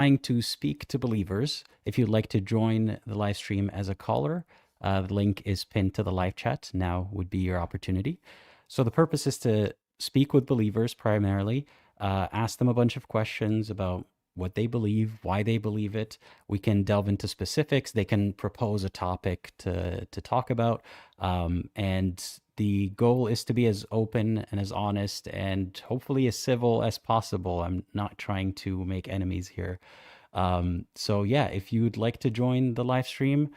trying to speak to believers. If you'd like to join the live stream as a caller, the link is pinned to the live chat. Now would be your opportunity. So the purpose is to speak with believers primarily, ask them a bunch of questions about what they believe, why they believe it. We can delve into specifics. They can propose a topic to talk about, and the goal is to be as open and as honest and hopefully as civil as possible. I'm not trying to make enemies here. So yeah, if you'd like to join the live stream,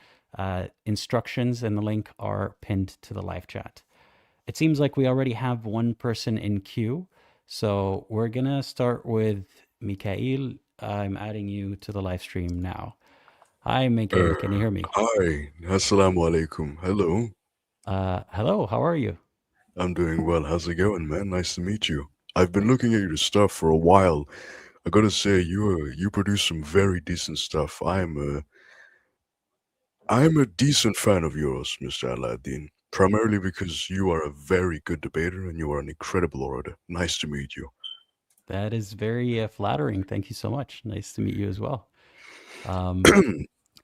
instructions and the link are pinned to the live chat. It seems like we already have one person in queue. So we're gonna start with Mikhail. I'm adding you to the live stream now. Hi, Mikhail. Uh, Can you hear me? Hi, assalamu alaikum. Hello, Hello. How are you? I'm doing well. How's it going, man? Nice to meet you. I've been looking at your stuff for a while. I gotta say, you produce some very decent stuff. I'm a decent fan of yours, Mr. Aladdin. Primarily because you are a very good debater and you are an incredible orator. Nice to meet you. That is very flattering. Thank you so much. Nice to meet you as well. Um,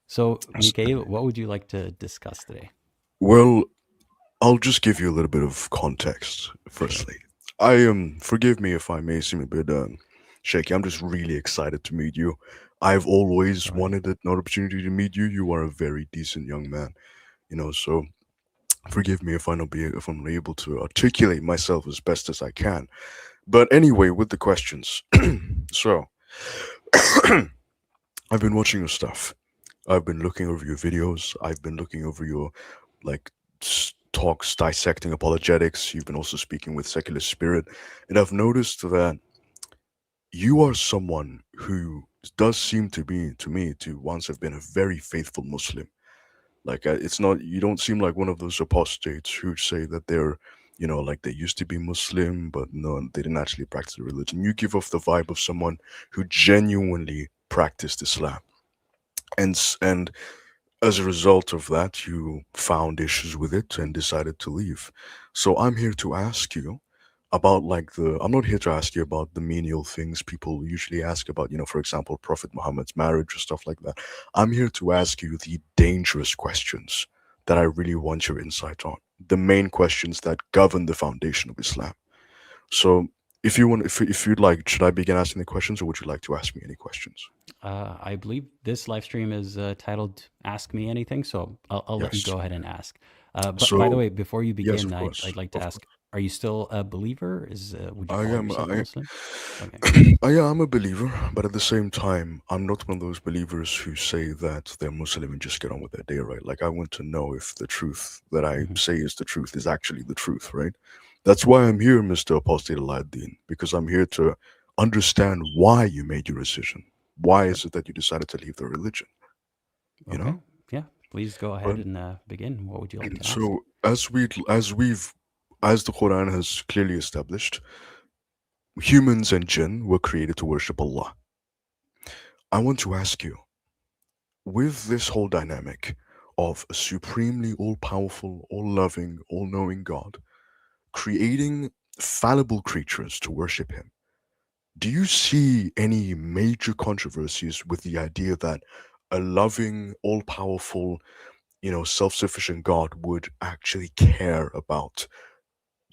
so, Mikhail, what would you like to discuss today? Well, I'll just give you a little bit of context. Sure. Firstly, I forgive me if I may seem a bit shaky. I'm just really excited to meet you. I've always All right. wanted an opportunity to meet you. You are a very decent young man, so forgive me if I'm not able to articulate myself as best as I can. But anyway, with the questions, so I've been watching your stuff. I've been looking over your videos. I've been looking over your like talks dissecting apologetics. You've been also speaking with secular spirit, and I've noticed that you are someone who does seem to me to once have been a very faithful Muslim. Like it's not you don't seem like one of those apostates who say that they're like they used to be Muslim, but no, they didn't actually practice the religion. You give off the vibe of someone who genuinely practiced Islam, and as a result of that, you found issues with it and decided to leave. So I'm here to ask you about I'm not here to ask you about the menial things people usually ask about, for example, Prophet Muhammad's marriage or stuff like that. I'm here to ask you the dangerous questions that I really want your insight on. The main questions that govern the foundation of Islam. So if you want, if you'd like, should I begin asking the questions or would you like to ask me any questions? I believe this live stream is titled "Ask Me Anything," so I'll let you Yes. go ahead and ask. But by the So way, before you yes, begin, of course. I'd like to Of ask: Are you still a believer? Is would you I call am. yourself a Muslim? Okay. Yeah, I'm a believer, but at the same time, I'm not one of those believers who say that they're Muslim and just get on with their day, right? Like, I want to know if the truth that I Hmm. say is the truth is actually the truth, right? That's why I'm here, Mr. Apostate Aladdin, because I'm here to understand why you made your decision. Why Sure. is it that you decided to leave the religion, you Okay. know? Yeah. Please go But ahead and begin. What would you like to ask? so as the Quran has clearly established, humans and jinn were created to worship Allah. I want to ask you, with this whole dynamic of a supremely all powerful, all loving, all knowing God creating fallible creatures to worship Him, do you see any major controversies with the idea that a loving, all powerful, self sufficient God would actually care about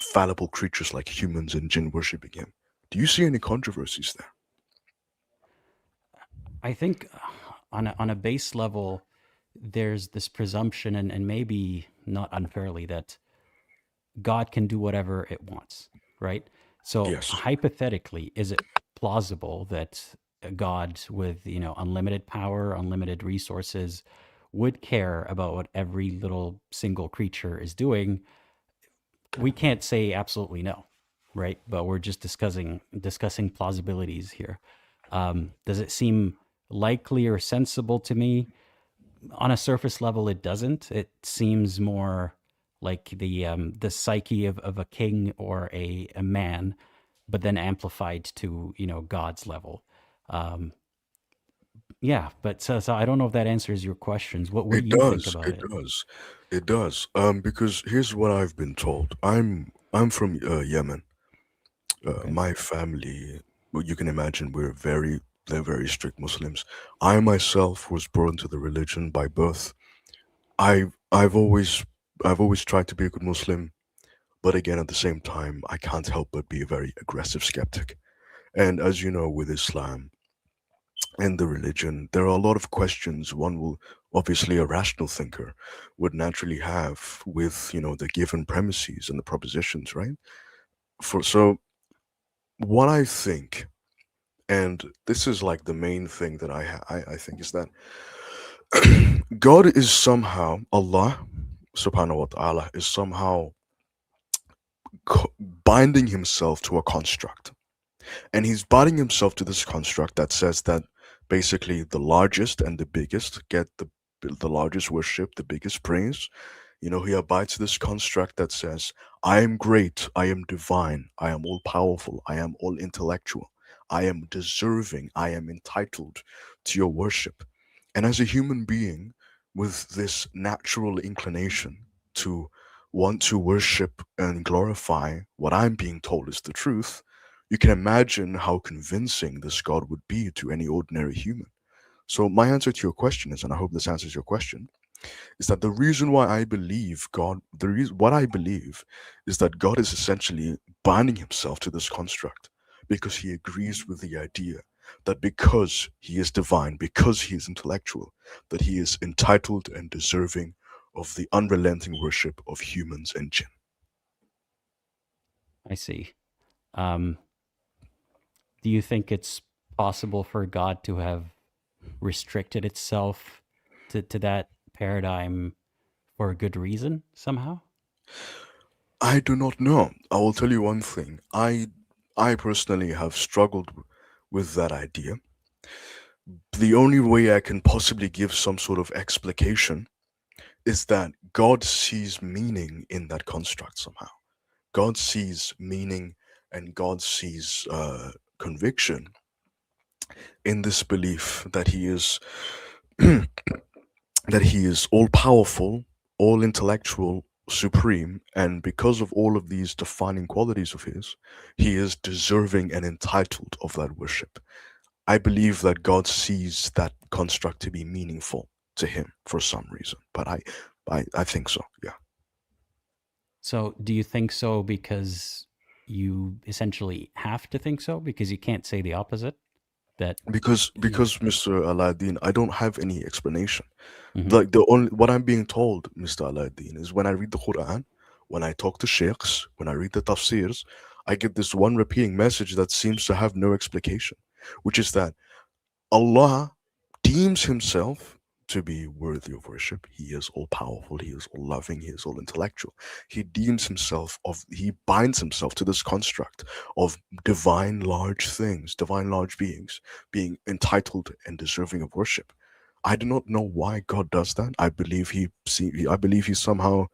fallible creatures like humans and jinn worshiping Him? Do you see any controversies there? I think on a base level, there's this presumption, and maybe not unfairly, that God can do whatever it wants, right? So Yes. hypothetically, is it plausible that a God with unlimited power, unlimited resources, would care about what every little single creature is doing? We can't say absolutely no, right? But we're just discussing plausibilities here. Does it seem likely or sensible to me? On a surface level, it doesn't. It seems more like the psyche of a king or a man, but then amplified to God's level. Um, yeah, but so I don't know if that answers your questions. What do It you think does. about It it? does. It does. Because here's what I've been told. I'm from Yemen. Okay. My family, well, you can imagine we're very They're very strict Muslims. I myself was born to the religion by birth. I've always tried to be a good Muslim, but again at the same time I can't help but be a very aggressive skeptic. And as you know, with Islam and the religion, there are a lot of questions one will obviously a rational thinker would naturally have with, the given premises and the propositions, right? For so what I think, and this is like the main thing that I think is that God is somehow Allah subhanahu wa ta'ala is somehow binding himself to a construct. And he's binding himself to this construct that says that basically the largest and the biggest get the largest worship, the biggest praise. He abides to this construct that says, I am great, I am divine, I am all powerful, I am all intellectual, I am deserving, I am entitled to your worship. And as a human being with this natural inclination to want to worship and glorify what I'm being told is the truth, you can imagine how convincing this God would be to any ordinary human. So, my answer to your question is, and I hope this answers your question, is that the reason why I believe God, the reason what I believe is that God is essentially binding himself to this construct because he agrees with the idea that because he is divine, because he is intellectual, that he is entitled and deserving of the unrelenting worship of humans and jinn. I see. Um, do you think it's possible for God to have restricted itself to that paradigm for a good reason somehow? I do not know. I will tell you one thing. I personally have struggled with that idea. The only way I can possibly give some sort of explication is that God sees meaning in that construct somehow. God sees meaning and God sees conviction in this belief that he is that he is all powerful, all intellectual, supreme, and because of all of these defining qualities of his, he is deserving and entitled of that worship. I believe that God sees that construct to be meaningful to him for some reason. But I think so, yeah. So, do you think so because you essentially have to think so because you can't say the opposite? That he. Because Mr. Aladdin, I don't have any explanation. Mhm. Like the only what I'm being told, Mr. Aladdin, is when I read the Quran, when I talk to sheikhs, when I read the tafsirs, I get this one repeating message that seems to have no explication, which is that Allah deems himself to be worthy of worship. He is all powerful, he is all loving, he is all intellectual. He binds himself to this construct of divine large things, divine large beings being entitled and deserving of worship. I do not know why God does that. I believe he somehow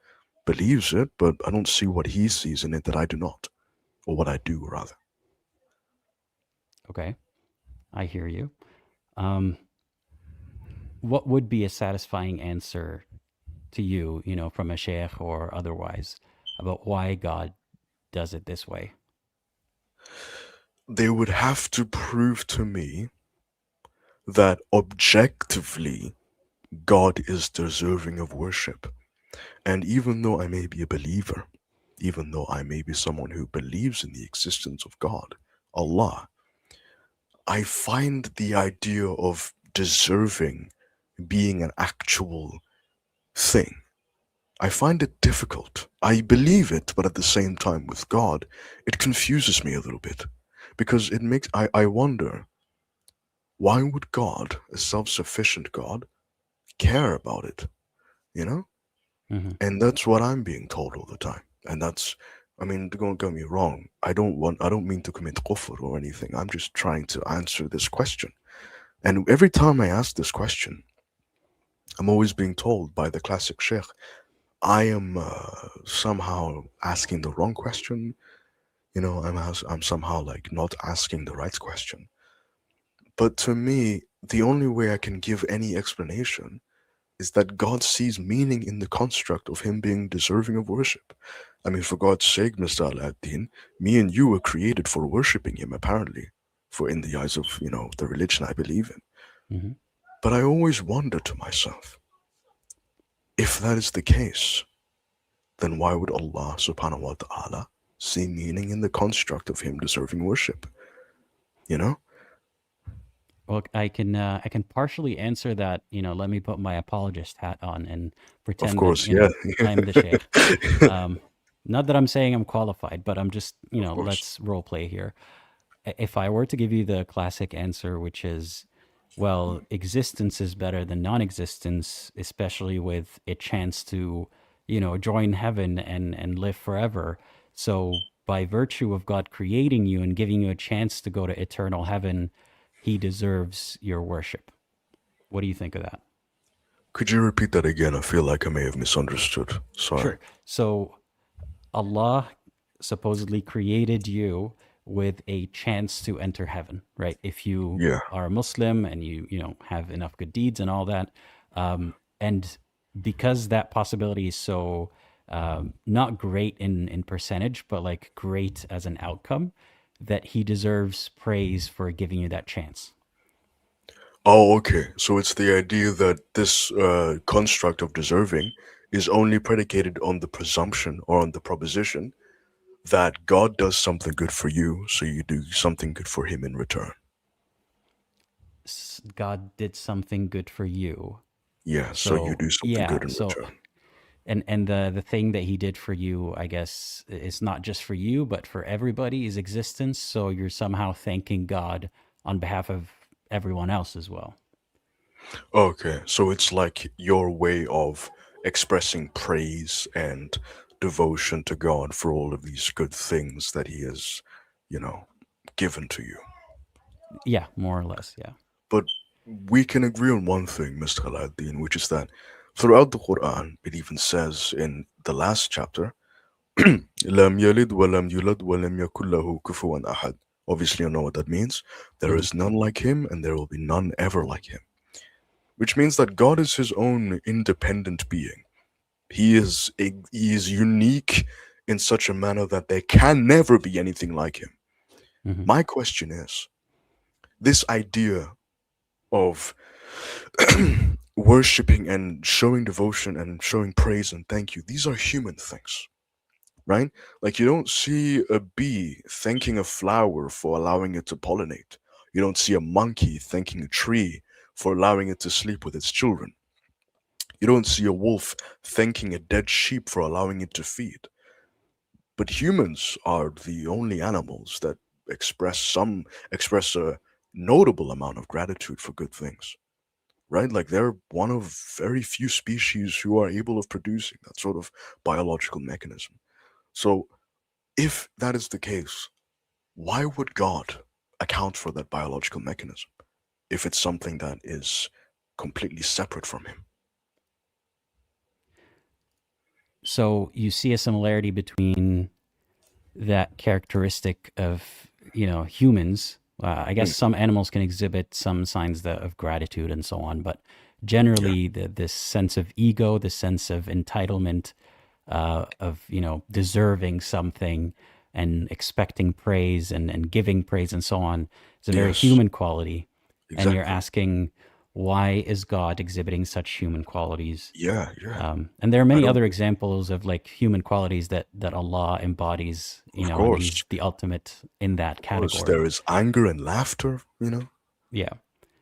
believes it, but I don't see what he sees in it that I do not, or what I do rather. Okay, I hear you. Um, what would be a satisfying answer to you, from a sheikh or otherwise, about why God does it this way? They would have to prove to me that objectively God is deserving of worship. And even though I may be a believer, even though I may be someone who believes in the existence of God, Allah, I find the idea of deserving being an actual thing. I find it difficult. I believe it, but at the same time, with God, it confuses me a little bit because I wonder, why would God, a self sufficient God, care about it? You know? Hmm. And that's what I'm being told all the time. And that's, I mean, don't get me wrong. I don't mean to commit kufr or anything. I'm just trying to answer this question. And every time I ask this question, I'm always being told by the classic sheikh, I am somehow asking the wrong question. I'm somehow like not asking the right question. But to me, the only way I can give any explanation is that God sees meaning in the construct of him being deserving of worship. I mean, for God's sake, Mr. Aladdin, me and you were created for worshiping him, apparently. for in the eyes of, the religion I believe in. Hmm. But I always wonder to myself, if that is the case, then why would Allah subhanahu wa ta'ala see meaning in the construct of him deserving worship? You know? Well, I can partially answer that. Let me put my apologist hat on and Of pretend that course, yeah. I'm the sheikh. Um, Not that I'm saying I'm qualified, but I'm just Of course. let's role play here. If I were to give you the classic answer, which is, well, existence is better than non-existence, especially with a chance to, join heaven and live forever. So by virtue of God creating you and giving you a chance to go to eternal heaven, he deserves your worship. What do you think of that? Could you repeat that again? I feel like I may have misunderstood. Sorry. Sure. So Allah supposedly created you with a chance to enter heaven, right? If you Yeah. are a Muslim and you have enough good deeds and all that, and because that possibility is so not great in percentage, but like great as an outcome, that he deserves praise for giving you that chance. Oh, okay. So it's the idea that this construct of deserving is only predicated on the presumption or on the proposition that God does something good for you, so you do something good for him in return. God did something good for you. Yeah, so you So do something yeah, good in so return. and the thing that he did for you, I guess, is not just for you but for everybody, is existence. So you're somehow thanking God on behalf of everyone else as well. Okay, so it's like your way of expressing praise and devotion to God for all of these good things that he has, you know, given to you. Yeah, more or less, yeah. But we can agree on one thing, Mr. Aladdin, which is that throughout the Quran, it even says in the last chapter, "Lam yalid wa lam yulad wa lam yakul lahu kufuwan ahad." Obviously, you know what that means. There Hmm. is none like him, and there will be none ever like him. Which means that God is his own independent being. He is unique in such a manner that there can never be anything like him. Hmm. My question is, this idea of worshipping and showing devotion and showing praise and thank you, these are human things, right? Like you don't see a bee thanking a flower for allowing it to pollinate. You don't see a monkey thanking a tree for allowing it to sleep with its children. You don't see a wolf thanking a dead sheep for allowing it to feed. But humans are the only animals that express a notable amount of gratitude for good things, right? Like they're one of very few species who are able of producing that sort of biological mechanism. So if that is the case, why would God account for that biological mechanism if it's something that is completely separate from him? So you see a similarity between that characteristic of humans. I guess Mm, some animals can exhibit some signs of gratitude and so on, but yeah. generally this sense of ego, the sense of entitlement, of deserving something and expecting praise and giving praise and so on, is a very Yes, human quality. And you're exactly. asking, why is God exhibiting such human qualities? Yeah, yeah. And there are I many don't. other examples of like human qualities that Allah embodies, Of and course, He's the ultimate in that of course. category. There is anger and laughter. Yeah.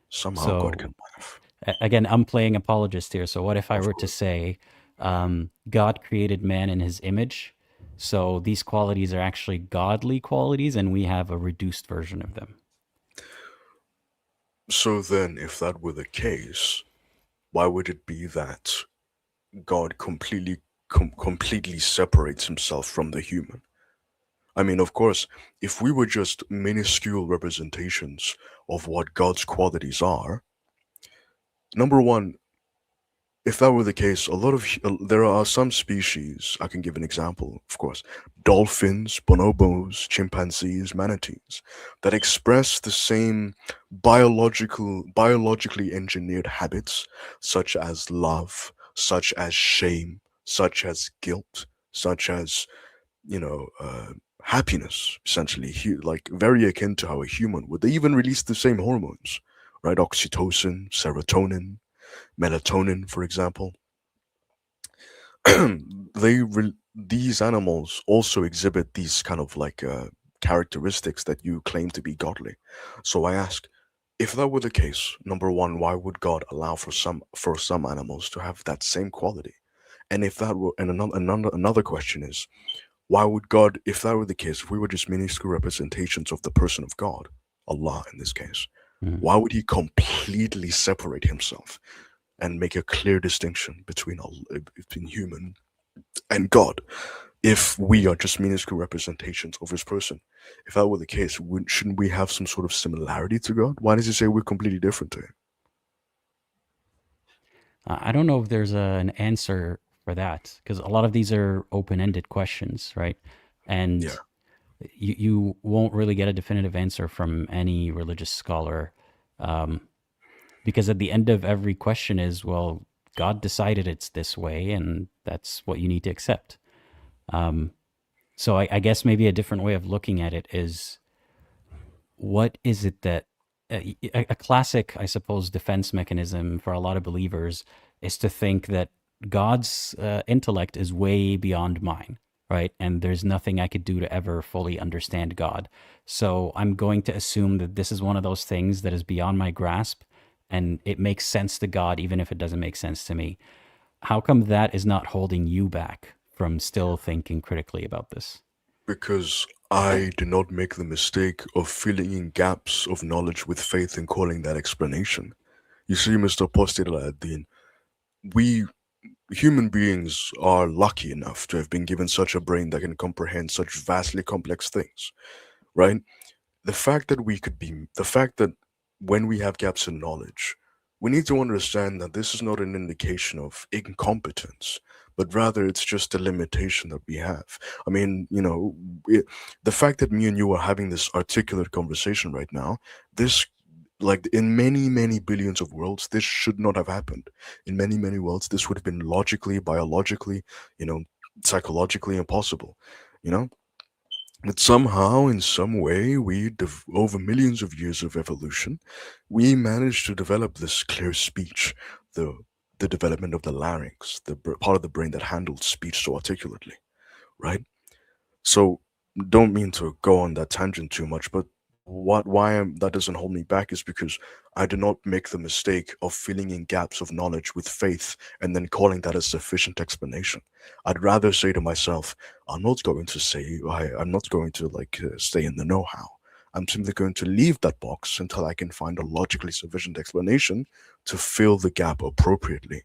Somehow God So can laugh. again, I'm playing apologist here. So what if I Of were to course. say, God created man in His image, so these qualities are actually godly qualities, and we have a reduced version of them? So then, if that were the case, why would it be that God completely separates himself from the human? I mean, of course, if we were just minuscule representations of what God's qualities are, number one, if that were the case, there are some species. I can give an example, of course: dolphins, bonobos, chimpanzees, manatees, that express the same biologically engineered habits, such as love, such as shame, such as guilt, such as you know, uh, happiness, essentially, like very akin to how a human would. They even release the same hormones, right? Oxytocin, serotonin, melatonin, for example. These animals also exhibit these kind of like characteristics that you claim to be godly. So I ask, if that were the case, number one, why would God allow for some animals to have that same quality? And if that were, and another question is, why would God, if that were the case, if we were just minuscule representations of the person of God, Allah in this case, Mhm. why would He completely separate Himself and make a clear distinction between human and God? If we are just minuscule representations of His person, if that were the case, shouldn't we have some sort of similarity to God? Why does He say we're completely different to Him? I don't know if there's an answer for that because a lot of these are open-ended questions, right? Yeah, And you won't really get a definitive answer from any religious scholar, um, because at the end of every question is, well, God decided it's this way, and that's what you need to accept. Um, so I guess maybe a different way of looking at it is, what is it that a classic, I suppose, defense mechanism for a lot of believers is to think that God's intellect is way beyond mine, right? And there's nothing I could do to ever fully understand God. So I'm going to assume that this is one of those things that is beyond my grasp, and it makes sense to God, even if it doesn't make sense to me. How come that is not holding you back from still thinking critically about this? because I do not make the mistake of filling in gaps of knowledge with faith and calling that explanation. You see, Mr. Apostate Aladdin, we human beings are lucky enough to have been given such a brain that can comprehend such vastly complex things, right? The fact that when we have gaps in knowledge, we need to understand that this is not an indication of incompetence, but rather it's just a limitation that we have. I mean, the fact that me and you are having this articulate conversation right now, this, like, in many, many billions of worlds, this should not have happened. In many, many worlds, this would have been logically, biologically, you know, psychologically impossible, you know? But somehow, in some way, over millions of years of evolution, we managed to develop this clear speech, the the development of the larynx, part of the brain that handles speech so articulately, right? So, don't mean to go on that tangent too much, but that doesn't hold me back is because I do not make the mistake of filling in gaps of knowledge with faith and then calling that a sufficient explanation. I'd rather say to myself, I'm not going to stay in the know-how. I'm simply going to leave that box until I can find a logically sufficient explanation to fill the gap appropriately.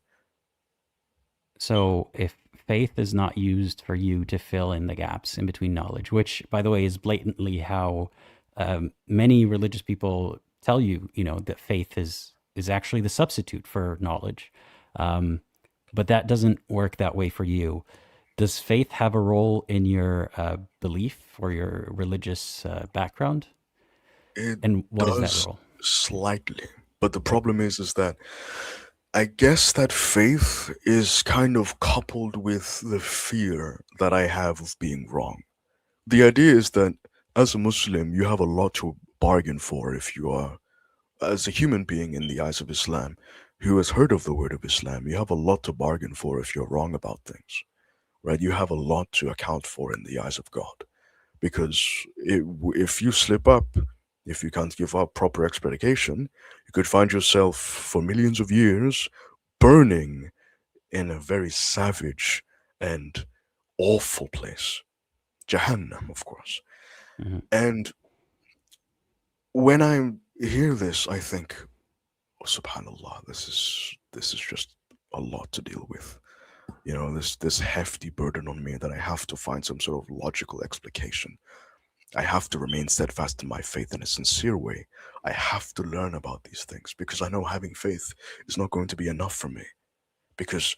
So if faith is not used for you to fill in the gaps in between knowledge, which, by the way, is blatantly how many religious people tell you, that faith is actually the substitute for knowledge. Um, but that doesn't work that way for you. Does faith have a role in your belief or your religious background? It And what is that does role? slightly, but the problem is that I guess that faith is kind of coupled with the fear that I have of being wrong. The idea is that as a Muslim, you have a lot to bargain for if you are, as a human being in the eyes of Islam, who has heard of the word of Islam, you have a lot to bargain for if you're wrong about things, right? You have a lot to account for in the eyes of God. Because if you slip up, if you can't give up proper explanation, you could find yourself for millions of years burning in a very savage and awful place. Jahannam, of course. Mhm. And when I hear this, I think, oh, subhanallah, this is just a lot to deal with. This hefty burden on me that I have to find some sort of logical explication. I have to remain steadfast in my faith in a sincere way. I have to learn about these things because I know having faith is not going to be enough for me. Because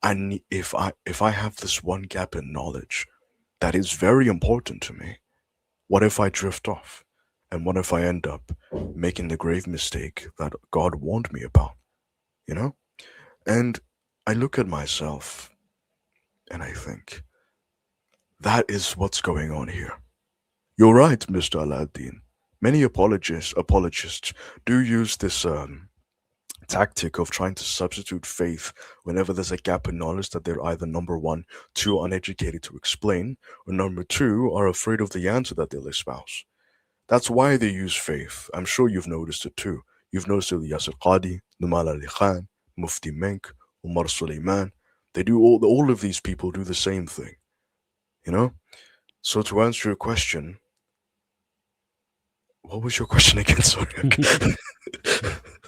if I have this one gap in knowledge that is very important to me, what if I drift off? And what if I end up making the grave mistake that God warned me about, you know? And I look at myself and I think, that is what's going on here. You're right, Mr. Aladdin. Many apologists do use this tactic of trying to substitute faith whenever there's a gap in knowledge that they're either number one, too uneducated to explain, or number two, are afraid of the answer that they'll espouse. That's why they use faith. I'm sure you've noticed it too. You've noticed it with Yasir Qadi, Numal Ali Khan, Mufti Menk, Umar Suleiman. They do all of these people do the same thing, you know? So to answer your question, what was your question again? Sorry.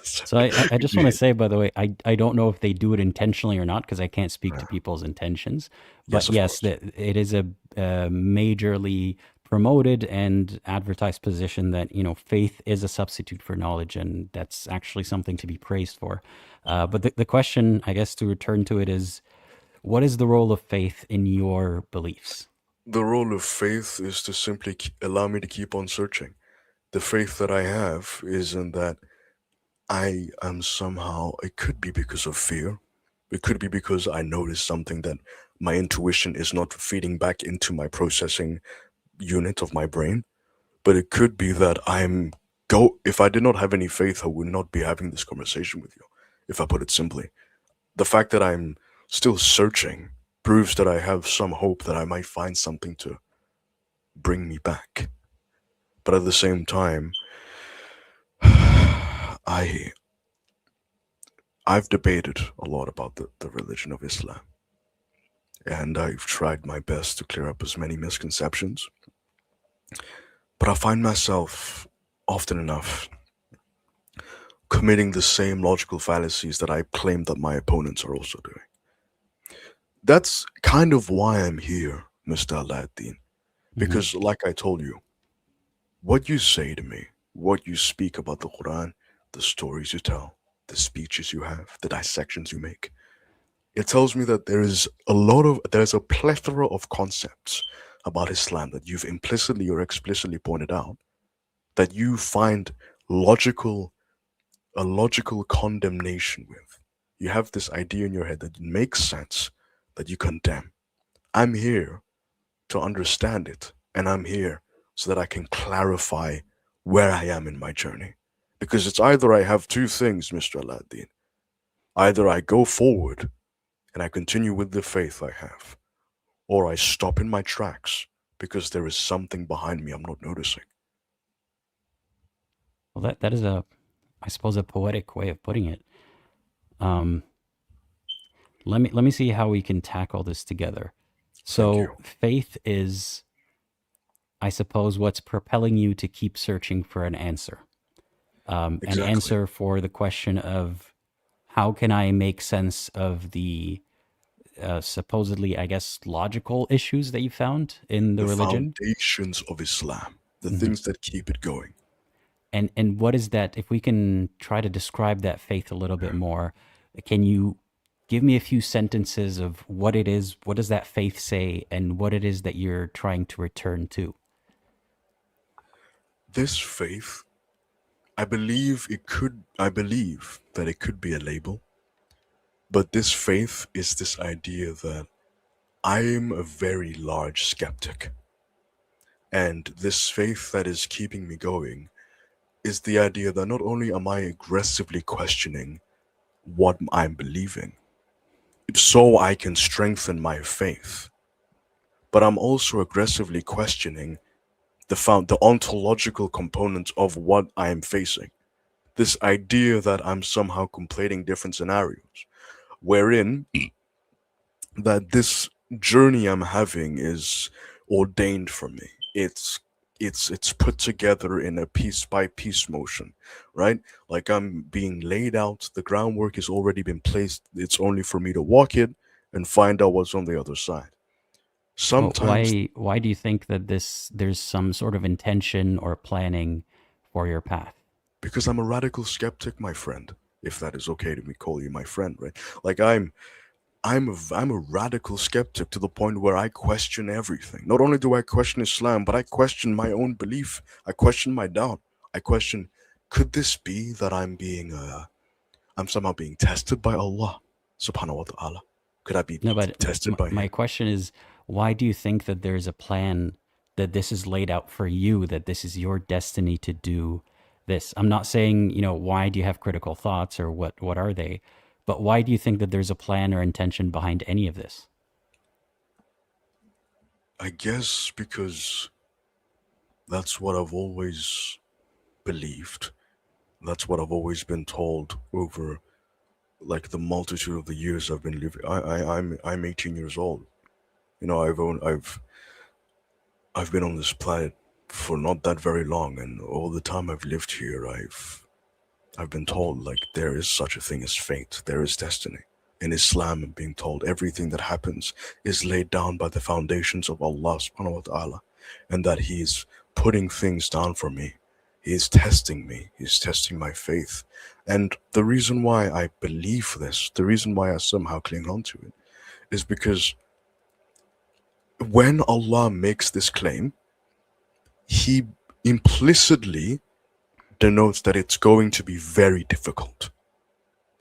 So Sorry. I Could just you want to hit? say, by the way, I don't know if they do it intentionally or not because I can't speak to people's intentions. Yes, But of yes, course. that it is a majorly promoted and advertised position that faith is a substitute for knowledge, and that's actually something to be praised for. But the question, I guess, to return to it is, what is the role of faith in your beliefs? The role of faith is to simply allow me to keep on searching. The faith that I have is in that I am somehow, it could be because of fear. It could be because I noticed something that my intuition is not feeding back into my processing unit of my brain. But it could be that if I did not have any faith, I would not be having this conversation with you, if I put it simply. The fact that I'm still searching proves that I have some hope that I might find something to bring me back. But at the same time, I I've debated a lot about the religion of Islam, and I've tried my best to clear up as many misconceptions. But I find myself often enough committing the same logical fallacies that I claim that my opponents are also doing. That's kind of why I'm here, Mr. Aladdin. Hmm. Because, like I told you, what you say to me, what you speak about the Quran, the stories you tell, the speeches you have, the dissections you make, it tells me that there's a plethora of concepts about Islam that you've implicitly or explicitly pointed out that you find logical a logical condemnation with. You have this idea in your head that makes sense that you condemn. I'm here to understand it, and I'm here so that I can clarify where I am in my journey. Because it's either I have two things, Mr. Aladdin. Either I go forward and I continue with the faith I have, or I stop in my tracks because there is something behind me I'm not noticing. Well, that is I suppose, a poetic way of putting it. Um, let me see how we can tackle this together. Thank So you. faith is, I suppose, what's propelling you to keep searching for an Exactly. answer for the question of how can I make sense of the supposedly, I guess, logical issues that you found in the The religion. foundations of Islam, the Hmm. things that keep it going. And what is that? If we can try to describe that faith a little bit more, can you give me a few sentences of what it is? What does that faith say, and what it is that you're trying to return to? This faith, I believe that it could be a label, but this faith is this idea that I am a very large skeptic. And this faith that is keeping me going is the idea that not only am I aggressively questioning what I'm believing, so I can strengthen my faith, but I'm also aggressively questioning the ontological components of what I am facing. This idea that I'm somehow completing different scenarios, wherein that this journey I'm having is ordained for me. It's put together in a piece by piece motion, right? Like I'm being laid out, the groundwork has already been placed. It's only for me to walk it and find out what's on the other side. Well, Sometimes why do you think that there's some sort of intention or planning for your path? because I'm a radical skeptic, my friend, if that is okay to me call you my friend, right? Like I'm a radical skeptic to the point where I question everything. Not only do I question Islam, but I question my own belief. I question my doubt. I question, could this be that I'm somehow being tested by Allah, Subhanahu wa Taala? Could I be No, but tested by my Him? question is, why do you think that there's a plan that this is laid out for you, that this is your destiny to do this? I'm not saying, why do you have critical thoughts, or what are they? But why do you think that there's a plan or intention behind any of this? I guess because that's what I've always believed. That's what I've always been told over like the multitude of the years I've been living. I'm 18 years old. I've been on this planet for not that very long, and all the time I've lived here, I've been told like there is such a thing as fate, there is destiny. In Islam, I'm being told everything that happens is laid down by the foundations of Allah subhanahu wa ta'ala, and that He is putting things down for me. He is testing me, He's testing my faith. And the reason why I believe this, the reason why I somehow cling on to it, is because when Allah makes this claim, He implicitly denotes that it's going to be very difficult.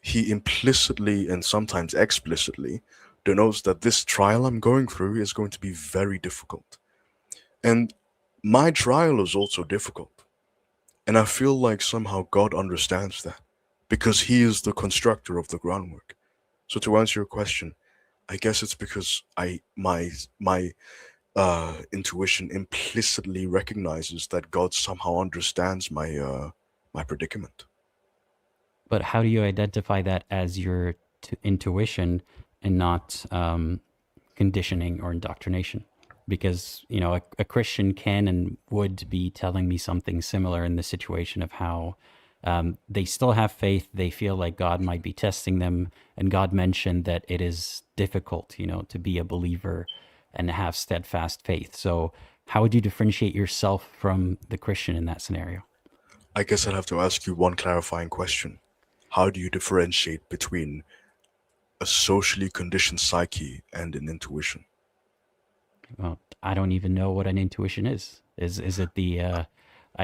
He implicitly and sometimes explicitly denotes that this trial I'm going through is going to be very difficult. And my trial is also difficult. And I feel like somehow God understands that because He is the constructor of the groundwork. So to answer your question, I guess it's because my intuition implicitly recognizes that God somehow understands my predicament. But how do you identify that as your intuition and not conditioning or indoctrination? Because a Christian can and would be telling me something similar in the situation of how they still have faith. They feel like God might be testing them, and God mentioned that it is difficult, to be a believer and have steadfast faith. So how would you differentiate yourself from the Christian in that scenario? I guess I'd have to ask you one clarifying question. How do you differentiate between a socially conditioned psyche and an intuition? Well, I don't even know what an intuition is. Is it the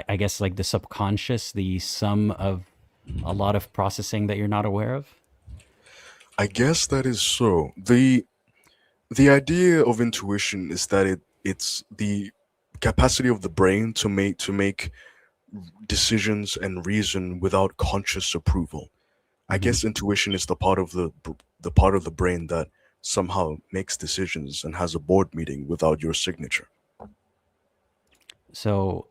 I guess like the subconscious, the sum of a lot of processing that you're not aware of? I guess that is so. The idea of intuition is that it's the capacity of the brain to make decisions and reason without conscious approval. I Hmm. guess intuition is the part of the brain that somehow makes decisions and has a board meeting without your signature. So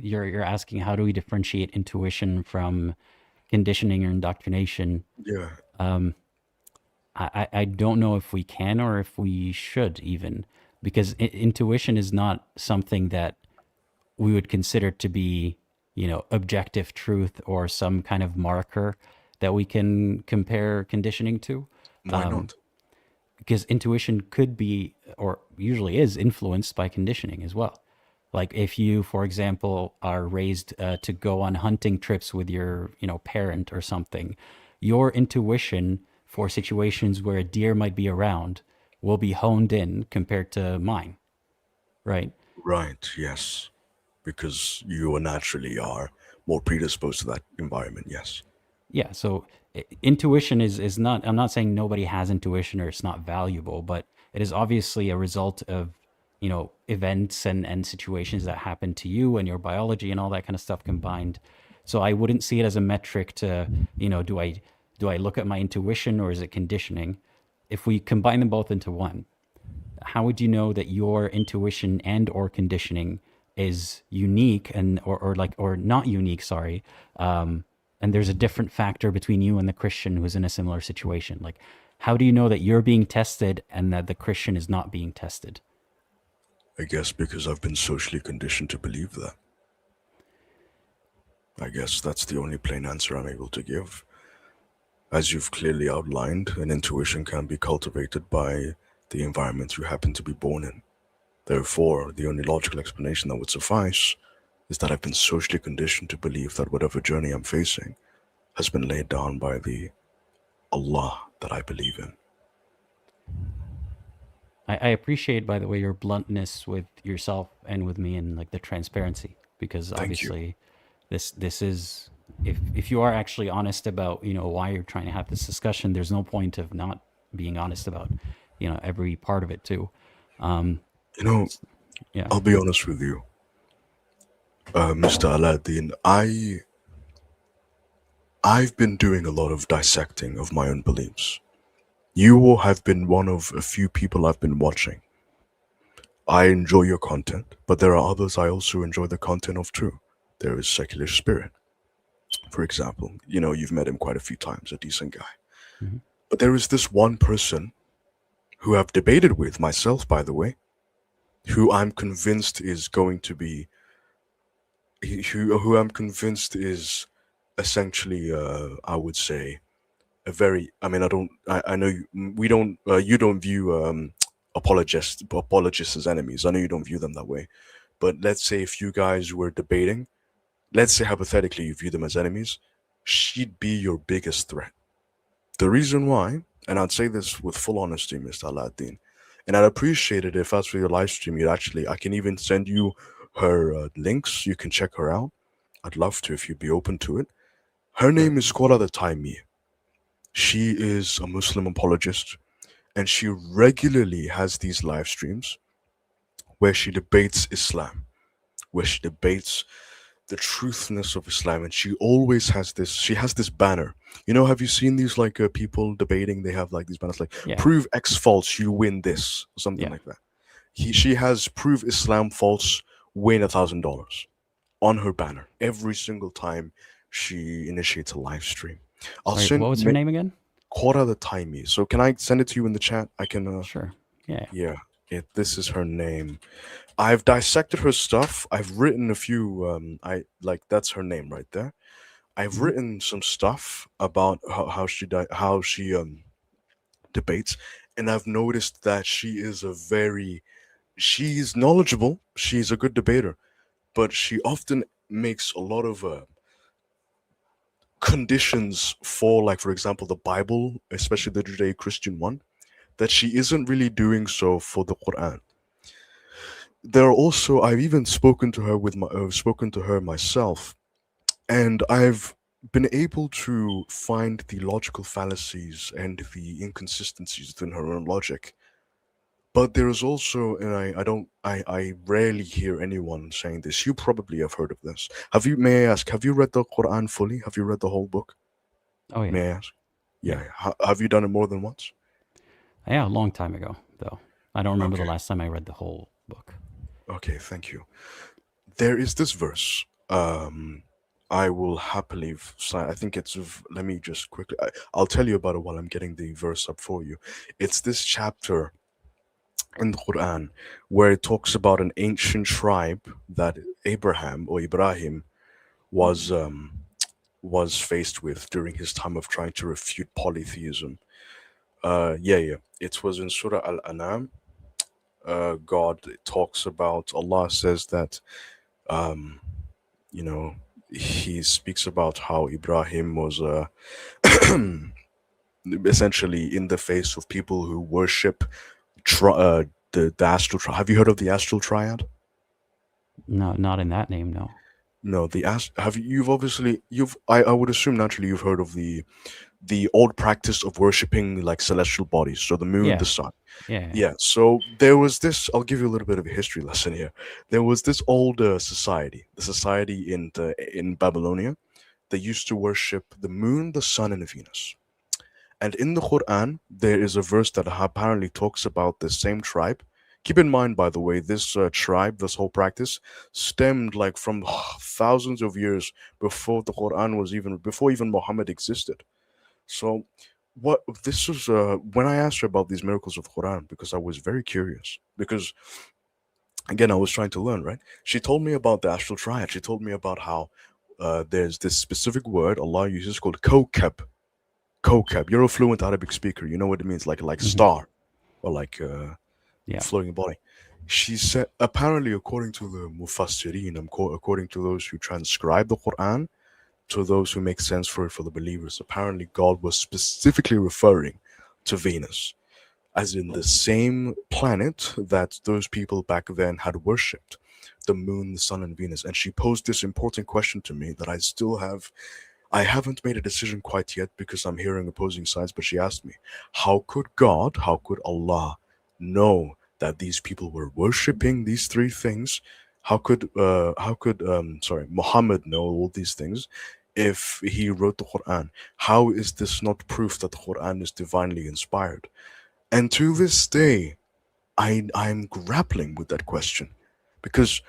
you're asking, how do we differentiate intuition from conditioning or indoctrination? Yeah, Um, I don't know if we can or if we should even, because intuition is not something that we would consider to be, objective truth or some kind of marker that we can compare conditioning to. why Um, not? because intuition could be, or usually is, influenced by conditioning as well. Like if you, for example, are raised to go on hunting trips with your, parent or something, your intuition for situations where a deer might be around will be honed in compared to mine, right? Right, yes. Because you naturally are more predisposed to that environment, yes. Yeah, so intuition is not, I'm not saying nobody has intuition or it's not valuable, but it is obviously a result of, events and situations that happen to you and your biology and all that kind of stuff combined. So I wouldn't see it as a metric to, do I look at my intuition or is it conditioning? If we combine them both into one, how would you know that your intuition and or conditioning is unique and or not unique, sorry, and there's a different factor between you and the Christian who's in a similar situation? Like, how do you know that you're being tested and that the Christian is not being tested? I guess because I've been socially conditioned to believe that. I guess that's the only plain answer I'm able to give. As you've clearly outlined, an intuition can be cultivated by the environment you happen to be born in. Therefore, the only logical explanation that would suffice is that I've been socially conditioned to believe that whatever journey I'm facing has been laid down by the Allah that I believe in. I appreciate, by the way, your bluntness with yourself and with me, and like the transparency, because Thank you. obviously this is, if you are actually honest about, why you're trying to have this discussion, there's no point of not being honest about, every part of it too. Um, You know, Yeah. I'll be honest with you, Mr. Aladdin. I've been doing a lot of dissecting of my own beliefs. You have been one of a few people I've been watching. I enjoy your content, but there are others I also enjoy the content of too. There is Secular Spirit, for example. You know, you've met him quite a few times, a decent guy. Hmm. But there is this one person who I've debated with myself, by the way, who I'm convinced is going to be, who I'm convinced is essentially, I would say, a very. I mean, I know we don't. You don't view apologists as enemies. I know you don't view them that way. But let's say if you guys were debating, let's say hypothetically you view them as enemies, she'd be your biggest threat. The reason why, and I'd say this with full honesty, Mr. Aladdin, and I'd appreciate it if after your live stream you'd actually, I can even send you her links. You can check her out. I'd love to if you'd be open to it. Her Sure. name is Qura the Taimi. She is a Muslim apologist, and she regularly has these live streams where she debates Islam, where she debates the truthness of Islam, and she always has this. She has this banner. You know, have you seen these like people debating? They have like these banners like Yeah. "Prove X false, you win this," or something Yeah. like that. She has "Prove Islam false, win $1,000" on her banner every single time she initiates a live stream. I'll Sorry, send what was her name again? Quora the Timey. So can I send it to you in the chat? I can. Sure. Yeah. Yeah. This is her name. I've dissected her stuff. I've written a few. I like that's her name right there. I've Hmm. written some stuff about how she debates, and I've noticed that she's knowledgeable. She's a good debater, but she often makes a lot of conditions for, like, for example, the Bible, especially the Judeo-Christian one, that she isn't really doing so for the Quran. There are also, I've even spoken to her myself, and I've been able to find the logical fallacies and the inconsistencies within her own logic. But there is also, and I don't, I rarely hear anyone saying this. You probably have heard of this. May I ask, have you read the Quran fully? Have you read the whole book? Oh yeah. May I ask? Yeah. Yeah. Have you done it more than once? Yeah. A long time ago, though. I don't remember the Okay. last time I read the whole book. Okay. Thank you. There is this verse. I will happily. I think let me just quickly. I'll tell you about it while I'm getting the verse up for you. It's this chapter in the Quran where it talks about an ancient tribe that Abraham or Ibrahim was faced with during his time of trying to refute polytheism. Yeah. It was in Surah Al-An'am. God talks about. Allah says that. Um, you know, he speaks about how Ibrahim was essentially in the face of people who worship the astral triad. Have you heard of the astral triad? No, not in that name. No. No, have you've obviously I would assume naturally you've heard of the old practice of worshiping like celestial bodies, so the moon, the Yeah. sun. Yeah. Yeah, so there was this. I'll give you a little bit of a history lesson here. There was this old society, the society in Babylonia. They used to worship the moon, the sun, and Venus. And in the Quran, there is a verse that apparently talks about the same tribe. Keep in mind, by the way, this tribe, this whole practice, stemmed like from thousands of years before the Quran was before even Muhammad existed. So, what this was when I asked her about these miracles of the Quran, because I was very curious. Because again, I was trying to learn, right? She told me about the astral triad. She told me about how there's this specific word Allah uses called kokab. Kokab. You're a fluent Arabic speaker. You know what it means, like Hmm. star or like Yeah. floating body. She said, apparently, according to the Mufassirin, according to those who transcribe the Quran, to those who make sense for it for the believers, apparently God was specifically referring to Venus, as in the same planet that those people back then had worshipped, the moon, the sun, and Venus. And she posed this important question to me that I haven't made a decision quite yet because I'm hearing opposing sides, but she asked me, how could Allah know that these people were worshipping these three things. How could sorry, Muhammad know all these things if he wrote the Quran? How is this not proof that the Quran is divinely inspired? And to this day, I'm grappling with that question because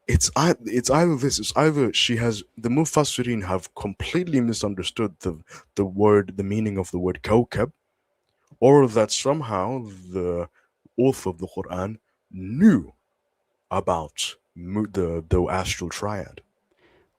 it's either this, it's either she has, the Mufassirin have completely misunderstood the meaning of the word kawkab, or that somehow the author of the Quran knew about the astral triad.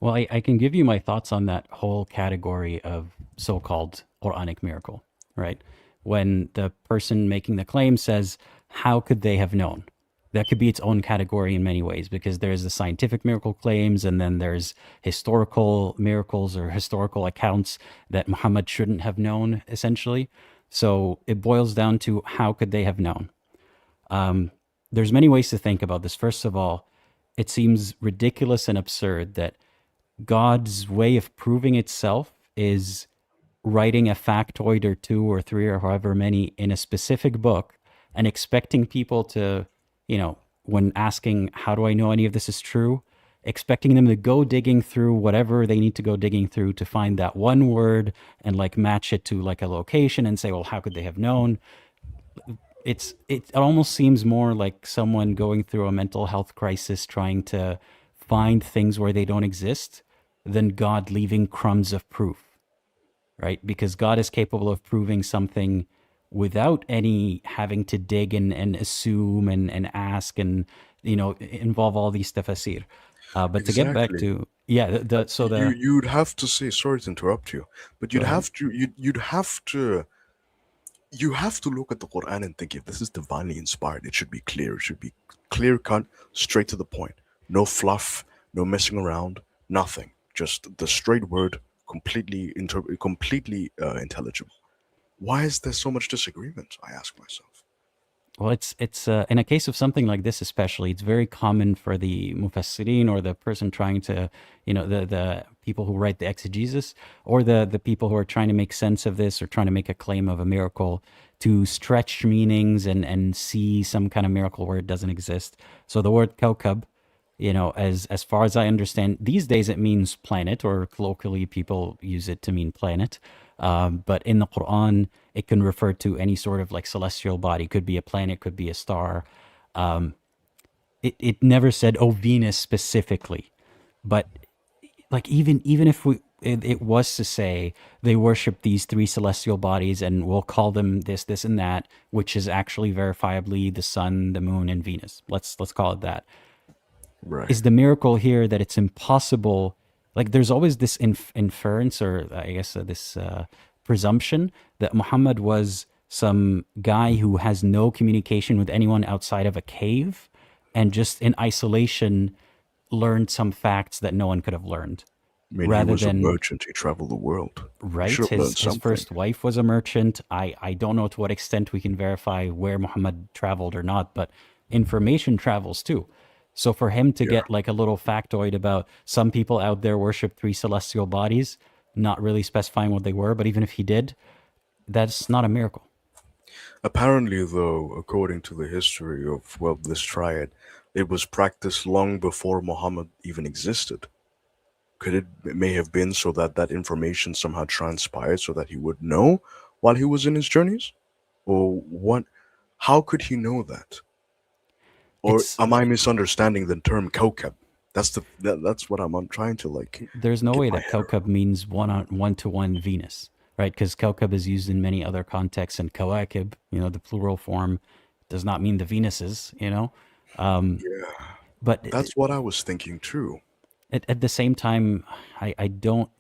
Well, I can give you my thoughts on that whole category of so-called Quranic miracle, right? When the person making the claim says, how could they have known? That could be its own category in many ways, because there's the scientific miracle claims, and then there's historical miracles or historical accounts that Muhammad shouldn't have known, essentially. So it boils down to, how could they have known? There's many ways to think about this. First of all, it seems ridiculous and absurd that God's way of proving itself is writing a factoid or two or three or however many in a specific book, and expecting people to, when asking, how do I know any of this is true? Expecting them to go digging through whatever they need to go digging through to find that one word and like match it to like a location and say, well, how could they have known? It almost seems more like someone going through a mental health crisis trying to find things where they don't exist than God leaving crumbs of proof, right? Because God is capable of proving something without any having to dig and assume and ask and involve all these tafasir. But to get back Exactly. to, yeah, the so the You'd have to say, sorry to interrupt you, but go ahead. you have to look at the Quran and think, if this is divinely inspired, it should be clear. It should be clear cut, straight to the point. No fluff, no messing around, nothing. Just the straight word, completely intelligible. Why is there so much disagreement? I ask myself. Well, it's in a case of something like this, especially, it's very common for the mufassirin, or the person trying to, the people who write the exegesis, or the people who are trying to make sense of this or trying to make a claim of a miracle, to stretch meanings and see some kind of miracle where it doesn't exist. So the word kaukab, as far as I understand, these days it means planet, or colloquially people use it to mean planet. But in the Quran, it can refer to any sort of like celestial body. Could be a planet, could be a star. It never said, oh, Venus specifically. But like even if it was to say they worship these three celestial bodies and we'll call them this and that, which is actually verifiably the sun, the moon, and Venus. Let's call it that. Right. Is the miracle here that it's impossible? Like there's always this inference, or I guess this presumption that Muhammad was some guy who has no communication with anyone outside of a cave, and just in isolation learned some facts that no one could have learned, I mean, he rather was a than, merchant. He traveled the world. He right, should have learned his something. first wife was a merchant. I don't know to what extent we can verify where Muhammad traveled or not, but information travels too. So for him to Yeah. get like a little factoid about some people out there worship three celestial bodies, not really specifying what they were, but even if he did, that's not a miracle. Apparently, though, according to the history of, well, this triad, it was practiced long before Muhammad even existed. Could it may have been so that that information somehow transpired so that he would know while he was in his journeys? Or what? How could he know that? Or It's am I misunderstanding the term kaukab? That's what I'm trying to like There's no get way my that head around. Kaukab means one to one Venus, right? Because Kaukab is used in many other contexts, and Kawakib, the plural form, does not mean the Venuses. Um, Yeah, but that's what I was thinking too. at the same time, I don't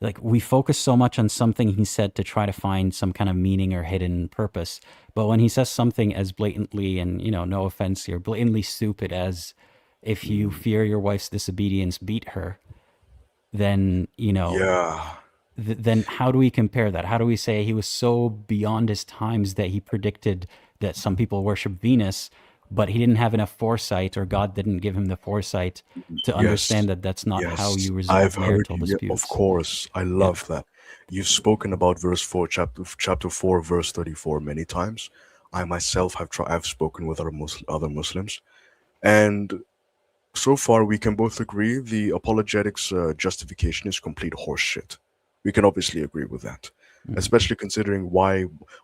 like, we focus so much on something he said to try to find some kind of meaning or hidden purpose. But when he says something as blatantly, and no offense here, blatantly stupid as, if you Mm, fear your wife's disobedience, beat her, then yeah, then how do we compare that? How do we say he was so beyond his times that he predicted that some people worship Venus, but he didn't have enough foresight, or God didn't give him the foresight to yes, understand that that's not how yes. you I've resolve heard marital you. Yeah, of disputes? course. I Yeah. love that. You've spoken about verse 4, chapter 4, verse 34 many times. I myself I've spoken with other Muslims, and so far we can both agree the apologetics justification is complete horseshit. We can obviously agree with that, Mhm. especially considering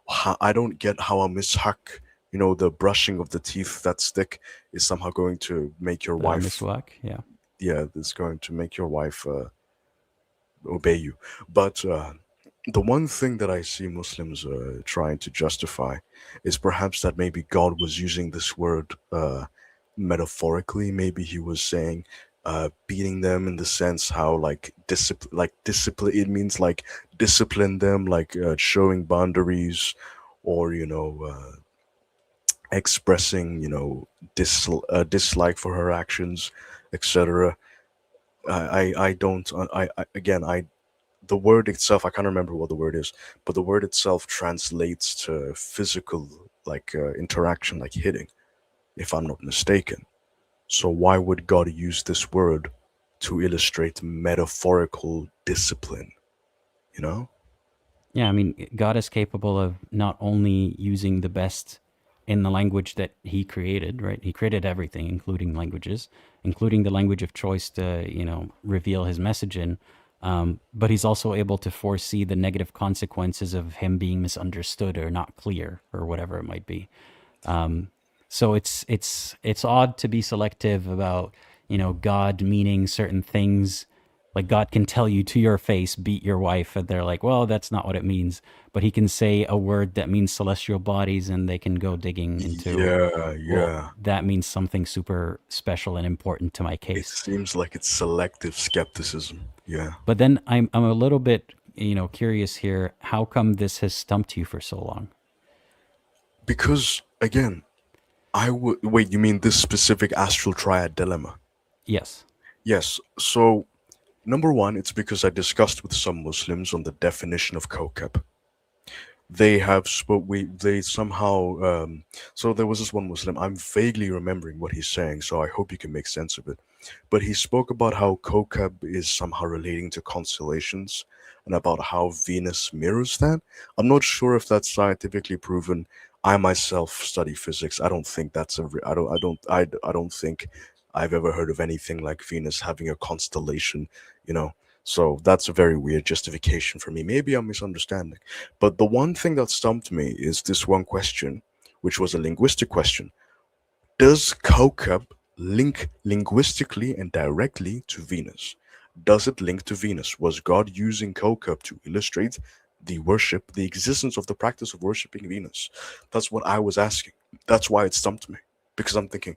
how, I don't get how a mishak, the brushing of the teeth that stick, is somehow going to make your The wife, miswak, yeah. yeah, it's going to make your wife obey you. But the one thing that I see Muslims trying to justify is perhaps that maybe God was using this word metaphorically. Maybe he was saying beating them in the sense how discipline. It means like discipline them, like showing boundaries, or expressing dislike for her actions, etc. I don't I again I the word itself, I can't remember what the word is, but the word itself translates to physical, like interaction, like hitting, if I'm not mistaken. So why would God use this word to illustrate metaphorical discipline? You know? Yeah, I mean, God is capable of not only using the best in the language that He created, right? He created everything, including languages, including the language of choice to, reveal His message in. But He's also able to foresee the negative consequences of Him being misunderstood or not clear or whatever it might be. Um, so it's odd to be selective about God meaning certain things. Like God can tell you to your face, beat your wife, and they're like, well, that's not what it means. But He can say a word that means celestial bodies, and they can go digging into, Yeah, well, yeah. that means something super special and important to my It case. seems like it's selective skepticism. Yeah. But then I'm a little bit curious here. How come this has stumped you for so long? Because, again, I would. Wait, you mean this specific astral triad dilemma? Yes. Yes. So, number one, it's because I discussed with some Muslims on the definition of kokab. They somehow so there was this one Muslim, I'm vaguely remembering what he's saying, so I hope you can make sense of it. But he spoke about how kokab is somehow relating to constellations and about how Venus mirrors that. I'm not sure if that's scientifically proven. I myself study physics. I don't think that's I don't think I've ever heard of anything like Venus having a constellation, you know. So that's a very weird justification for me. Maybe I'm misunderstanding. But the one thing that stumped me is this one question, which was a linguistic question. Does Kaukab link linguistically and directly to Venus? Does it link to Venus? Was God using Kaukab to illustrate the existence of the practice of worshipping Venus? That's what I was asking. That's why it stumped me. Because I'm thinking,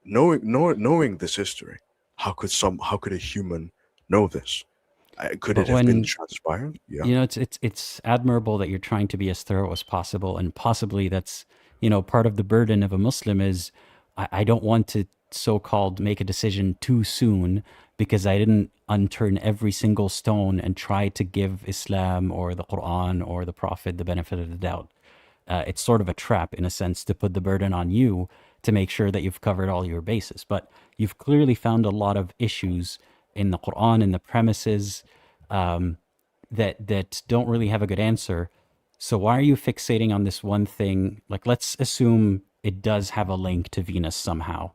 knowing this history, how could a human know this? Could it But have been when transpired? Yeah. it's admirable that you're trying to be as thorough as possible, and possibly that's part of the burden of a Muslim is I don't want to so-called make a decision too soon because I didn't unturn every single stone and try to give Islam or the Quran or the Prophet the benefit of the doubt. It's sort of a trap in a sense to put the burden on you to make sure that you've covered all your bases. But you've clearly found a lot of issues in the Quran, in the premises, um, that don't really have a good answer. So why are you fixating on this one thing? Like, let's assume it does have a link to Venus somehow.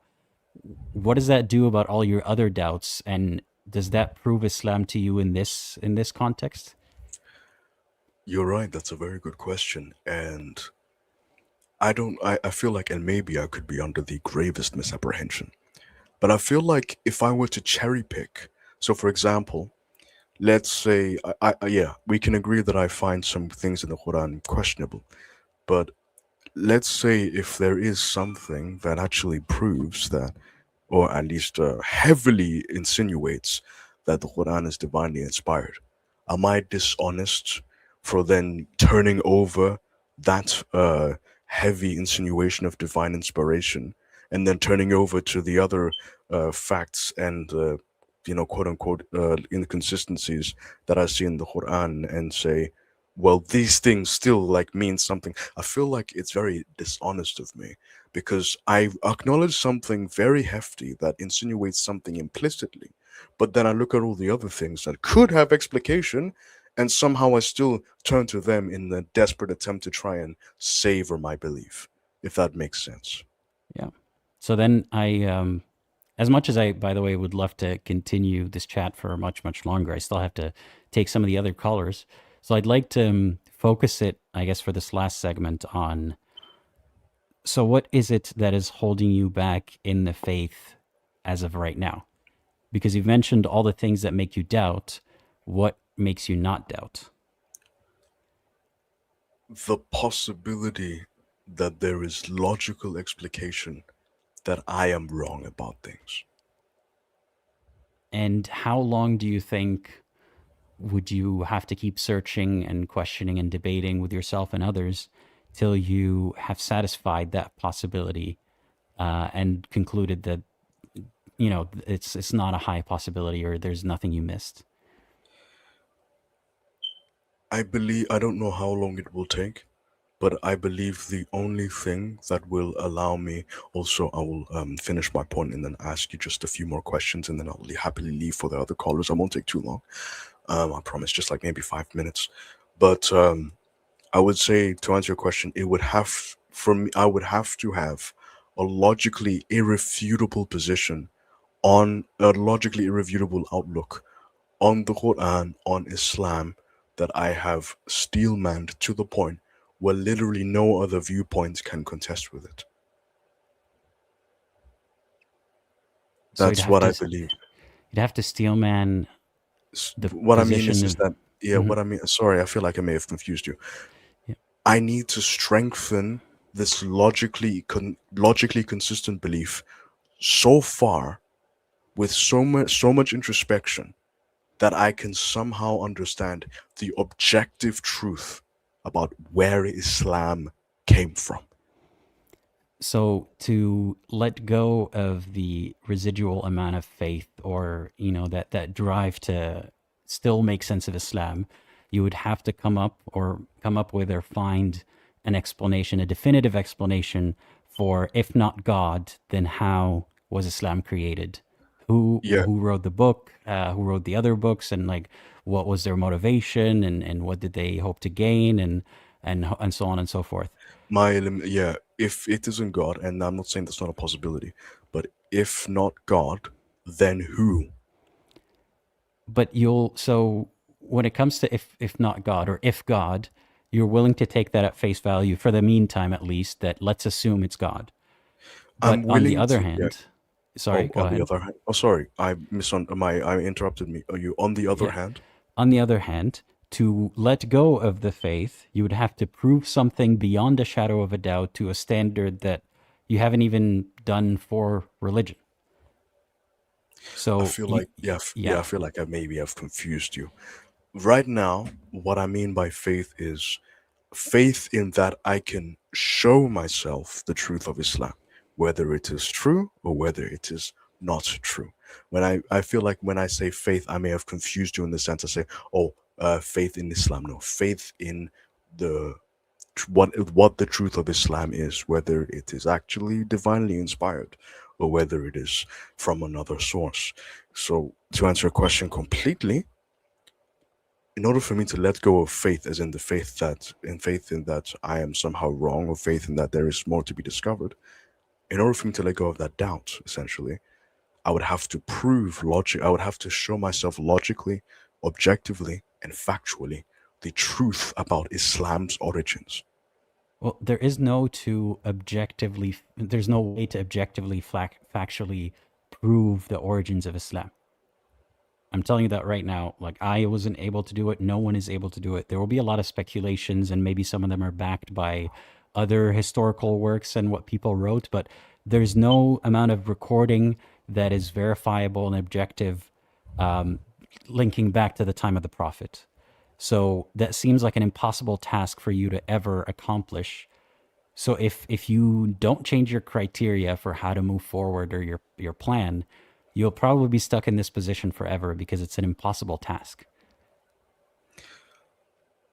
What does that do about all your other doubts? And does that prove Islam to you in this context? You're right, that's a very good question. And I feel like, and maybe I could be under the gravest misapprehension, but I feel like if I were to cherry pick, so for example, let's say, yeah, we can agree that I find some things in the Quran questionable, but let's say if there is something that actually proves that, or at least heavily insinuates that the Quran is divinely inspired, am I dishonest for then turning over that heavy insinuation of divine inspiration and then turning over to the other facts and quote unquote inconsistencies that I see in the Quran and say, well, these things still like mean something? I feel like it's very dishonest of me because I acknowledge something very hefty that insinuates something implicitly, but then I look at all the other things that could have explication, and somehow I still turn to them in a desperate attempt to try and savor my belief. if that makes sense. Yeah. So then as much as I, by the way, would love to continue this chat for much, much longer, I still have to take some of the other callers. So I'd like to focus it, I guess, for this last segment on, so what is it that is holding you back in the faith as of right now? Because you've mentioned all the things that make you doubt. What makes you not doubt? The possibility that there is logical explication that I am wrong about things. And how long do you think would you have to keep searching and questioning and debating with yourself and others till you have satisfied that possibility and concluded that it's not a high possibility or there's nothing you missed? I don't know how long it will take, but I believe the only thing that will allow me, also, I will finish my point and then ask you just a few more questions, and then I'll happily leave for the other callers. I won't take too long. I promise, just like maybe 5 minutes. But I would say, to answer your question, it would have, for me, I would have to have a logically irrefutable position on a logically irrefutable outlook on the Quran, on Islam, that I have steelmanned to the point where literally no other viewpoint can contest with it. So That's what I believe. you'd have to steelman the What I mean position is of. that, yeah, Mhm. what I mean, sorry, I feel like I may have confused you. Yeah. I need to strengthen this logically consistent belief so far with so much introspection that I can somehow understand the objective truth about where Islam came from. So to let go of the residual amount of faith, or that drive to still make sense of Islam, you would have to come up with or find an explanation, a definitive explanation for, if not God, then how was Islam created? who Yeah, who wrote the book, who wrote the other books, and like what was their motivation, and what did they hope to gain, and so on and so forth. yeah, if it isn't God, and I'm not saying that's not a possibility, but if not God, then who? But so when it comes to, if not God, or if God, you're willing to take that at face value for the meantime, at least, that let's assume it's God. I'm But on the willing other to, yeah. hand, sorry, Oh, go on the ahead. other hand, oh, sorry, I interrupted me. Are you on the other Yeah. hand? On the other hand, to let go of the faith, you would have to prove something beyond a shadow of a doubt to a standard that you haven't even done for religion. I So feel like, yeah, yeah. I feel like I maybe have confused you. Right now, what I mean by faith is faith in that I can show myself the truth of Islam, whether it is true or whether it is not true. I feel like when I say faith, I may have confused you in the sense I say, oh, faith in Islam. No, faith in the what the truth of Islam is, whether it is actually divinely inspired or whether it is from another source. So to answer your question completely, in order for me to let go of faith, as in the faith in that I am somehow wrong, or faith in that there is more to be discovered, in order for me to let go of that doubt, essentially, I would have to I would have to show myself logically, objectively, and factually the truth about Islam's origins. Well, there's no way to objectively, factually prove the origins of Islam. I'm telling you that right now. Like, I wasn't able to do it. No one is able to do it. There will be a lot of speculations, and maybe some of them are backed by other historical works and what people wrote, but there's no amount of recording that is verifiable and objective, um, linking back to the time of the Prophet. So that seems like an impossible task for you to ever accomplish. So if you don't change your criteria for how to move forward, or your plan, you'll probably be stuck in this position forever because it's an impossible task.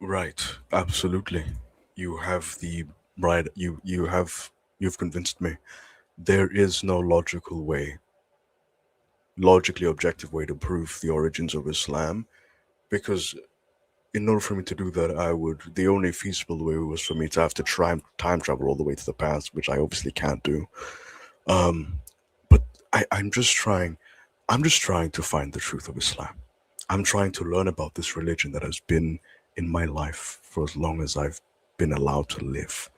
Right, absolutely. You have the right. You've convinced me. There is no logically objective way to prove the origins of Islam, because in order for me to do that, the only feasible way was for me to have to try and time travel all the way to the past, which I obviously can't do. Um, but I'm just trying to find the truth of Islam. I'm trying to learn about this religion that has been in my life for as long as I've been allowed to live.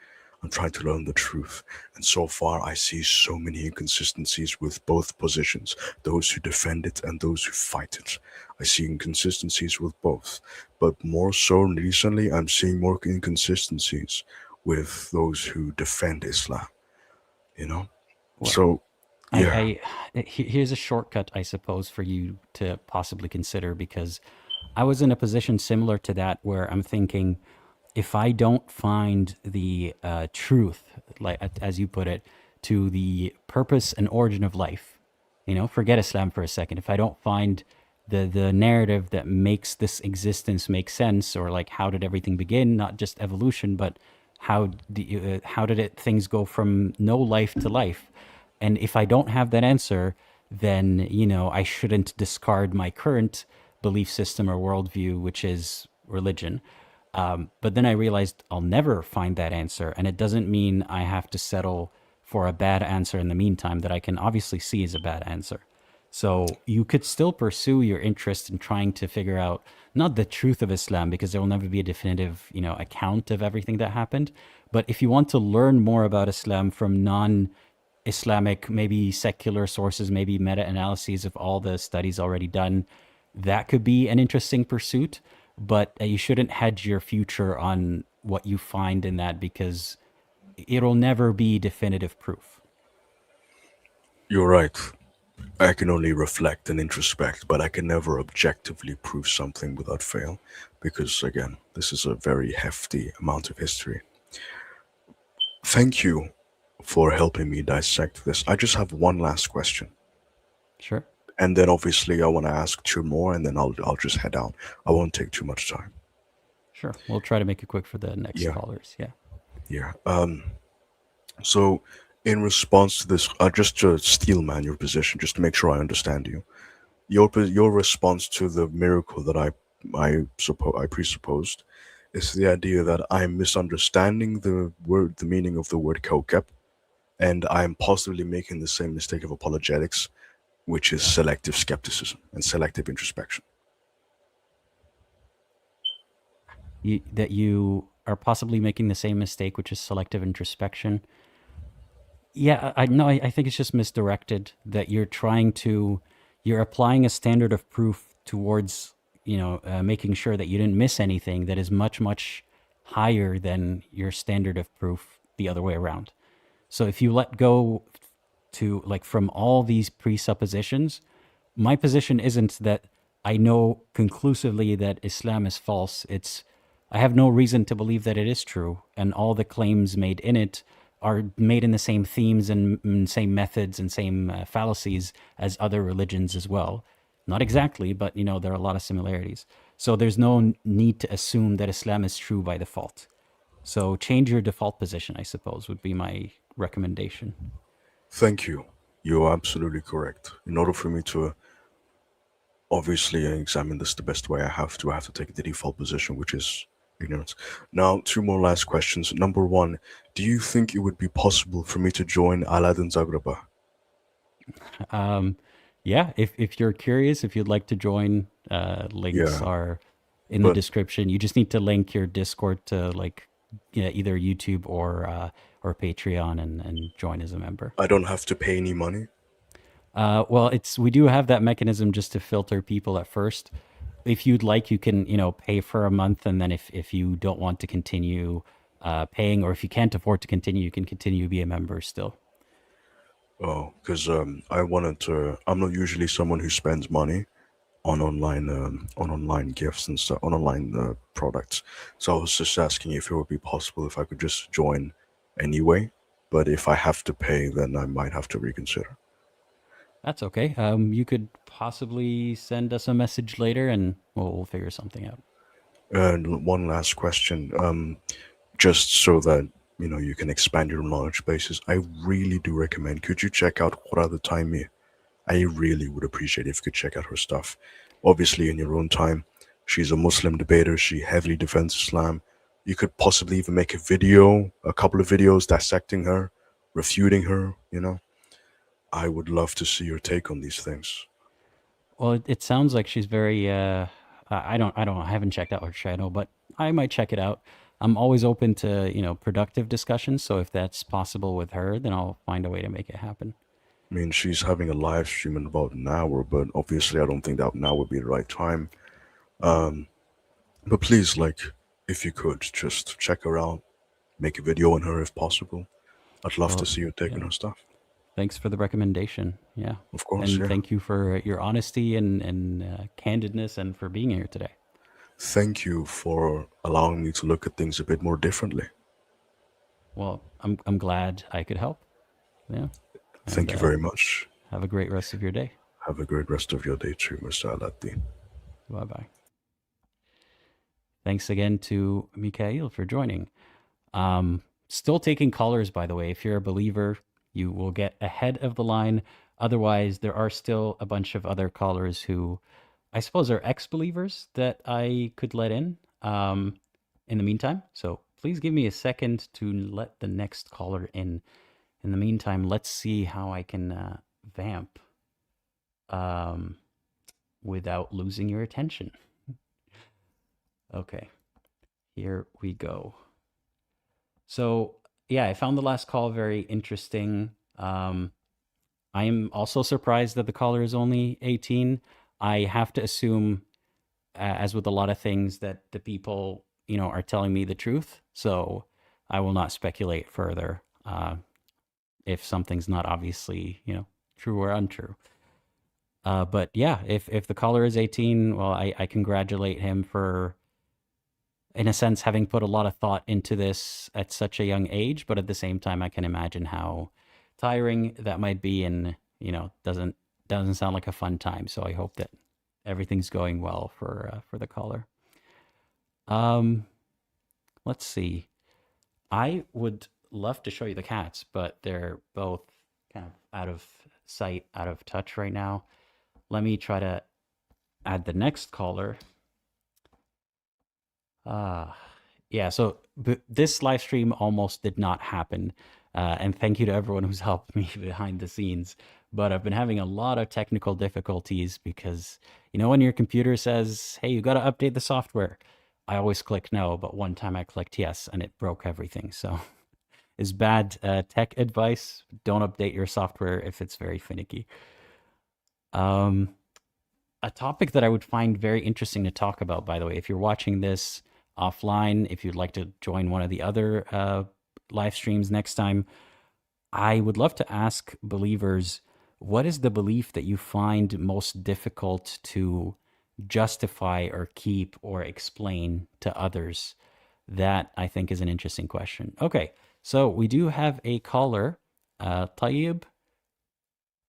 I'm trying to learn the truth. And so far, I see so many inconsistencies with both positions, those who defend it and those who fight it. I see inconsistencies with both. But more so recently, I'm seeing more inconsistencies with those who defend Islam, you know? Well, So, yeah, here's a shortcut, I suppose, for you to possibly consider, because I was in a position similar to that where I'm thinking, if I don't find the truth, like as you put it, to the purpose and origin of life, forget Islam for a second. If I don't find the narrative that makes this existence make sense, or like how did everything begin, not just evolution, but how did things go from no life to life? And if I don't have that answer, then I shouldn't discard my current belief system or worldview, which is religion. But then I realized I'll never find that answer. And it doesn't mean I have to settle for a bad answer in the meantime that I can obviously see is a bad answer. So you could still pursue your interest in trying to figure out not the truth of Islam, because there will never be a definitive, account of everything that happened. But if you want to learn more about Islam from non-Islamic, maybe secular sources, maybe meta-analyses of all the studies already done, that could be an interesting pursuit. But you shouldn't hedge your future on what you find in that, because it'll never be definitive proof. you're right. I can only reflect and introspect, but I can never objectively prove something without fail, because again, this is a very hefty amount of history. Thank you for helping me dissect this. I just have one last question. Sure. And then obviously I want to ask two more and then I'll just head out. I won't take too much time. Sure. We'll try to make it quick for the next Yeah, callers. Yeah. yeah. So in response to this, just to steel man your position, just to make sure I understand you. Your response to the miracle that I presupposed is the idea that I'm misunderstanding the meaning of the word kokep, and I'm possibly making the same mistake of apologetics, which is selective skepticism and selective introspection. That you are possibly making the same mistake, which is selective introspection. Yeah, I know. I think it's just misdirected, that you're applying a standard of proof towards, making sure that you didn't miss anything that is much, much higher than your standard of proof the other way around. So if you let go to, like, from all these presuppositions, my position isn't that I know conclusively that Islam is false. It's I have no reason to believe that it is true, and all the claims made in it are made in the same themes and same methods and same fallacies as other religions as well. Not exactly, but there are a lot of similarities. So there's no need to assume that Islam is true by default. So change your default position, I suppose, would be my recommendation. Thank you. You're absolutely correct. In order for me to obviously examine this the best way I have to take the default position, which is ignorance. Now, two more last questions. Number one, do you think it would be possible for me to join Aladdin Zagreba? Um, yeah, if you're curious, if you'd like to join, links Yeah, are in the but description. You just need to link your Discord to, like, yeah, either YouTube or Patreon, and join as a member. I don't have to pay any money. Well, we do have that mechanism just to filter people at first. If you'd like, you can pay for a month, and then if you don't want to continue paying, or if you can't afford to continue, you can continue to be a member still. Oh, because I wanted to. I'm not usually someone who spends money on online gifts and stuff, on online products. So I was just asking if it would be possible if I could just join anyway. But if I have to pay, then I might have to reconsider. That's okay. You could possibly send us a message later, and we'll figure something out. And one last question, just so that you can expand your knowledge bases. I really do recommend. Could you check out Qura Taimi? I really would appreciate if you could check out her stuff. Obviously, in your own time. She's a Muslim debater. She heavily defends Islam. You could possibly even make a video, a couple of videos dissecting her, refuting her, you know. I would love to see your take on these things. Well, it sounds like she's very. I haven't checked out her channel, but I might check it out. I'm always open to productive discussions. So if that's possible with her, then I'll find a way to make it happen. I mean, she's having a live stream in about an hour, but obviously I don't think that now would be the right time. But please, like, if you could, just check her out, make a video on her if possible. I'd love to Well, see you taking yeah. her stuff. Thanks for the recommendation. Yeah, Of course, and yeah. thank you for your honesty and candidness, and for being here today. Thank you for allowing me to look at things a bit more differently. Well, I'm glad I could help. Yeah, and Thank you very much. have a great rest of your day. Have a great rest of your day too, Mr. Aladdin. Bye bye. Thanks again to Mikhail for joining. Still taking callers, by the way. If you're a believer, you will get ahead of the line. Otherwise, there are still a bunch of other callers who I suppose are ex-believers that I could let in the meantime. So please give me a second to let the next caller in. In the meantime, let's see how I can vamp without losing your attention. Okay, here we go. So yeah, I found the last call very interesting. I am also surprised that the caller is only 18. I have to assume, as with a lot of things, that the people, are telling me the truth. So I will not speculate further if something's not obviously, true or untrue. But yeah, if the caller is 18, well, I congratulate him for, in a sense, having put a lot of thought into this at such a young age. But at the same time, I can imagine how tiring that might be, and doesn't sound like a fun time. So I hope that everything's going well for the caller. Let's see. I would love to show you the cats, but they're both kind of out of sight, out of touch right now. Let me try to add the next caller. Yeah, so this live stream almost did not happen. And thank you to everyone who's helped me behind the scenes. But I've been having a lot of technical difficulties because, when your computer says, hey, you got to update the software, I always click no. But one time I clicked yes, and it broke everything. So is bad tech advice. Don't update your software if it's very finicky. A topic that I would find very interesting to talk about, by the way, if you're watching this offline, if you'd like to join one of the other live streams next time, I would love to ask believers, what is the belief that you find most difficult to justify or keep or explain to others? That, I think, is an interesting question. Okay, so we do have a caller, Tayyib.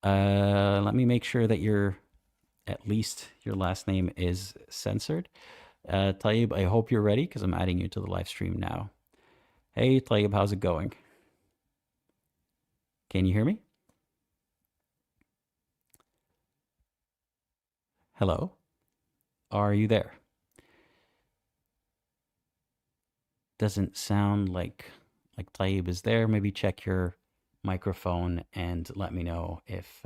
Let me make sure that at least your last name is censored. Tayyib, I hope you're ready because I'm adding you to the live stream now. Hey, Tayyib, how's it going? Can you hear me? Hello? Are you there? Doesn't sound like Tayyib is there. Maybe check your microphone and let me know if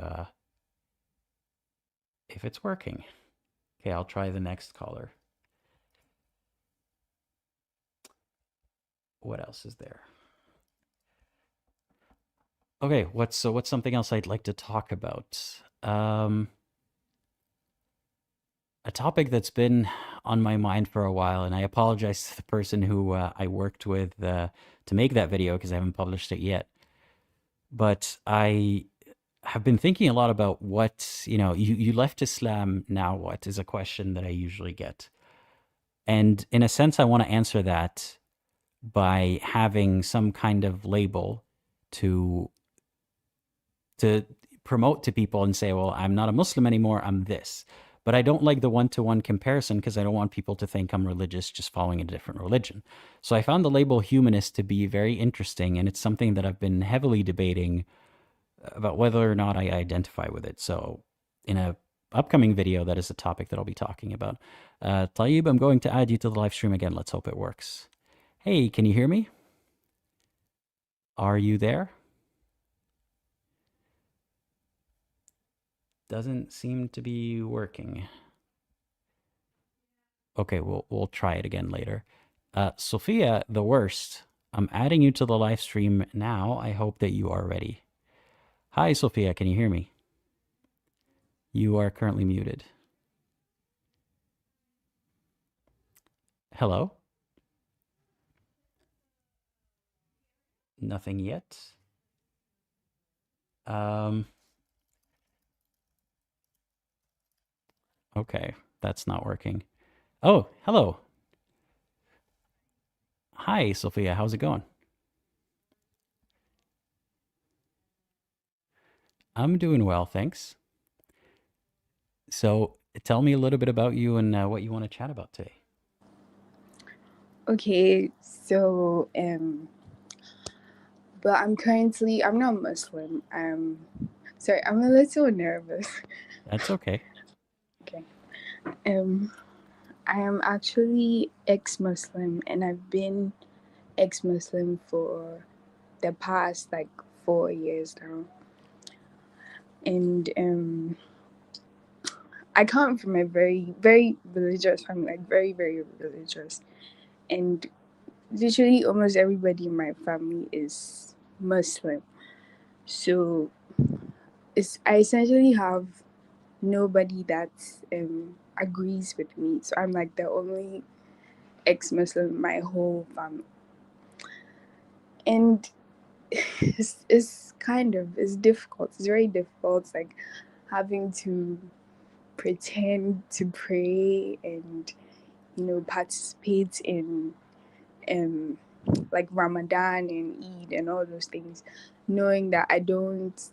it's working. Okay, I'll try the next caller. What else is there? Okay, what's something else I'd like to talk about? A topic that's been on my mind for a while, and I apologize to the person who I worked with to make that video because I haven't published it yet. But I have been thinking a lot about what, you left Islam, now what, is a question that I usually get. And in a sense, I want to answer that by having some kind of label to promote to people and say, well, I'm not a Muslim anymore, I'm this. But I don't like the one-to-one comparison because I don't want people to think I'm religious just following a different religion. So I found the label humanist to be very interesting, and it's something that I've been heavily debating about whether or not I identify with it. So in a upcoming video, that is a topic that I'll be talking about. Tayyib, I'm going to add you to the live stream again. Let's hope it works. Hey, can you hear me? Are you there? Doesn't seem to be working. Okay, we'll try it again later. Sophia, the worst. I'm adding you to the live stream now. I hope that you are ready. Hi, Sophia. Can you hear me? You are currently muted. Hello? Nothing yet. Okay, that's not working. Oh, hello. Hi, Sophia. How's it going? I'm doing well, thanks. So, tell me a little bit about you and what you want to chat about today. Okay, so but I'm not Muslim. Sorry, I'm a little nervous. That's okay. Okay. I am actually ex-Muslim, and I've been ex-Muslim for the past like 4 years now. And I come from a very, very religious family, like very, very religious. And literally almost everybody in my family is Muslim. So I essentially have nobody that agrees with me. So I'm like the only ex-Muslim in my whole family. And it's difficult. It's very difficult. It's like having to pretend to pray and participate in like Ramadan and Eid and all those things, knowing that I don't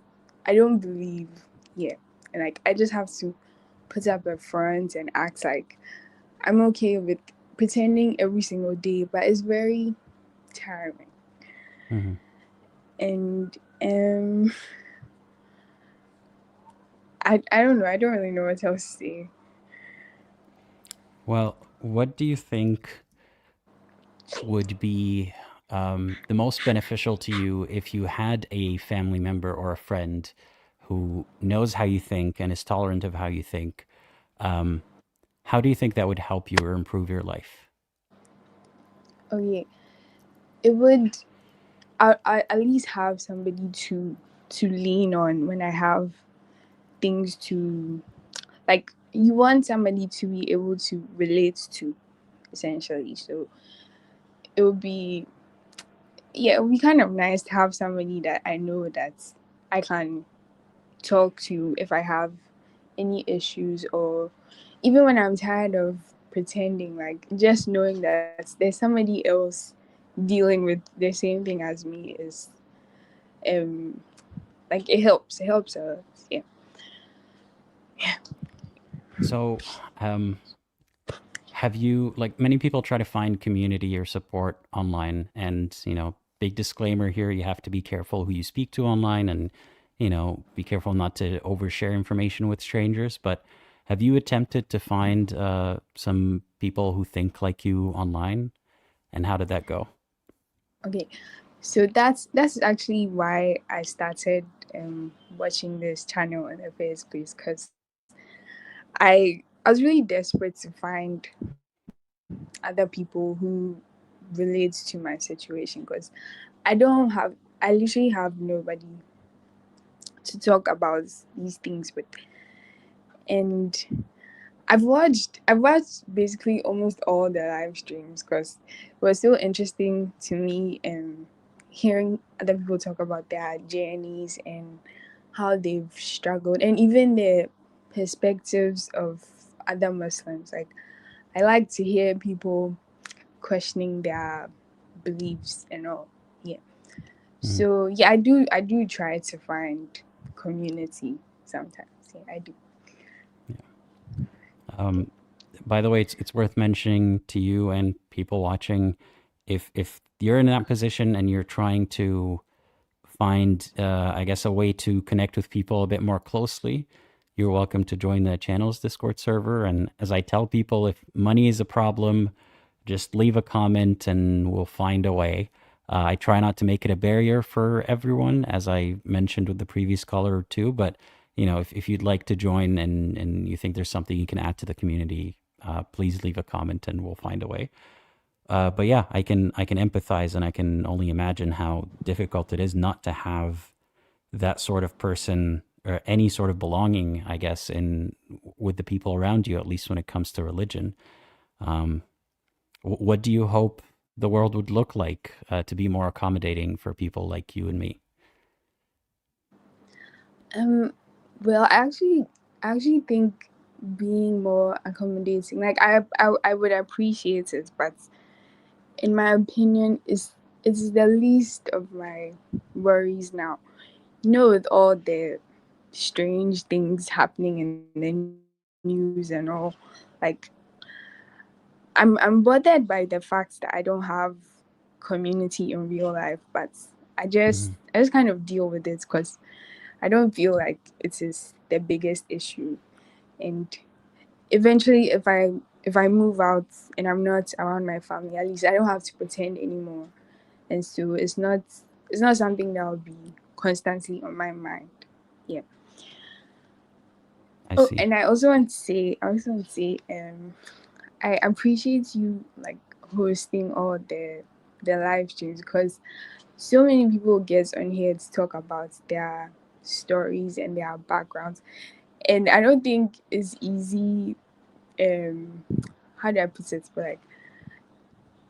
believe yet. And like I just have to put up a front and act like I'm okay with pretending every single day, but it's very tiring. Mm-hmm. And I don't know. I don't really know what else to say. Well, what do you think would be the most beneficial to you if you had a family member or a friend who knows how you think and is tolerant of how you think? How do you think that would help you or improve your life? Okay, it would. I at least have somebody to lean on when I have things to, like, you want somebody to be able to relate to, essentially. So it would be kind of nice to have somebody that I know that I can talk to if I have any issues, or even when I'm tired of pretending, like just knowing that there's somebody else dealing with the same thing as me is like it helps yeah. So, have you, like many people try to find community or support online, and, big disclaimer here, you have to be careful who you speak to online and, be careful not to overshare information with strangers. But have you attempted to find some people who think like you online, and how did that go? Okay, so that's actually why I started watching this channel in the first place, because I was really desperate to find other people who relate to my situation, because I literally have nobody to talk about these things with. And I've watched basically almost all the live streams, because it was so interesting to me, and hearing other people talk about their journeys and how they've struggled, and even the perspectives of other Muslims. Like, I like to hear people questioning their beliefs and all. Yeah. Mhm. So yeah, I do try to find community sometimes. Yeah, I do. Um, by the way, it's worth mentioning to you and people watching, if you're in that position and you're trying to find, I guess, a way to connect with people a bit more closely, you're welcome to join the channel's Discord server. And as I tell people, if money is a problem, just leave a comment and we'll find a way. I try not to make it a barrier for everyone, as I mentioned with the previous caller too. But if you'd like to join and you think there's something you can add to the community, please leave a comment and we'll find a way. But yeah, I can empathize, and I can only imagine how difficult it is not to have that sort of person or any sort of belonging, I guess, with the people around you, at least when it comes to religion. What do you hope the world would look like to be more accommodating for people like you and me? Well, I actually think being more accommodating, like I would appreciate it, but in my opinion, it's the least of my worries now. With all the strange things happening in the news and all, like I'm bothered by the fact that I don't have community in real life, but I just kind of deal with it because I don't feel like it is the biggest issue. And eventually, if I move out and I'm not around my family, at least I don't have to pretend anymore. And so it's not something that will be constantly on my mind. Yeah. I see. And I also want to say, I appreciate you like hosting all the live streams, because so many people get on here to talk about their stories and their backgrounds, and I don't think it's easy. How do I put it? But like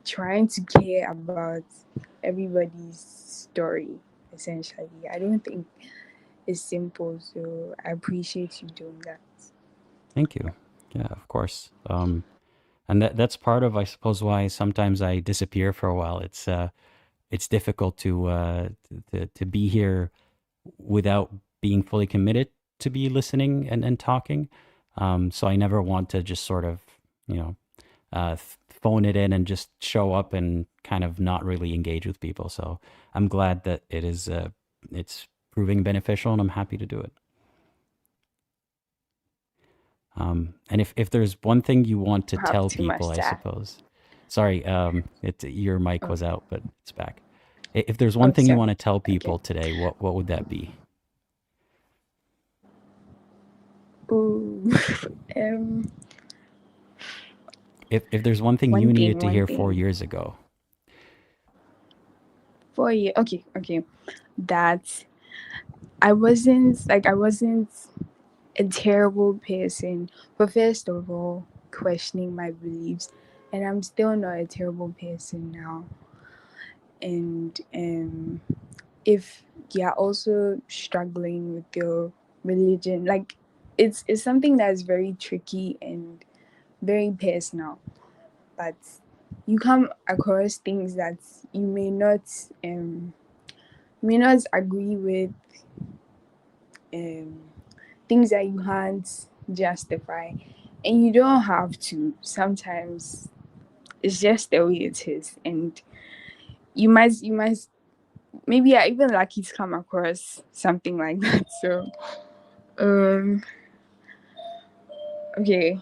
trying to care about everybody's story. Essentially, I don't think it's simple. So I appreciate you doing that. Thank you. Yeah, of course. And that's part of, I suppose, why sometimes I disappear for a while. It's difficult to be here without being fully committed to be listening and talking. So I never want to just sort of, phone it in and just show up and kind of not really engage with people. So I'm glad that it's proving beneficial, and I'm happy to do it. And if there's one thing you want to tell people, I suppose. Sorry, your mic was out, but it's back. If there's one thing you want to tell people today, what would that be? If there's one thing you needed to hear 4 years ago. 4 years. Okay. That I wasn't a terrible person, but first of all, questioning my beliefs, and I'm still not a terrible person now. And if you're also struggling with your religion, like it's something that's very tricky and very personal, but you come across things that you may not agree with, things that you can't justify, and you don't have to. Sometimes it's just the way it is, and you might maybe I even lucky to come across something like that. So okay,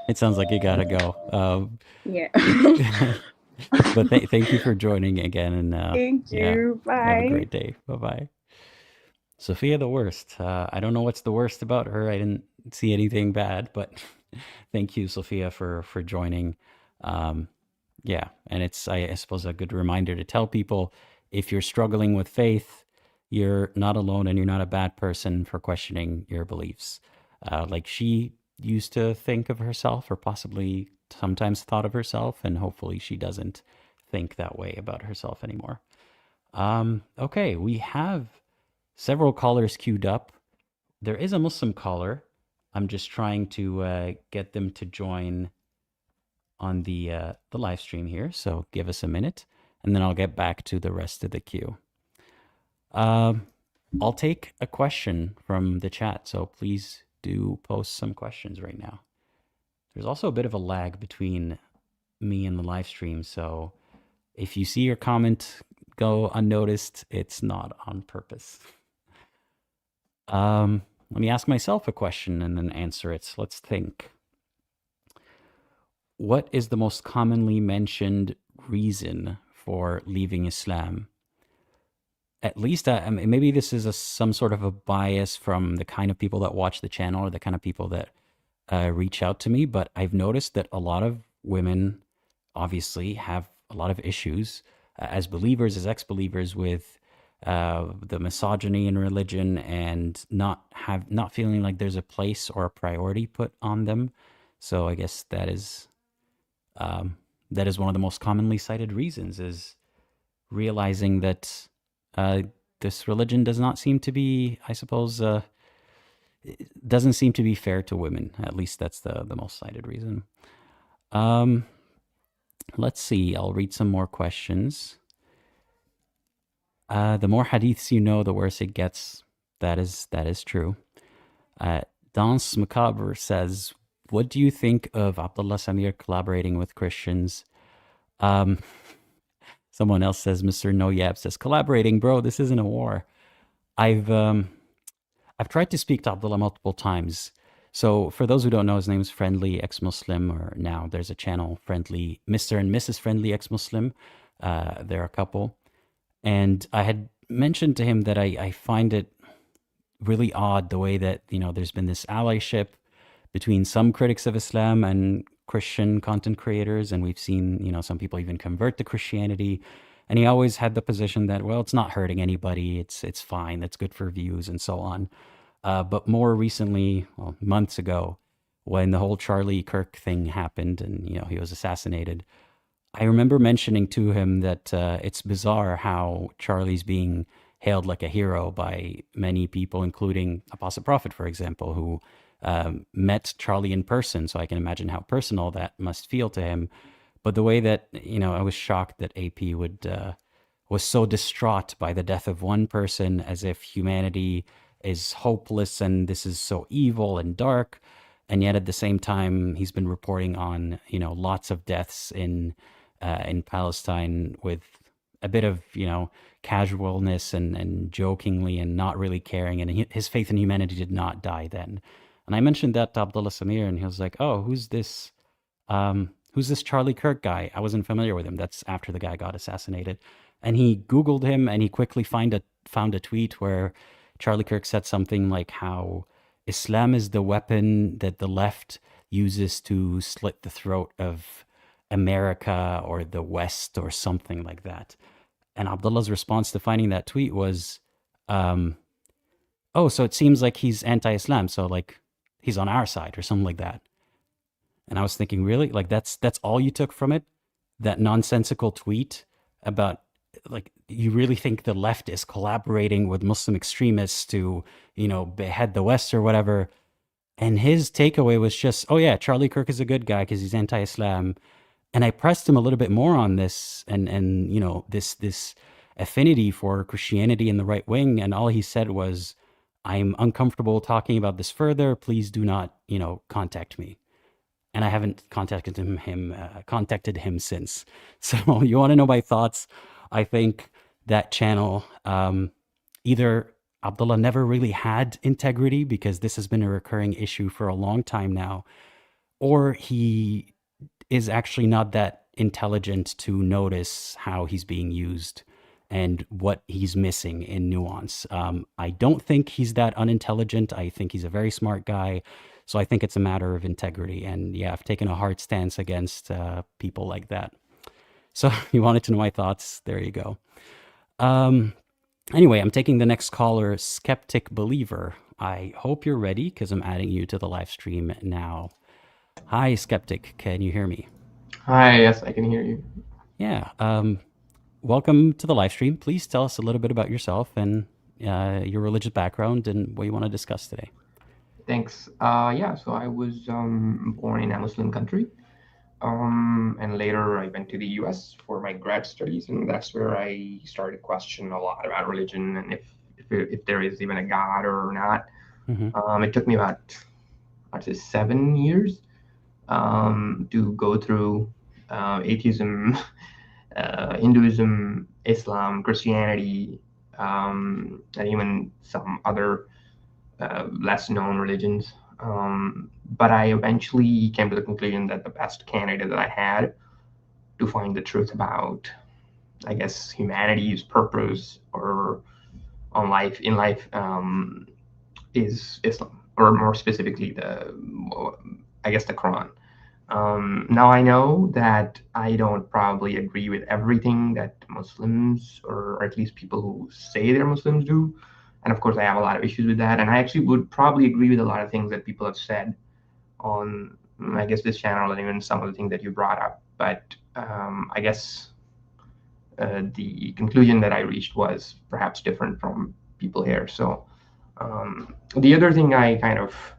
it sounds like you gotta go. Yeah. But thank you for joining again, and Thank you. yeah, Bye. have a great day. Bye. Sophia, the worst. I don't know what's the worst about her. I didn't see anything bad, but thank you, Sophia, for joining. Yeah, and it's, I suppose, a good reminder to tell people, if you're struggling with faith, you're not alone, and you're not a bad person for questioning your beliefs. Like she used to think of herself, or possibly sometimes thought of herself, and hopefully she doesn't think that way about herself anymore. Okay, we have several callers queued up. There is a Muslim caller. I'm just trying to get them to join on the live stream here. So give us a minute, and then I'll get back to the rest of the queue. I'll take a question from the chat, so please do post some questions right now. There's also a bit of a lag between me and the live stream, so if you see your comment go unnoticed, it's not on purpose. let me ask myself a question and then answer it. Let's think. What is the most commonly mentioned reason for leaving Islam? At least, I mean, maybe this is some sort of a bias from the kind of people that watch the channel or the kind of people that reach out to me, but I've noticed that a lot of women obviously have a lot of issues as believers, as ex-believers, with the misogyny in religion and not feeling like there's a place or a priority put on them. So I guess that is one of the most commonly cited reasons, is realizing that this religion does not seem to be, I suppose, it doesn't seem to be fair to women. At least that's the most cited reason. Let's see. I'll read some more questions. The more hadiths you know, the worse it gets. That is true. Danse Macabre says, what do you think of Abdullah Samir collaborating with Christians? Someone else says, Mr. No Yab says, collaborating, bro, this isn't a war. I've tried to speak to Abdullah multiple times. So for those who don't know, his name is Friendly Ex-Muslim, or now there's a channel, Friendly Mr. and Mrs. Friendly Ex-Muslim. They're a couple. And I had mentioned to him that I find it really odd the way that, there's been this allyship between some critics of Islam and Christian content creators. And we've seen, some people even convert to Christianity. And he always had the position that, well, it's not hurting anybody. It's fine. That's good for views and so on. But more recently, well, months ago, when the whole Charlie Kirk thing happened and, he was assassinated, I remember mentioning to him that it's bizarre how Charlie's being hailed like a hero by many people, including Apostate Prophet, for example, who met Charlie in person. So I can imagine how personal that must feel to him. But the way that, I was shocked that AP was so distraught by the death of one person, as if humanity is hopeless and this is so evil and dark. And yet at the same time, he's been reporting on, lots of deaths in Palestine with a bit of, casualness and jokingly and not really caring. And his faith in humanity did not die then. And I mentioned that to Abdullah Samir, and he was like, oh, who's this Charlie Kirk guy? I wasn't familiar with him. That's after the guy got assassinated. And he Googled him, and he quickly found a tweet where Charlie Kirk said something like how Islam is the weapon that the left uses to slit the throat of America or the West or something like that. And Abdullah's response to finding that tweet was, oh, so it seems like he's anti-Islam. So like he's on our side or something like that. And I was thinking, really? Like that's all you took from it? That nonsensical tweet about, like, you really think the left is collaborating with Muslim extremists to, behead the West or whatever? And his takeaway was just, oh yeah, Charlie Kirk is a good guy because he's anti-Islam. And I pressed him a little bit more on this and this affinity for Christianity in the right wing. And all he said was, I'm uncomfortable talking about this further. Please do not, contact me. And I haven't contacted him since. So you want to know my thoughts? I think that channel, either Abdullah never really had integrity because this has been a recurring issue for a long time now, or he is actually not that intelligent to notice how he's being used and what he's missing in nuance. I don't think he's that unintelligent. I think he's a very smart guy. So I think it's a matter of integrity. And yeah, I've taken a hard stance against people like that. So you wanted to know my thoughts. There you go. Anyway, I'm taking the next caller, Skeptic Believer. I hope you're ready because I'm adding you to the live stream now. Hi, Skeptic. Can you hear me? Hi, yes, I can hear you. Yeah. Welcome to the live stream. Please tell us a little bit about yourself and your religious background and what you want to discuss today. Thanks. Yeah, so I was born in a Muslim country, and later I went to the US for my grad studies, and that's where I started to question a lot about religion and if there is even a God or not. It took me about, I'd say, 7 years to go through atheism, Hinduism, Islam, Christianity, and even some other less known religions. But I eventually came to the conclusion that the best candidate that I had to find the truth about, I guess, humanity's purpose or on life in life is Islam, or more specifically the Quran. Now I know that I don't probably agree with everything that Muslims, or at least people who say they're Muslims, do. And of course, I have a lot of issues with that. And I actually would probably agree with a lot of things that people have said on, I guess, this channel, and even some of the things that you brought up. But I guess the conclusion that I reached was perhaps different from people here. So the other thing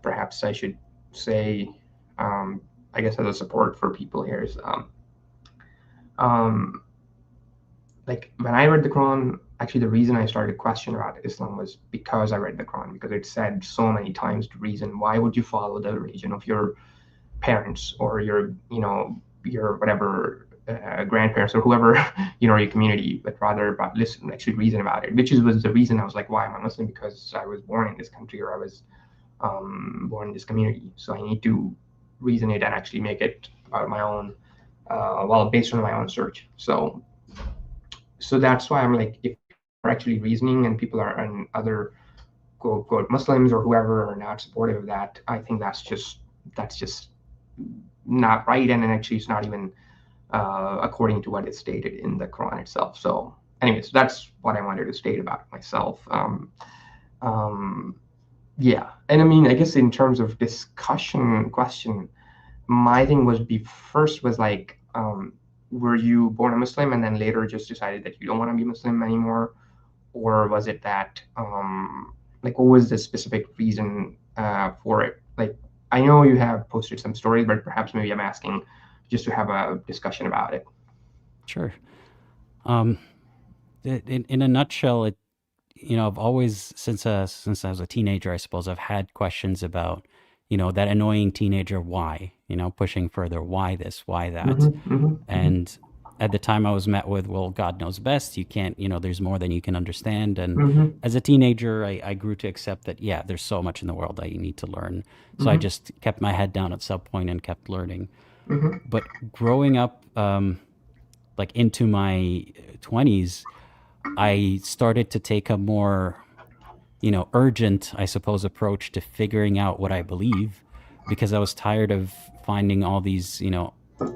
perhaps I should say, I guess as a support for people here is, like when I read the Quran, actually the reason I started questioning about Islam was because I read the Quran, because it said so many times the reason why would you follow the religion of your parents or your whatever grandparents or whoever your community, but rather about actually reason about it, which was the reason I was like, why am I Muslim? Because I was born in this country, or I was born in this community, so I need to reason it and actually make it about my own, based on my own search. So that's why I'm like, if we're actually reasoning and people are, and other quote quote Muslims or whoever are not supportive of that, I think that's just not right, and actually it's not even according to what is stated in the Quran itself. So anyways, that's what I wanted to state about myself. Yeah, and I mean, I guess in terms of discussion question, my thing was first was like, were you born a Muslim and then later just decided that you don't want to be Muslim anymore? Or was it that, like, what was the specific reason for it? Like, I know you have posted some stories, but perhaps maybe I'm asking just to have a discussion about it. Sure. In a nutshell, I've always, since I was a teenager, I suppose, I've had questions about, that annoying teenager why, pushing further, why this, why that. And at the time I was met with, well, God knows best. You can't, there's more than you can understand. And as a teenager, I grew to accept that, yeah, there's so much in the world that you need to learn. So I just kept my head down at some point and kept learning. But growing up, like into my 20s, I started to take a more, urgent, I suppose, approach to figuring out what I believe, because I was tired of finding all these,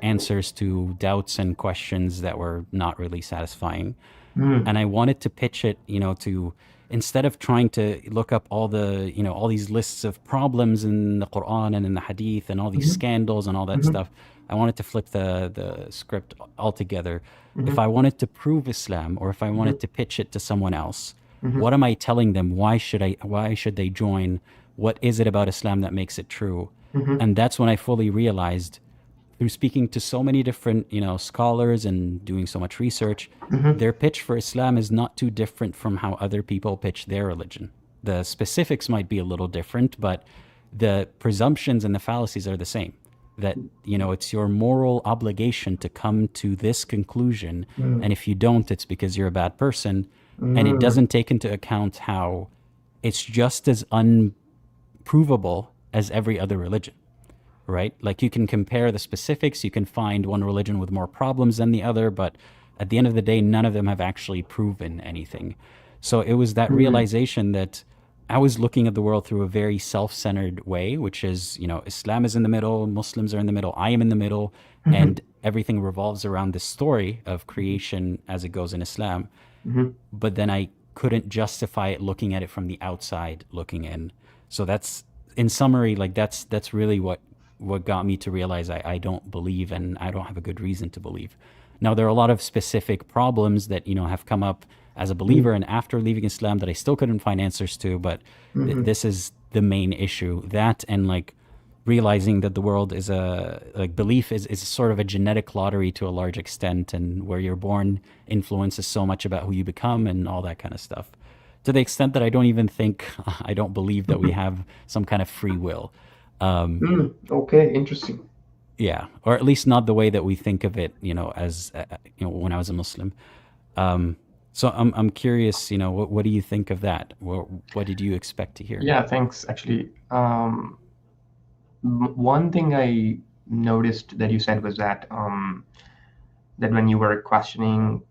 answers to doubts and questions that were not really satisfying. And I wanted to pitch it, to, instead of trying to look up all the, all these lists of problems in the Quran and in the Hadith and all these scandals and all that stuff, I wanted to flip the script altogether. If I wanted to prove Islam, or if I wanted to pitch it to someone else, what am I telling them? Why should they join? What is it about Islam that makes it true? And that's when I fully realized, through speaking to so many different, scholars and doing so much research, their pitch for Islam is not too different from how other people pitch their religion. The specifics might be a little different, but the presumptions and the fallacies are the same. That, it's your moral obligation to come to this conclusion. And if you don't, it's because you're a bad person. And it doesn't take into account how it's just as unprovable as every other religion. Right? Like, you can compare the specifics, you can find one religion with more problems than the other, but at the end of the day, none of them have actually proven anything. So it was that realization that I was looking at the world through a very self-centered way, which is, Islam is in the middle, Muslims are in the middle, I am in the middle, and everything revolves around this story of creation as it goes in Islam. But then I couldn't justify it looking at it from the outside looking in. So that's, in summary, like that's really what got me to realize I don't believe, and I don't have a good reason to believe. Now, there are a lot of specific problems that, have come up as a believer and after leaving Islam that I still couldn't find answers to, but this is the main issue. That, and like realizing that the world is belief is sort of a genetic lottery to a large extent, and where you're born influences so much about who you become and all that kind of stuff. To the extent that I don't believe that we have some kind of free will. Okay, interesting. Yeah, or at least not the way that we think of it, as when I was a Muslim. So I'm curious, what do you think of that? What did you expect to hear? Yeah, thanks. Actually, one thing I noticed that you said was that that when you were questioning,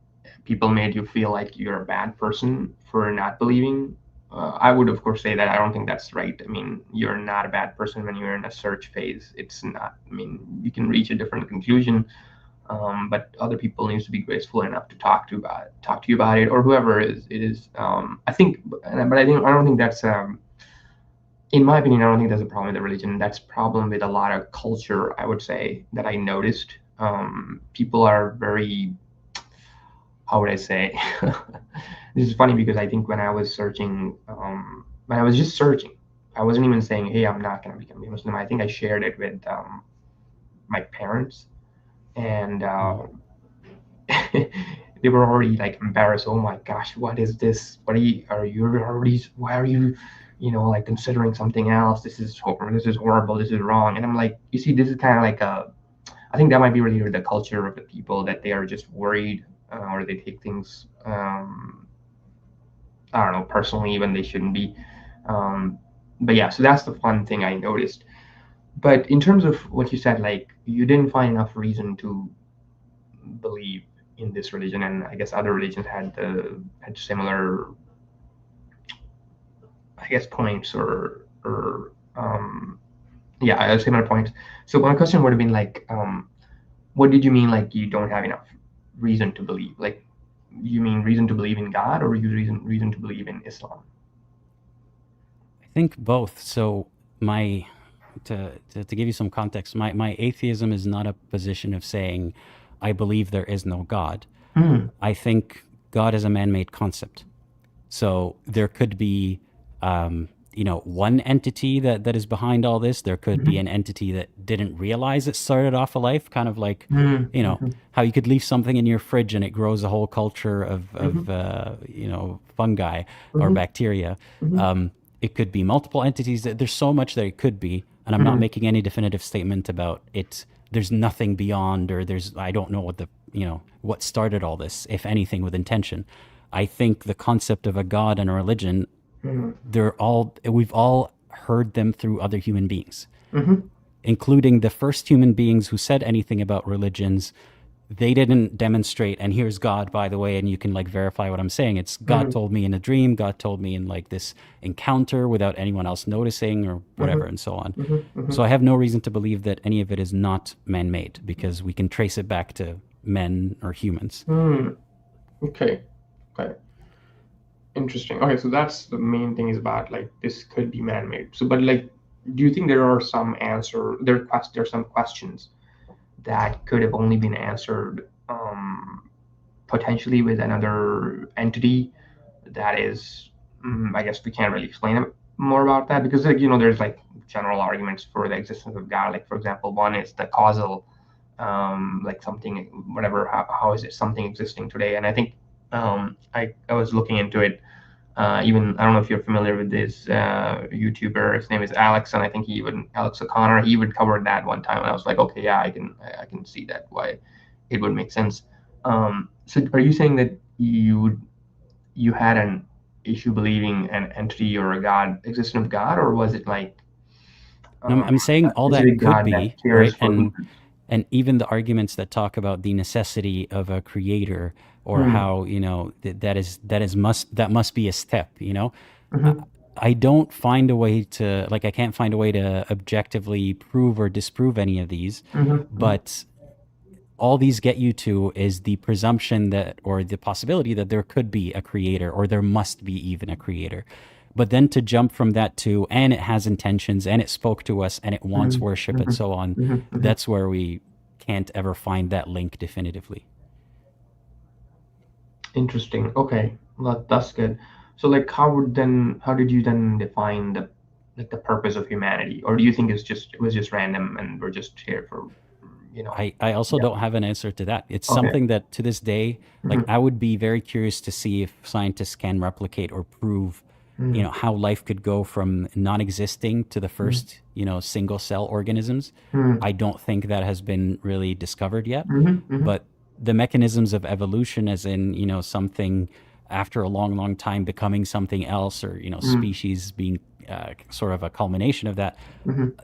people made you feel like you're a bad person for not believing. I would, of course, say that I don't think that's right. I mean, you're not a bad person when you're in a search phase. It's not. I mean, you can reach a different conclusion, but other people needs to be graceful enough to talk to you about it, or whoever it is. I think, but I don't think that's. In my opinion, I don't think there's a problem with the religion. That's a problem with a lot of culture, I would say, that I noticed. People are very, how would I say? This is funny because I think when I was searching, when I was just searching, I wasn't even saying, hey, I'm not going to become a Muslim. I think I shared it with my parents, and they were already like embarrassed. Oh my gosh, what is this? What are you already? Why are you, like considering something else? This is horrible. This is wrong. And I'm like, you see, this is kind of like I think that might be related to the culture of the people, that they are just worried, or they take things, I don't know, personally when they shouldn't be. But yeah, so that's the fun thing I noticed. But in terms of what you said, like you didn't find enough reason to believe in this religion, and I guess other religions had similar, I guess, points or similar points. So my question would have been like, what did you mean, like you don't have enough reason to believe? Like, you mean reason to believe in God, or you reason to believe in Islam? I think both. So to give you some context, my atheism is not a position of saying I believe there is no God. I think God is a man-made concept. So there could be, one entity that is behind all this. There could be an entity that didn't realize it started off a life, kind of like, how you could leave something in your fridge and it grows a whole culture of fungi or bacteria. It could be multiple entities. There's so much that it could be, and I'm not making any definitive statement about it. There's nothing beyond, or I don't know what started all this, if anything, with intention. I think the concept of a God and a religion, we've all heard them through other human beings, including the first human beings who said anything about religions. They didn't demonstrate, and here's God, by the way, and you can like verify what I'm saying. It's God told me in a dream, God told me in like this encounter without anyone else noticing or whatever, and so on. So I have no reason to believe that any of it is not man-made, because we can trace it back to men or humans. Okay. Interesting. Okay, so that's the main thing, is about like this could be man-made. So, but like, do you think there are some some questions that could have only been answered potentially with another entity that is, I guess we can't really explain more about that, because like, there's like general arguments for the existence of God. Like, for example, one is the causal, like something, whatever, how is it something existing today? And I think I was looking into it. Even, I don't know if you're familiar with this YouTuber. His name is Alex, and I think Alex O'Connor. He would cover that one time, and I was like, okay, yeah, I can see that why it would make sense. So, are you saying that you had an issue believing an entity or a God, existence of God, or was it like? I'm saying all that could be, right? And even the arguments that talk about the necessity of a creator, or how that must be a step. I don't find a way to, like, I can't find a way to objectively prove or disprove any of these, but all these get you to is the presumption that, or the possibility that there could be a creator, or there must be even a creator. But then to jump from that to, and it has intentions, and it spoke to us, and it wants worship, and so on, that's where we can't ever find that link definitively. Interesting. Okay, well, that's good. So, like, how did you then define the purpose of humanity, or do you think it was just random and we're just here for, I also don't have an answer to that. It's something that to this day, like, I would be very curious to see if scientists can replicate or prove, how life could go from non-existing to the first, single cell organisms. I don't think that has been really discovered yet, but the mechanisms of evolution, as in, something after a long, long time becoming something else, or species being sort of a culmination of that,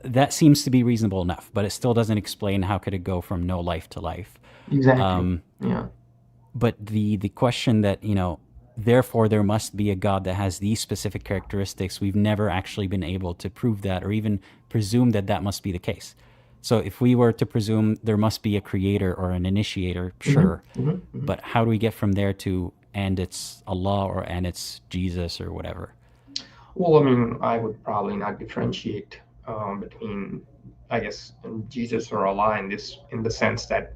that seems to be reasonable enough. But it still doesn't explain how could it go from no life to life. Exactly. Yeah. But the question that, therefore there must be a God that has these specific characteristics, we've never actually been able to prove that or even presume that that must be the case. So if we were to presume there must be a creator or an initiator, sure. But how do we get from there to, and it's Allah and it's Jesus or whatever? Well, I mean, I would probably not differentiate between, I guess, Jesus or Allah in the sense that,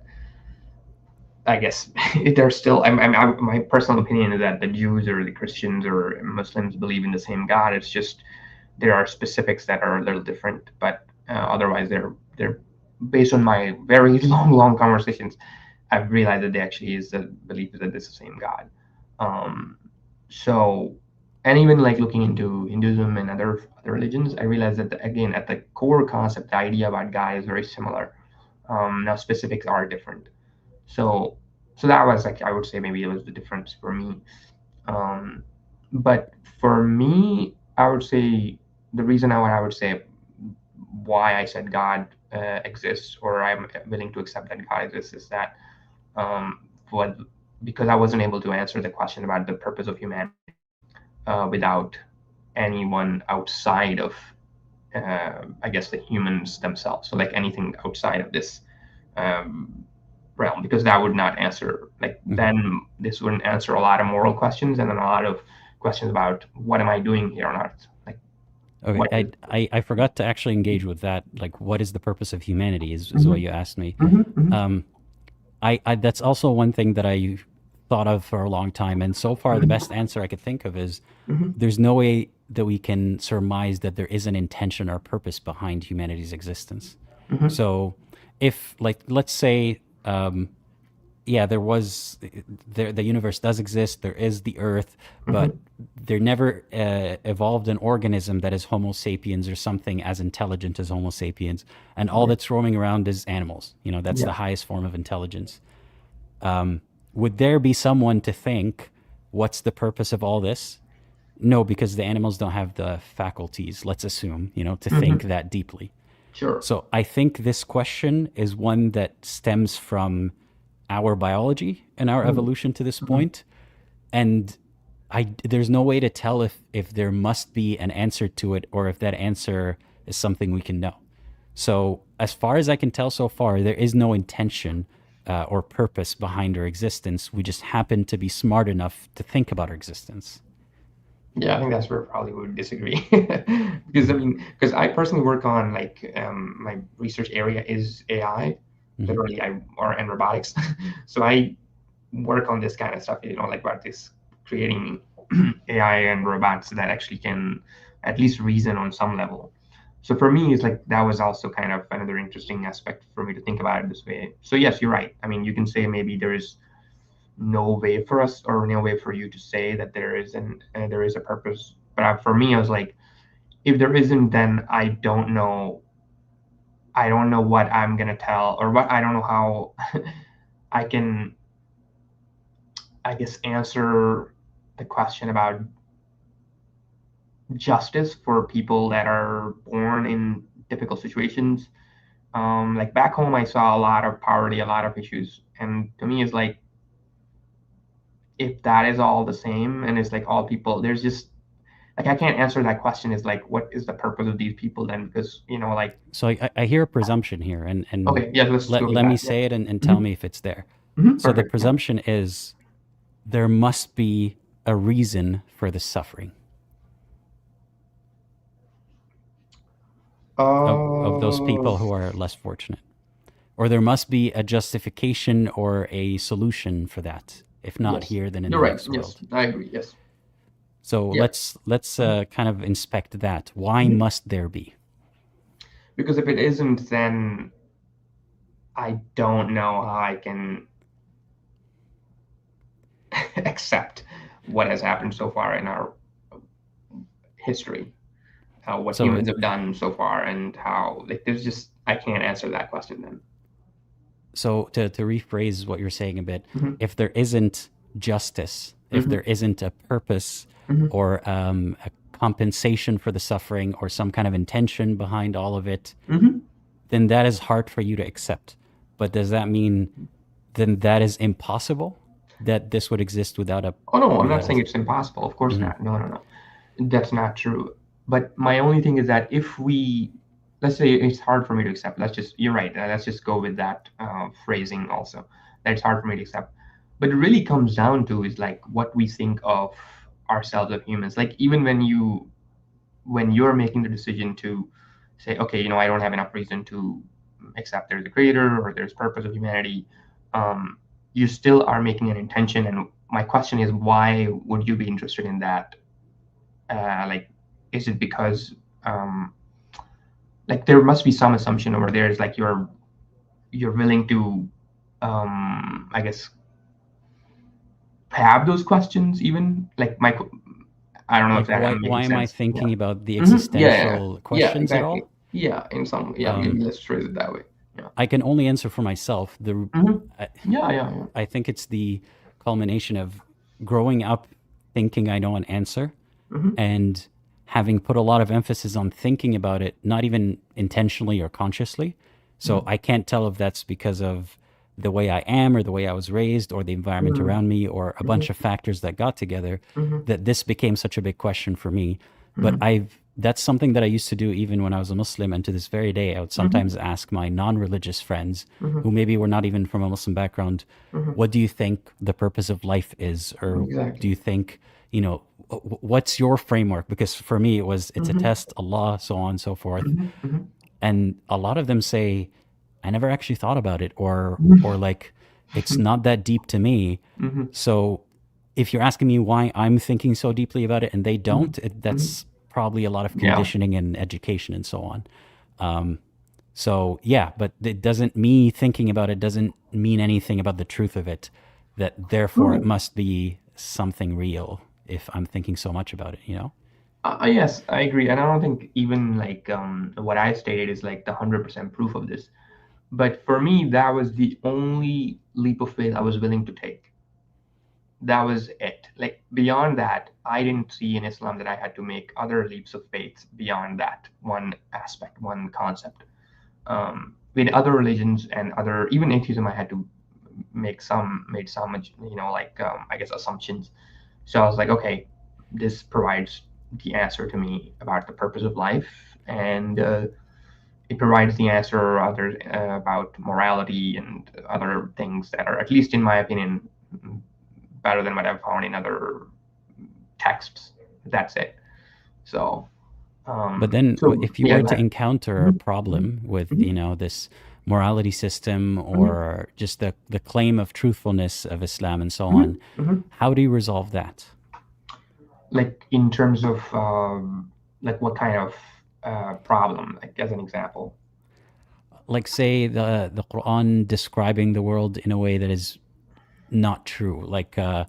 I guess, they're still. My personal opinion is that the Jews or the Christians or Muslims believe in the same God. It's just there are specifics that are a little different, but otherwise they're based on my very long conversations. I've realized that they actually is the belief that it's the same God. So, and even like looking into Hinduism and other religions, I realized that again at the core concept, the idea about God is very similar. Now specifics are different. So that was like, I would say maybe it was the difference for me. But for me, I would say the reason I would say why I said God exists, or I'm willing to accept that God exists, is that because I wasn't able to answer the question about the purpose of humanity without anyone outside of, I guess, the humans themselves. So like anything outside of this realm, because that would not answer, like, then this wouldn't answer a lot of moral questions and then a lot of questions about what am I doing here on earth. Like, okay, I forgot to actually engage with that. Like, what is the purpose of humanity is what you asked me. I that's also one thing that I thought of for a long time, and so far the best answer I could think of is there's no way that we can surmise that there is an intention or purpose behind humanity's existence. So if, like, let's say the universe does exist, there is the earth, but there never evolved an organism that is Homo sapiens or something as intelligent as Homo sapiens, and all that's roaming around is animals. That's the highest form of intelligence. Would there be someone to think, what's the purpose of all this? No, because the animals don't have the faculties, let's assume, to think that deeply. Sure. So I think this question is one that stems from our biology and our evolution to this point. And there's no way to tell if there must be an answer to it, or if that answer is something we can know. So as far as I can tell so far, there is no intention or purpose behind our existence. We just happen to be smart enough to think about our existence. Yeah, I think that's where probably we would disagree. Because I personally work on, like, my research area is AI, literally, and robotics. So I work on this kind of stuff, like about this creating AI and robots that actually can at least reason on some level. So for me, it's like that was also kind of another interesting aspect for me to think about it this way. So yes, you're right. I mean, you can say maybe there is no way for us, or no way for you to say that there isn't, there is a purpose. But for me, I was like, if there isn't, then I don't know what I'm gonna tell, or I don't know how I can, I guess, answer the question about justice for people that are born in difficult situations. Like back home, I saw a lot of poverty, a lot of issues, and to me, it's like, if that is all the same, and it's like all people, there's just, like, I can't answer that question. Is like, what is the purpose of these people then? Because like. So I hear a presumption here, and Okay, yeah, let's go with let me that. say it and tell me if it's there. So the Perfect. presumption is there must be a reason for the suffering of those people who are less fortunate, or there must be a justification or a solution for that. If not Yes. here, then in You're the right. next world. Yes, I agree. Yes. So Yeah. let's kind of inspect that. Why must there be? Because if it isn't, then I don't know how I can accept what has happened so far in our history, what So humans have done so far, and how, like, there's just, I can't answer that question then. So to rephrase what you're saying a bit, if there isn't justice, if there isn't a purpose or a compensation for the suffering or some kind of intention behind all of it, then that is hard for you to accept. But does that mean then that is impossible, that this would exist without a... Oh no, I'm not without saying a... it's impossible. Of course not. No. That's not true. But my only thing is that if we, let's say it's hard for me to accept. You're right. Let's just go with that phrasing also. That it's hard for me to accept. But it really comes down to is like what we think of ourselves as humans. Like even when you're making the decision to say, okay, I don't have enough reason to accept there's a creator or there's purpose of humanity, you still are making an intention. And my question is, why would you be interested in that? Like, is it because like there must be some assumption over there is like you're willing to I guess have those questions, even like I don't know if that I'm making why am I sense. thinking about the existential questions exactly. at all? Yeah, in some maybe let's phrase it that way. I can only answer for myself. I think it's the culmination of growing up thinking I know an answer and having put a lot of emphasis on thinking about it, not even intentionally or consciously. So I can't tell if that's because of the way I am or the way I was raised or the environment around me or a bunch of factors that got together that this became such a big question for me. But that's something that I used to do even when I was a Muslim, and to this very day I would sometimes ask my non-religious friends who maybe were not even from a Muslim background, what do you think the purpose of life is? Or do you think, what's your framework? Because for me it's a test, Allah, so on and so forth. And a lot of them say, I never actually thought about it, or like, it's not that deep to me. So if you're asking me why I'm thinking so deeply about it and they don't, that's probably a lot of conditioning and education and so on. So yeah, but me thinking about it doesn't mean anything about the truth of it, that therefore it must be something real if I'm thinking so much about it, Yes, I agree. And I don't think even like what I stated is like the 100% proof of this. But for me, that was the only leap of faith I was willing to take. That was it. Like beyond that, I didn't see in Islam that I had to make other leaps of faith beyond that one aspect, one concept. In other religions and even atheism, I had to made some, I guess assumptions. So I was like, okay, this provides the answer to me about the purpose of life, and it provides the answer about morality and other things that are, at least in my opinion, better than what I've found in other texts. That's it. So but then if you were to encounter a problem with this morality system or just the claim of truthfulness of Islam and so on, how do you resolve that? Like in terms of like what kind of problem, like as an example? Like say the Quran describing the world in a way that is not true, like the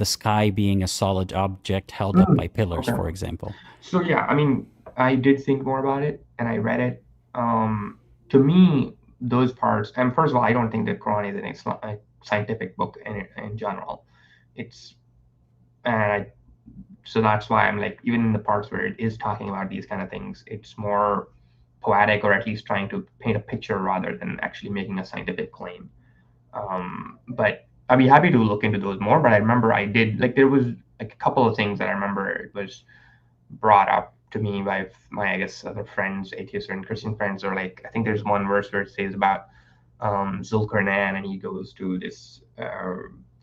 sky being a solid object held up by pillars, for example. So yeah, I mean, I did think more about it and I read it. To me, those parts, and first of all, I don't think the Quran is a scientific book in general. So that's why I'm like, even in the parts where it is talking about these kind of things, it's more poetic, or at least trying to paint a picture rather than actually making a scientific claim. But I'd be happy to look into those more. But I remember I did, like, there was like a couple of things that I remember it was brought up to me by my, I guess, other friends, atheist and Christian friends, or like, I think there's one verse where it says about Zulkarnain, and he goes to this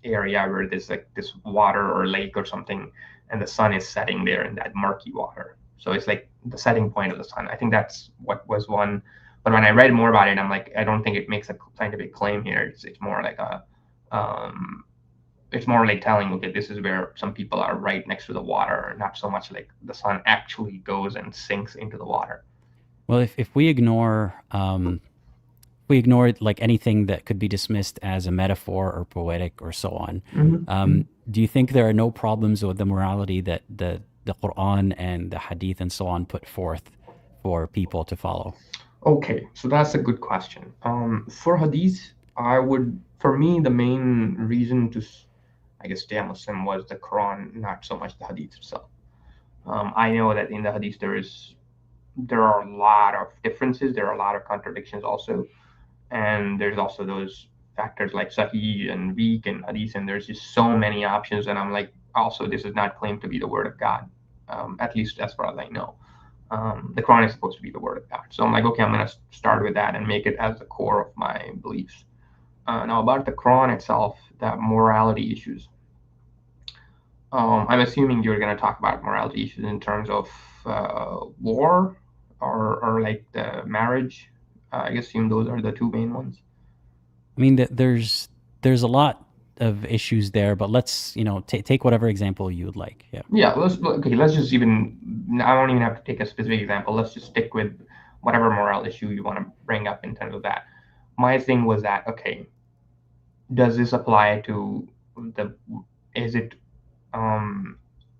area where there's like this water or lake or something, and the sun is setting there in that murky water. So it's like the setting point of the sun. I think that's what was one. But when I read more about it, I'm like, I don't think it makes a scientific claim here. It's more like it's more like telling, okay, this is where some people are right next to the water, not so much like the sun actually goes and sinks into the water. Well, if we ignore like anything that could be dismissed as a metaphor or poetic or so on, do you think there are no problems with the morality that the Quran and the Hadith and so on put forth for people to follow? Okay, so that's a good question. For Hadith, for me, the main reason to I guess, stay a Muslim was the Quran, not so much the Hadith itself. I know that in the Hadith there are a lot of differences. There are a lot of contradictions also, and there's also those factors like Sahih and weak and Hadith, and there's just so many options. And I'm like, also, this is not claimed to be the word of God, at least as far as I know. The Quran is supposed to be the word of God. So I'm like, okay, I'm going to start with that and make it as the core of my beliefs. Now, about the Quran itself, the morality issues. I'm assuming you're going to talk about morality issues in terms of war or like the marriage. I guess those are the two main ones. I mean, there's a lot of issues there, but let's take whatever example you would like. Yeah. Let's just I don't even have to take a specific example. Let's just stick with whatever moral issue you want to bring up in terms of that. My thing was that, okay, does this apply to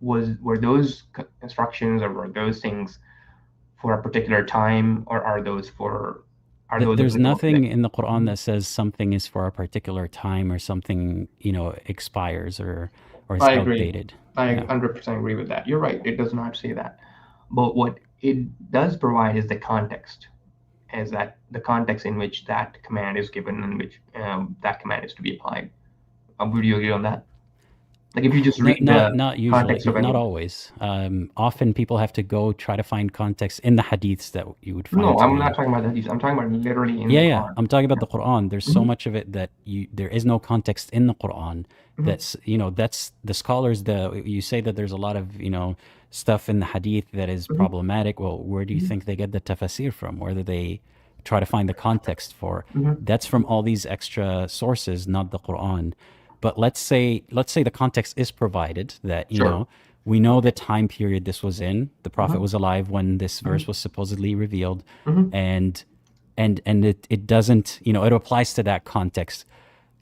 were those instructions or were those things for a particular time, or are those there's nothing in the Quran that says something is for a particular time or something expires or is outdated. I 100% agree with that. You're right, it does not say that, but what it does provide is the context, is that the context in which that command is given and which that command is to be applied. Would you agree on that? Like if you just read not usually, not always. Often people have to go try to find context in the hadiths that you would find. No, I'm not talking about the hadiths. I'm talking about literally in the Quran. I'm talking about the Quran. There's so much of it that there is no context in the Quran. That's that's the scholars. You say that there's a lot of stuff in the hadith that is problematic. Well, where do you think they get the tafsir from? Where do they try to find the context for? That's from all these extra sources, not the Quran. But let's say the context is provided that we know the time period this was in. The Prophet was alive when this verse was supposedly revealed, and it doesn't it applies to that context.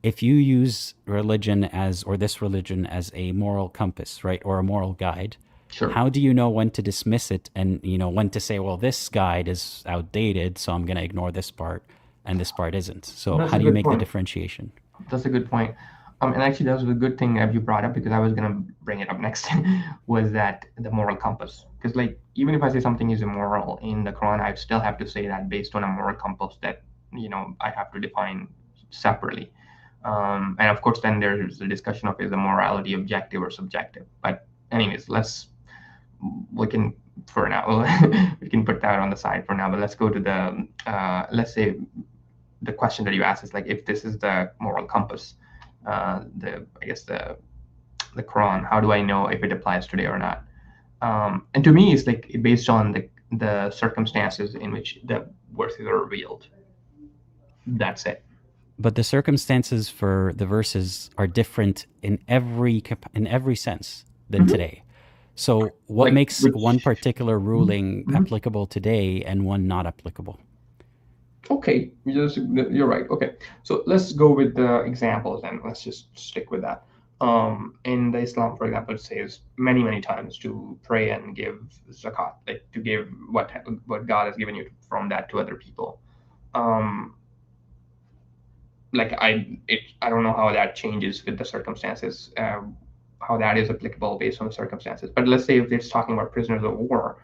If you use this religion as a moral compass, right, or a moral guide, how do you know when to dismiss it and when to say, well, this guide is outdated, so I'm going to ignore this part and this part isn't? So how do you make the differentiation? That's a good point. And actually, that was a good thing that you brought up, because I was going to bring it up next, was that the moral compass. Because like, even if I say something is immoral in the Quran, I still have to say that based on a moral compass that, I have to define separately. And of course, then there's the discussion of is the morality objective or subjective. But anyways, we can put that on the side for now, but let's go to let's say the question that you asked is like, if this is the moral compass, the Quran, how do I know if it applies today or not? And to me, it's like based on the circumstances in which the verses are revealed. That's it. But the circumstances for the verses are different in every sense than today. So what makes one particular ruling applicable today and one not applicable? Okay, you're right. Okay, so let's go with the examples and let's just stick with that. In the Islam, for example, it says many times to pray and give zakat, like to give what God has given you from that to other people. Like I don't know how that changes with the circumstances, how that is applicable based on the circumstances. But let's say if it's talking about prisoners of war,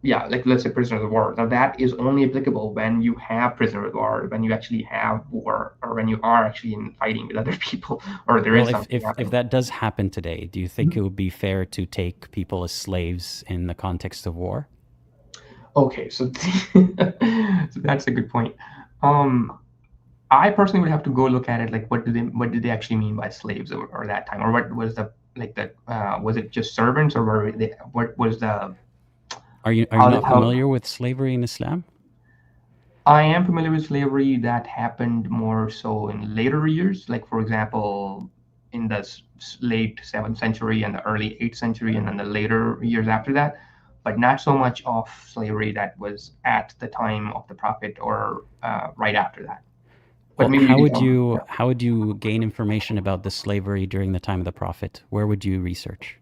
let's say prisoners of war. Now that is only applicable when you have prisoners of war, when you actually have war, or when you are actually fighting with other people, or there is something happening. If that does happen today, do you think it would be fair to take people as slaves in the context of war? Okay, so that's a good point. I personally would have to go look at it, like what did they actually mean by slaves or that time, or what was was it just servants, or what was the? Are you not familiar with slavery in Islam? I am familiar with slavery that happened more so in later years, like for example, in the late 7th century and the early 8th century, and then the later years after that. But not so much of slavery that was at the time of the Prophet or right after that. But well, how would you gain information about the slavery during the time of the Prophet? Where would you research?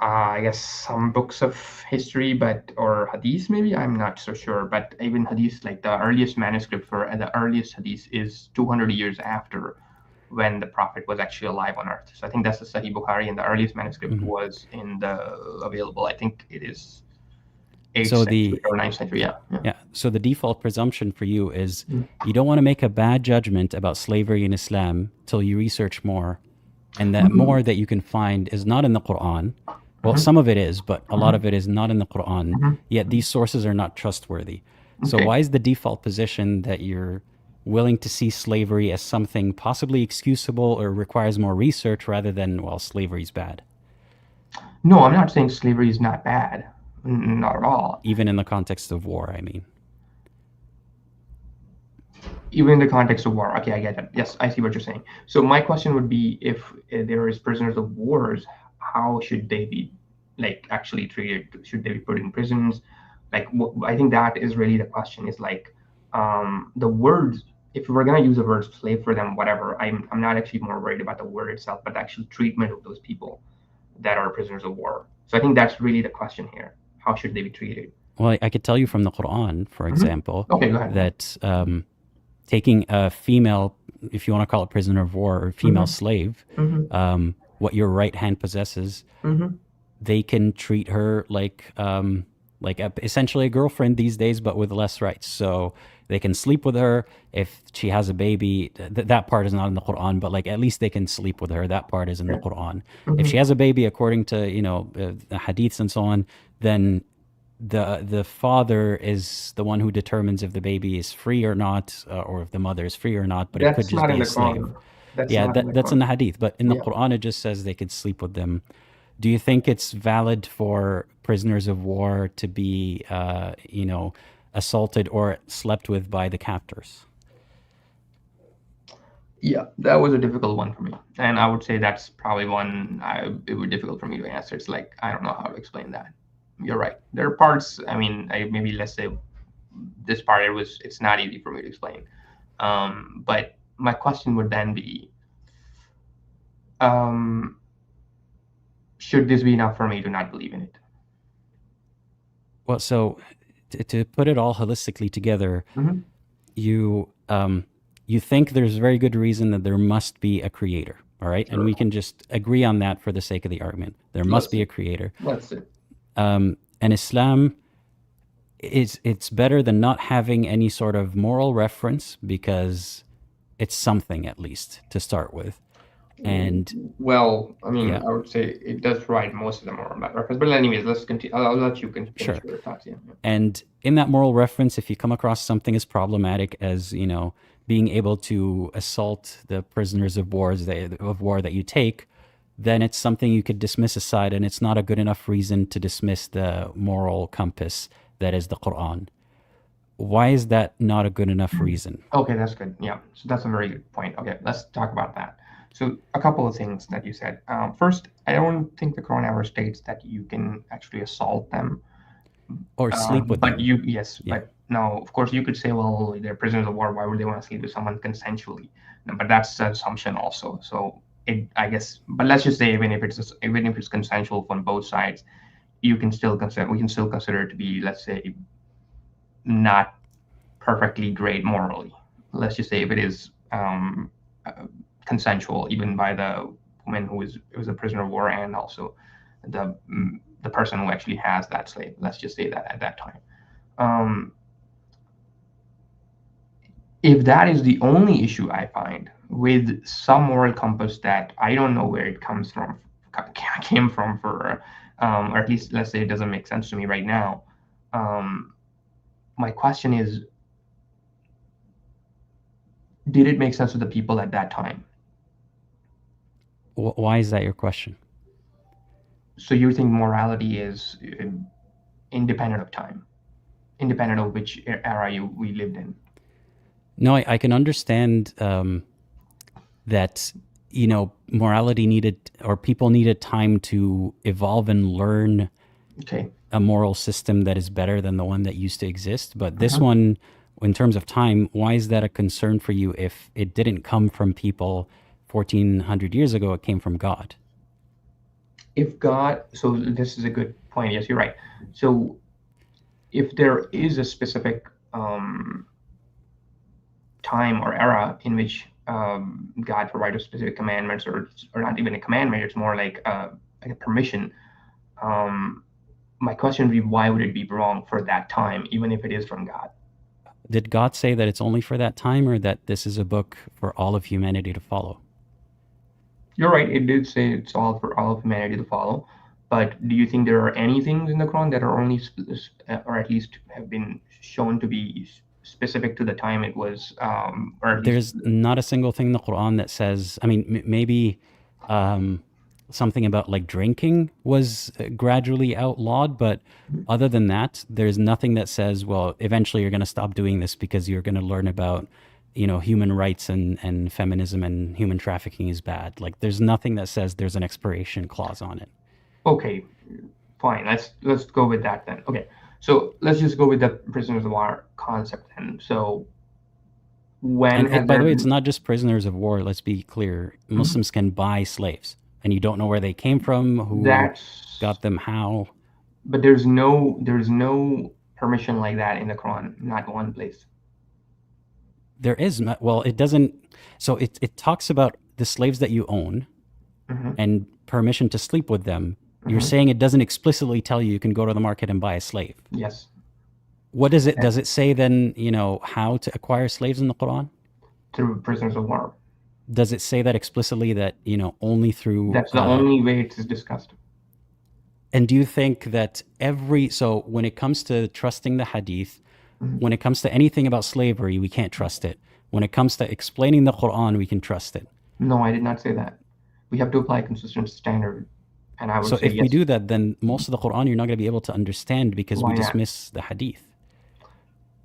I guess some books of history, or hadith maybe, I'm not so sure. But even hadith, like the earliest manuscript for the earliest hadith is 200 years after when the Prophet was actually alive on earth. So I think that's the Sahih Bukhari, and the earliest manuscript was available. I think it is 8th So century or 9th century. Yeah. So the default presumption for you is Mm. you don't want to make a bad judgment about slavery in Islam till you research more, and that more that you can find is not in the Quran. Well, some of it is, but a lot of it is not in the Quran. Yet these sources are not trustworthy. So Okay. why is the default position that you're willing to see slavery as something possibly excusable or requires more research rather than, well, slavery's bad, No, I'm not saying slavery is not bad. Not at all. even in the context of war, I mean? Even in the context of war. Okay, I get it. Yes, I see what you're saying. So my question would be, if there is prisoners of wars, how should they be like actually treated? Should they be put in prisons? Like, I think that is really the question. Is like the words. If we're gonna use the word slave for them, whatever, I'm not actually more worried about the word itself, but the actual treatment of those people that are prisoners of war. So I think that's really the question here. How should they be treated? Well, I could tell you from the Quran, for example, Okay, go ahead. that taking a female, if you want to call it prisoner of war or female slave, what your right hand possesses, they can treat her like essentially a girlfriend these days, but with less rights. So they can sleep with her if she has a baby. That part is not in the Quran, but like at least they can sleep with her. That part is in the Quran. If she has a baby, according to the hadiths and so on, then the father is the one who determines if the baby is free or not, or if the mother is free or not. But it could That's just not be in a the slave. Quran. That's Yeah, not in the that's in Quran. the hadith, but in the Yeah. Quran it just says they could sleep with them. Do you think it's valid for prisoners of war to be, assaulted or slept with by the captors? Yeah, that was a difficult one for me, and I would say that's probably one it would be difficult for me to answer. It's like I don't know how to explain that. You're right. There are parts. I mean, maybe let's say this part it's not easy for me to explain. But my question would then be, should this be enough for me to not believe in it? Well, so to put it all holistically together, you think there's very good reason that there must be a creator, all right? And we can just agree on that for the sake of the argument. There must be a creator. Let's see. And Islam it's better than not having any sort of moral reference because it's something at least to start with. And Well, I mean, Yeah. I would say it does provide most of the moral reference. But anyways, let's continue. I'll let you finish Sure. your thoughts. Yeah. And in that moral reference, if you come across something as problematic as, being able to assault the prisoners of war that you take, then it's something you could dismiss aside, and it's not a good enough reason to dismiss the moral compass that is the Quran. Why is that not a good enough reason? Okay, that's good. Yeah, so that's a very good point. Okay, let's talk about that. So a couple of things that you said. First, I don't think the Quran ever states that you can actually assault them. Or sleep with but them. Yes, Yeah. but no, of course you could say, well, they're prisoners of war. Why would they want to sleep with someone consensually? No, but that's an assumption also. So I guess, but let's just say even if it's consensual from both sides, we can still consider it to be, let's say, not perfectly great morally. Let's just say if it is consensual, even by the woman who was a prisoner of war, and also the person who actually has that slave. Let's just say that at that time. If that is the only issue I find with some moral compass that I don't know where it came from or at least let's say it doesn't make sense to me right now. My question is, did it make sense to the people at that time? Why is that your question? So you think morality is independent of time, independent of which era we lived in? No, I can understand that, morality needed, or people needed time to evolve and learn Okay. a moral system that is better than the one that used to exist. But this one, in terms of time, why is that a concern for you if it didn't come from people 1400 years ago? It came from God. if God, so this is a good point. Yes, you're right. So if there is a specific time or era in which God provided specific commandments, or not even a commandment, it's more like a permission. My question would be, why would it be wrong for that time, even if it is from God? Did God say that it's only for that time, or that this is a book for all of humanity to follow? You're right. It did say it's all for all of humanity to follow. But do you think there are any things in the Quran that are only, or at least have been shown to be specific to the time it was, or at There's least not a single thing in the Quran that says, I mean, maybe something about like drinking was gradually outlawed, but other than that, there's nothing that says, well, eventually you're going to stop doing this because you're going to learn about, you know, human rights and feminism and human trafficking is bad. Like, there's nothing that says there's an expiration clause on it. Okay, fine. Let's go with that then. Okay, so let's just go with the prisoners of war concept then. So when has By the there way, it's been, not just prisoners of war. Let's be clear. Muslims can buy slaves, and you don't know where they came from, who that's, got them, how. but there's no permission like that in the Quran, not one place. There is, well, it doesn't. So it talks about the slaves that you own Mhm. and permission to sleep with them. You're Mhm. saying it doesn't explicitly tell you can go to the market and buy a slave. Yes. What does it say then, you know, how to acquire slaves in the Quran? Through prisoners of war. Does it say that explicitly, that, you know, only through That's the only way it is discussed. And do you think that so when it comes to trusting the hadith, when it comes to anything about slavery, we can't trust it. When it comes to explaining the Quran, we can trust it. No, I did not say that. We have to apply consistent standard. And I would So say if yes. we do that, then most of the Quran you're not going to be able to understand, because Why we not? dismiss the hadith.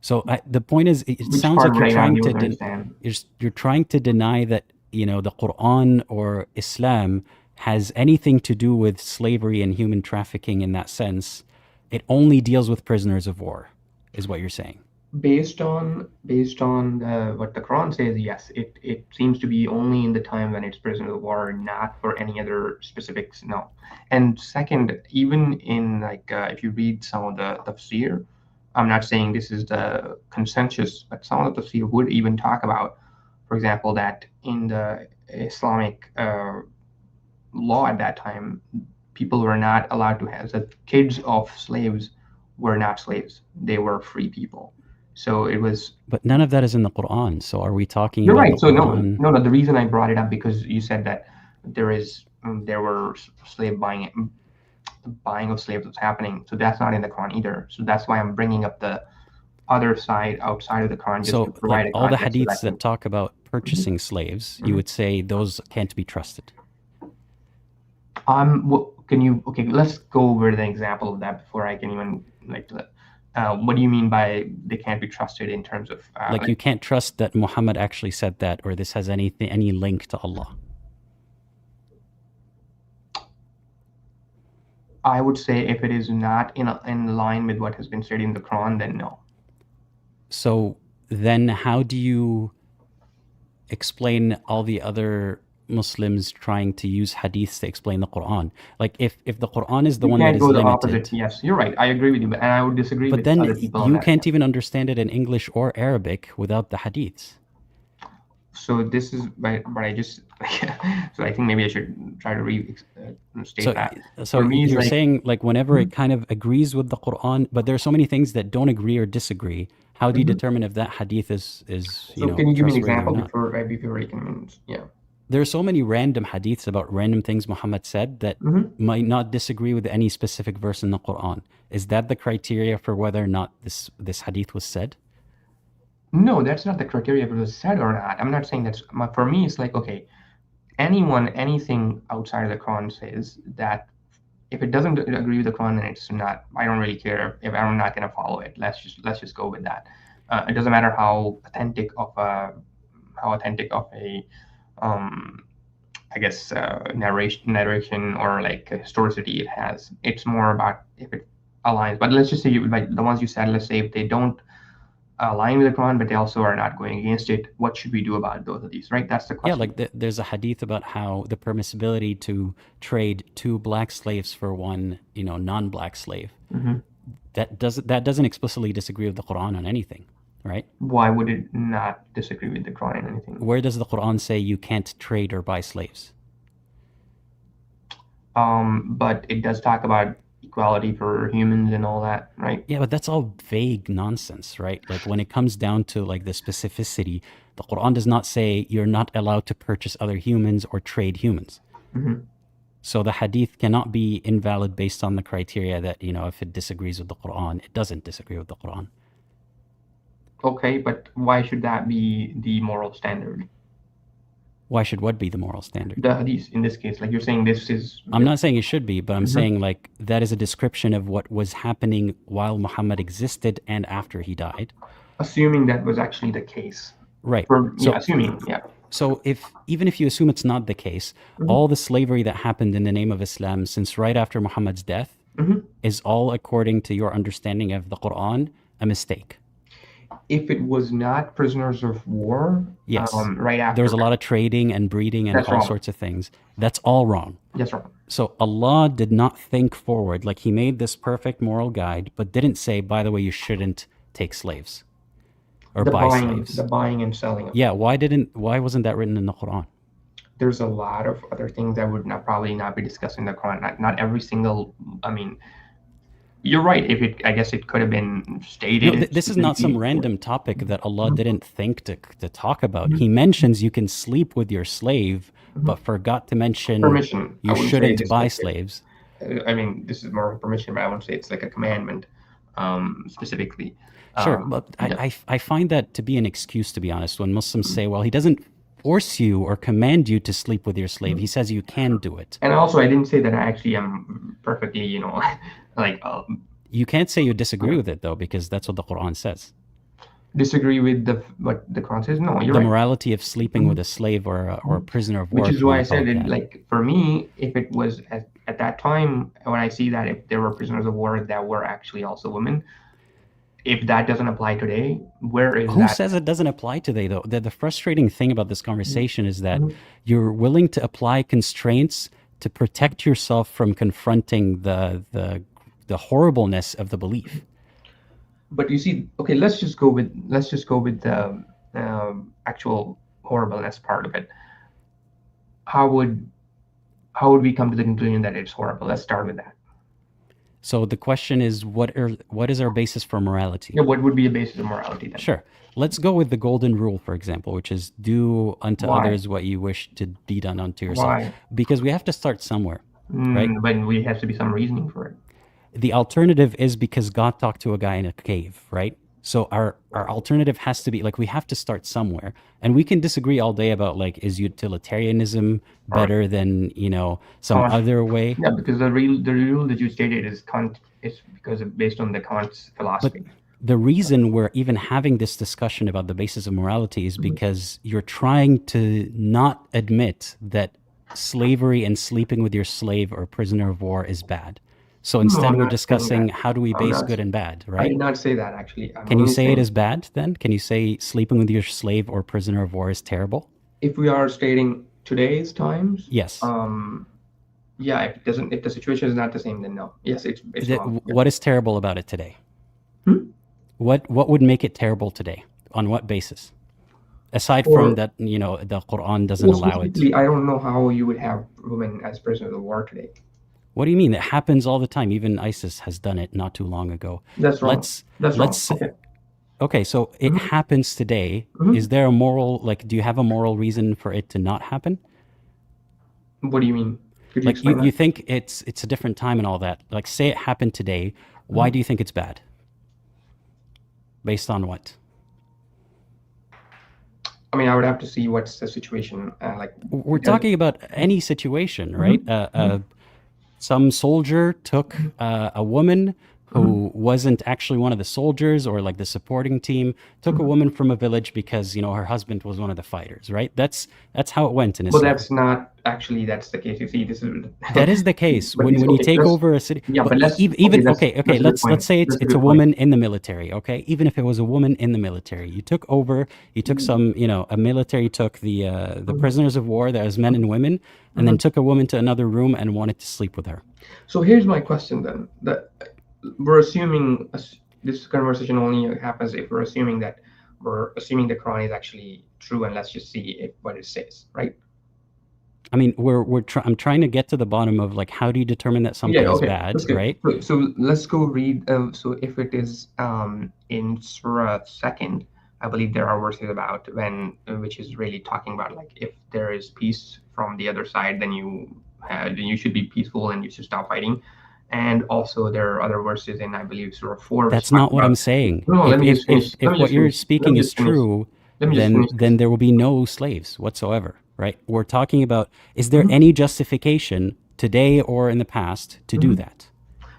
So the point is, it Which sounds part like you're right now trying you to don't understand? you're trying to deny that, you know, the Quran or Islam has anything to do with slavery and human trafficking in that sense. It only deals with prisoners of war, is what you're saying. Based on what the Quran says, yes, it seems to be only in the time when it's prisoners of war, not for any other specifics. No. And second, even in like if you read some of the tafsir, I'm not saying this is the consensus, but some of the tafsir would even talk about, for example, that in the Islamic law at that time, people were not allowed to have, the kids of slaves were not slaves; they were free people. So it was. But none of that is in the Quran. So are we talking You're about right. the So Quran? no. The reason I brought it up, because you said that there were slave buying of slaves was happening. So that's not in the Quran either. So that's why I'm bringing up the other side outside of the Quran, just to So provide like a all the context. hadiths that talk about purchasing slaves, you would say those can't be trusted. Can you? Okay, let's go over the example of that before I can even like. What do you mean by they can't be trusted in terms of Like you can't trust that Muhammad actually said that, or this has any link to Allah. I would say if it is not in line with what has been said in the Quran, then no. So then how do you explain all the other Muslims trying to use hadiths to explain the Quran? Like if the Quran is the one that can't is go the limited. opposite. Yes, you're right. I agree with you, and I would disagree But with then other people on you that. can't even understand it in English or Arabic without the hadiths. So this is, but I just, so I think maybe I should try to restate that. So For me, it's you're like, saying like whenever it kind of agrees with the Quran, but there are so many things that don't agree or disagree. How do you determine if that hadith is so can you give me an trustworthy or example not? before I can, yeah. There are so many random hadiths about random things Muhammad said that might not disagree with any specific verse in the Quran. Is that the criteria for whether or not this hadith was said? No, that's not the criteria if it was said or not. I'm not saying that's, for me, it's like, okay, anything outside of the Quran says that if it doesn't agree with the Quran, then it's not, I don't really care if I'm not going to follow it. Let's just go with that. It doesn't matter how authentic of a I guess narration or like historicity it has. It's more about if it aligns. But let's just say like the ones you said, let's say if they don't align with the Quran, but they also are not going against it. What should we do about both of these, right? That's the Yeah, question. like there's a hadith about how the permissibility to trade 2 black slaves for one, non-black slave. Mhm. That doesn't explicitly disagree with the Quran on anything, right? Why would it not disagree with the Quran and anything? Where does the Quran say you can't trade or buy slaves? But it does talk about equality for humans and all that, right? Yeah, but that's all vague nonsense, right? Like when it comes down to like the specificity, the Quran does not say you're not allowed to purchase other humans or trade humans. Mhm. So the hadith cannot be invalid based on the criteria that, if it disagrees with the Quran, it doesn't disagree with the Quran. Okay, but why should that be the moral standard? Why should what be the moral standard? The hadith in this case, like you're saying, this is. I'm not saying it should be, but I'm Mhm. saying like that is a description of what was happening while Muhammad existed and after he died. Assuming that was actually the case. Right. Assuming, yeah. So even if you assume it's not the case, Mhm. all the slavery that happened in the name of Islam since right after Muhammad's death Mhm. is all, according to your understanding of the Quran, a mistake. If it was not prisoners of war, Yes. right after. There was a lot of trading and breeding and That's all wrong. sorts of things. That's all wrong. That's wrong. So Allah did not think forward. Like he made this perfect moral guide, but didn't say, by the way, you shouldn't take slaves or buy slaves. The buying and selling. Yeah, why wasn't that written in the Quran? There's a lot of other things that would probably not be discussed in the Quran. Not every single. I mean, you're right. I guess it could have been stated. No, this is not some random topic that Allah didn't think to talk about. He mentions you can sleep with your slave, but forgot to mention permission. you shouldn't buy slaves. I mean, this is more of a permission, but I wouldn't say it's like a commandment specifically. Sure, but I find that to be an excuse, to be honest, when Muslims say, well, he doesn't force you or command you to sleep with your slave. He says you can do it. And also, I didn't say that I actually am perfectly, like... you can't say you disagree with it, though, because that's what the Quran says. Disagree with what the Quran says? No, you're the right. morality of sleeping with a slave or a prisoner of war. Which is why I said it, like, for me, if it was at that time, when I see that if there were prisoners of war that were actually also women, if that doesn't apply today, where is that? Who says it doesn't apply today, though? The frustrating thing about this conversation is that you're willing to apply constraints to protect yourself from confronting the horribleness of the belief. But you see, okay, let's just go with the actual horribleness part of it. How would we come to the conclusion that it's horrible? Let's start with that. So the question is, what is our basis for morality? Yeah, what would be a basis of morality then? Sure. Let's go with the golden rule, for example, which is do unto others what you wish to be done unto yourself. Why? Because we have to start somewhere, right? But we have to be some reasoning for it. The alternative is because God talked to a guy in a cave, right? So our alternative has to be, like, we have to start somewhere. And we can disagree all day about, like, is utilitarianism better than, some other way? Yeah, because the rule that you stated is because based on the Kant's philosophy. But the reason we're even having this discussion about the basis of morality is because you're trying to not admit that slavery and sleeping with your slave or prisoner of war is bad. So instead, we're discussing how do we base good and bad, right? I did not say that, actually. Can you say it is bad then? Can you say sleeping with your slave or prisoner of war is terrible? If we are stating today's times, yes. Yeah. If the situation is not the same, then no. Yes, it's wrong. What is terrible about it today? What would make it terrible today? On what basis? Aside from that, the Quran doesn't allow it. I don't know how you would have women as prisoners of war today. What do you mean? It happens all the time. Even ISIS has done it not too long ago. That's wrong. That's wrong. Okay, so it happens today. Is there a moral, do you have a moral reason for it to not happen? What do you mean? Could you explain that? You think it's a different time and all that. Like, say it happened today. Why do you think it's bad? Based on what? I mean, I would have to see what's the situation like. We're talking about any situation, right? Some soldier took a woman who wasn't actually one of the soldiers or like the supporting team, took a woman from a village because, you know, her husband was one of the fighters, right? That's how it went in Well, Islam. that's not actually that's the case. You see, this is That is the case. But when these- when you okay, take let's- over a city. yeah, but but let's- even that's a good let's point. say it's That's a it's a good woman in the military. Okay, even if it was a woman in the military, you took over. You took some, you know, a military took the prisoners of war, that was men and women, and then took a woman to another room and wanted to sleep with her. So here's my question then. That we're assuming this conversation only happens if we're assuming the Quran is actually true, and let's just see what it says, right? I mean, I'm trying to get to the bottom of like, how do you determine that something is bad, Okay. right? So let's go read. So if it is in Surah 2nd, I believe there are verses about which is really talking about like if there is peace from the other side, then you should be peaceful and you should stop fighting. And also there are other verses in, I believe, Surah 4. That's not what I'm saying. No, let me just finish. If what you're speaking is true, then there will be no slaves whatsoever, right? We're talking about, is there any justification today or in the past to do that?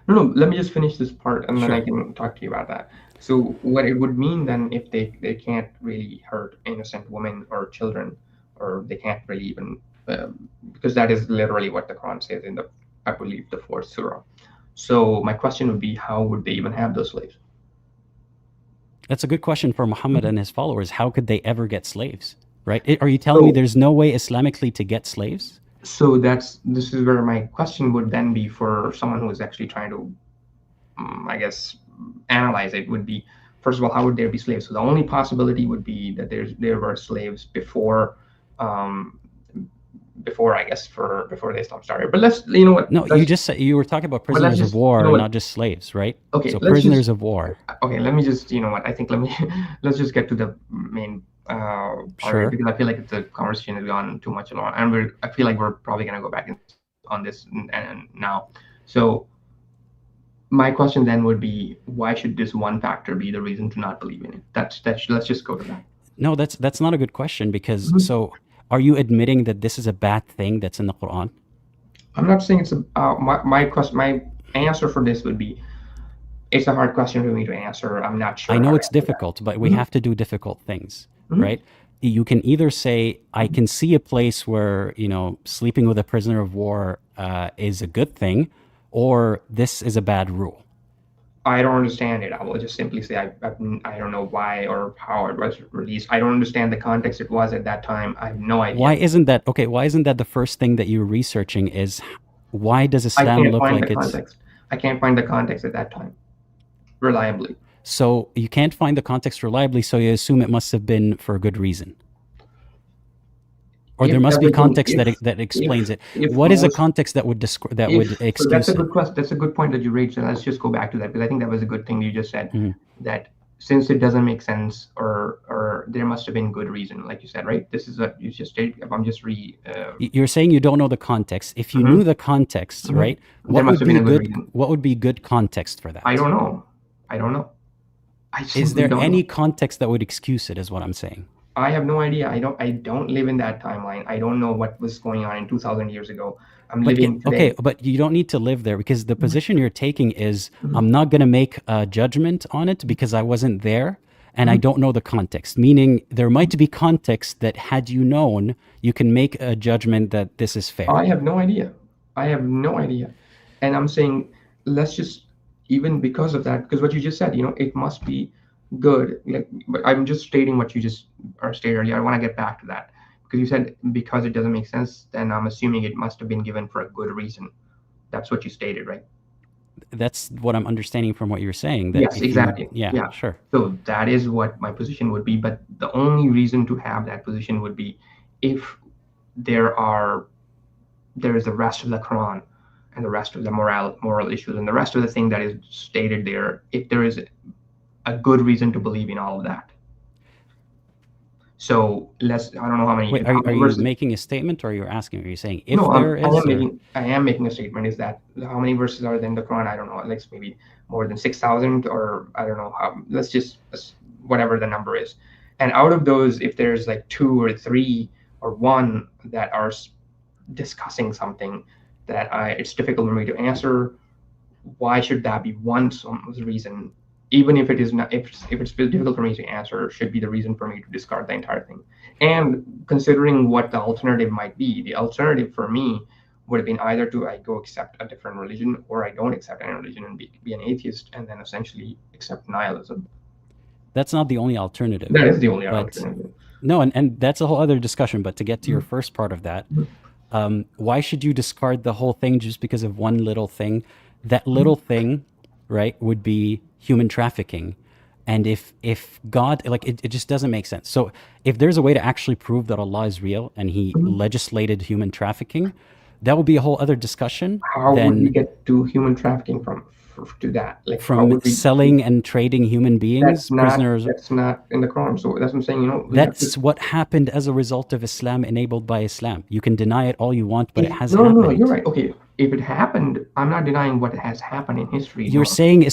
No, let me just finish this part, and then Sure. I can talk to you about that. So what it would mean then, if they can't really hurt innocent women or children, or they can't really even, because that is literally what the Quran says in I believe, the 4th surah. So my question would be, how would they even have those slaves? That's a good question for Muhammad and his followers. How could they ever get slaves, right? Are you telling me there's no way Islamically to get slaves? So this is where my question would then be for someone who is actually trying to, I guess, analyze it, would be, first of all, how would there be slaves? So the only possibility would be that there were slaves before I guess, before the Islam started. But you know what? No, you just said you were talking about prisoners of war, not just slaves, right? Okay. So prisoners of war. Okay, let me just, you know what? I think let's just get to the main part, Sure. because I feel like the conversation has gone too much along, and I feel like we're probably gonna go back on this and now. So my question then would be, why should this one factor be the reason to not believe in it? Let's just go to that. No, that's not a good question, because so are you admitting that this is a bad thing that's in the Quran? I'm not saying it's my answer for this would be, it's a hard question for me to answer. I'm not sure. I know it's difficult, but we have to do difficult things, right? You can either say, I can see a place where, you know, sleeping with a prisoner of war is a good thing, or this is a bad rule. I don't understand it. I will just simply say I don't know why or how it was released. I don't understand the context it was at that time. I have no idea. Why isn't that the first thing that you're researching is, why does Islam look like it's... I can't find the context at that time reliably. So you can't find the context reliably, so you assume it must have been for a good reason. Or there must be context that explains it. What is a context that would excuse that's a it? good question. That's a good point that you raised. So let's just go back to that, because I think that was a good thing you just said. That since it doesn't make sense, or there must have been good reason, like you said, right? This is what you just stated. If I'm just You're saying you don't know the context. If you knew the context, right? What would be good context for that? I don't know. Is there any context that would excuse it, is what I'm saying? I have no idea. I don't live in that timeline. I don't know what was going on in 2,000 years ago. I'm living today. Okay, but you don't need to live there, because the position you're taking is, I'm not going to make a judgment on it because I wasn't there and I don't know the context. Meaning there might be context that, had you known, you can make a judgment that this is fair. I have no idea. And I'm saying, let's just, even because of that, because what you just said, you know, it must be good. Like, but I'm just stating what you just stated earlier. I want to get back to that, because you said because it doesn't make sense, then I'm assuming it must have been given for a good reason. That's what you stated, right? That's what I'm understanding from what you're saying. That yes, exactly. Yeah, sure. So that is what my position would be. But the only reason to have that position would be if there is the rest of the Quran and the rest of the moral issues and the rest of the thing that is stated there, if there is a good reason to believe in all of that. So I don't know how many. Wait, are you making a statement, or are you asking? Are you saying if there is? I am making a statement. Is that how many verses are there in the Quran? I don't know. Like maybe more than 6,000, or I don't know how. Let's just whatever the number is. And out of those, if there's like 2 or 3 or 1 that are discussing something that it's difficult for me to answer, why should that be one reason, even if it is not, if it's difficult for me to answer, should be the reason for me to discard the entire thing. And considering what the alternative might be, the alternative for me would have been either to I go accept a different religion, or I don't accept any religion and be an atheist, and then essentially accept nihilism. That's not the only alternative. That is the only But alternative. no, and that's a whole other discussion. But to get to your Mhm. first part of that, Mhm. why should you discard the whole thing just because of one little thing? That little thing, right, would be human trafficking. And if God, like, it just doesn't make sense. So if there's a way to actually prove that Allah is real and He Mhm. legislated human trafficking, that would be a whole other discussion How would we than get to human trafficking to that? Like, how from would we? selling and trading human beings, prisoners. That's not in the Quran. So that's what I'm saying. You know, we have to. That's what happened as a result of Islam enabled by Islam. You can deny it all you want, but it has No, happened. you're right. Okay, if it happened, I'm not denying what has happened in history. You're No. saying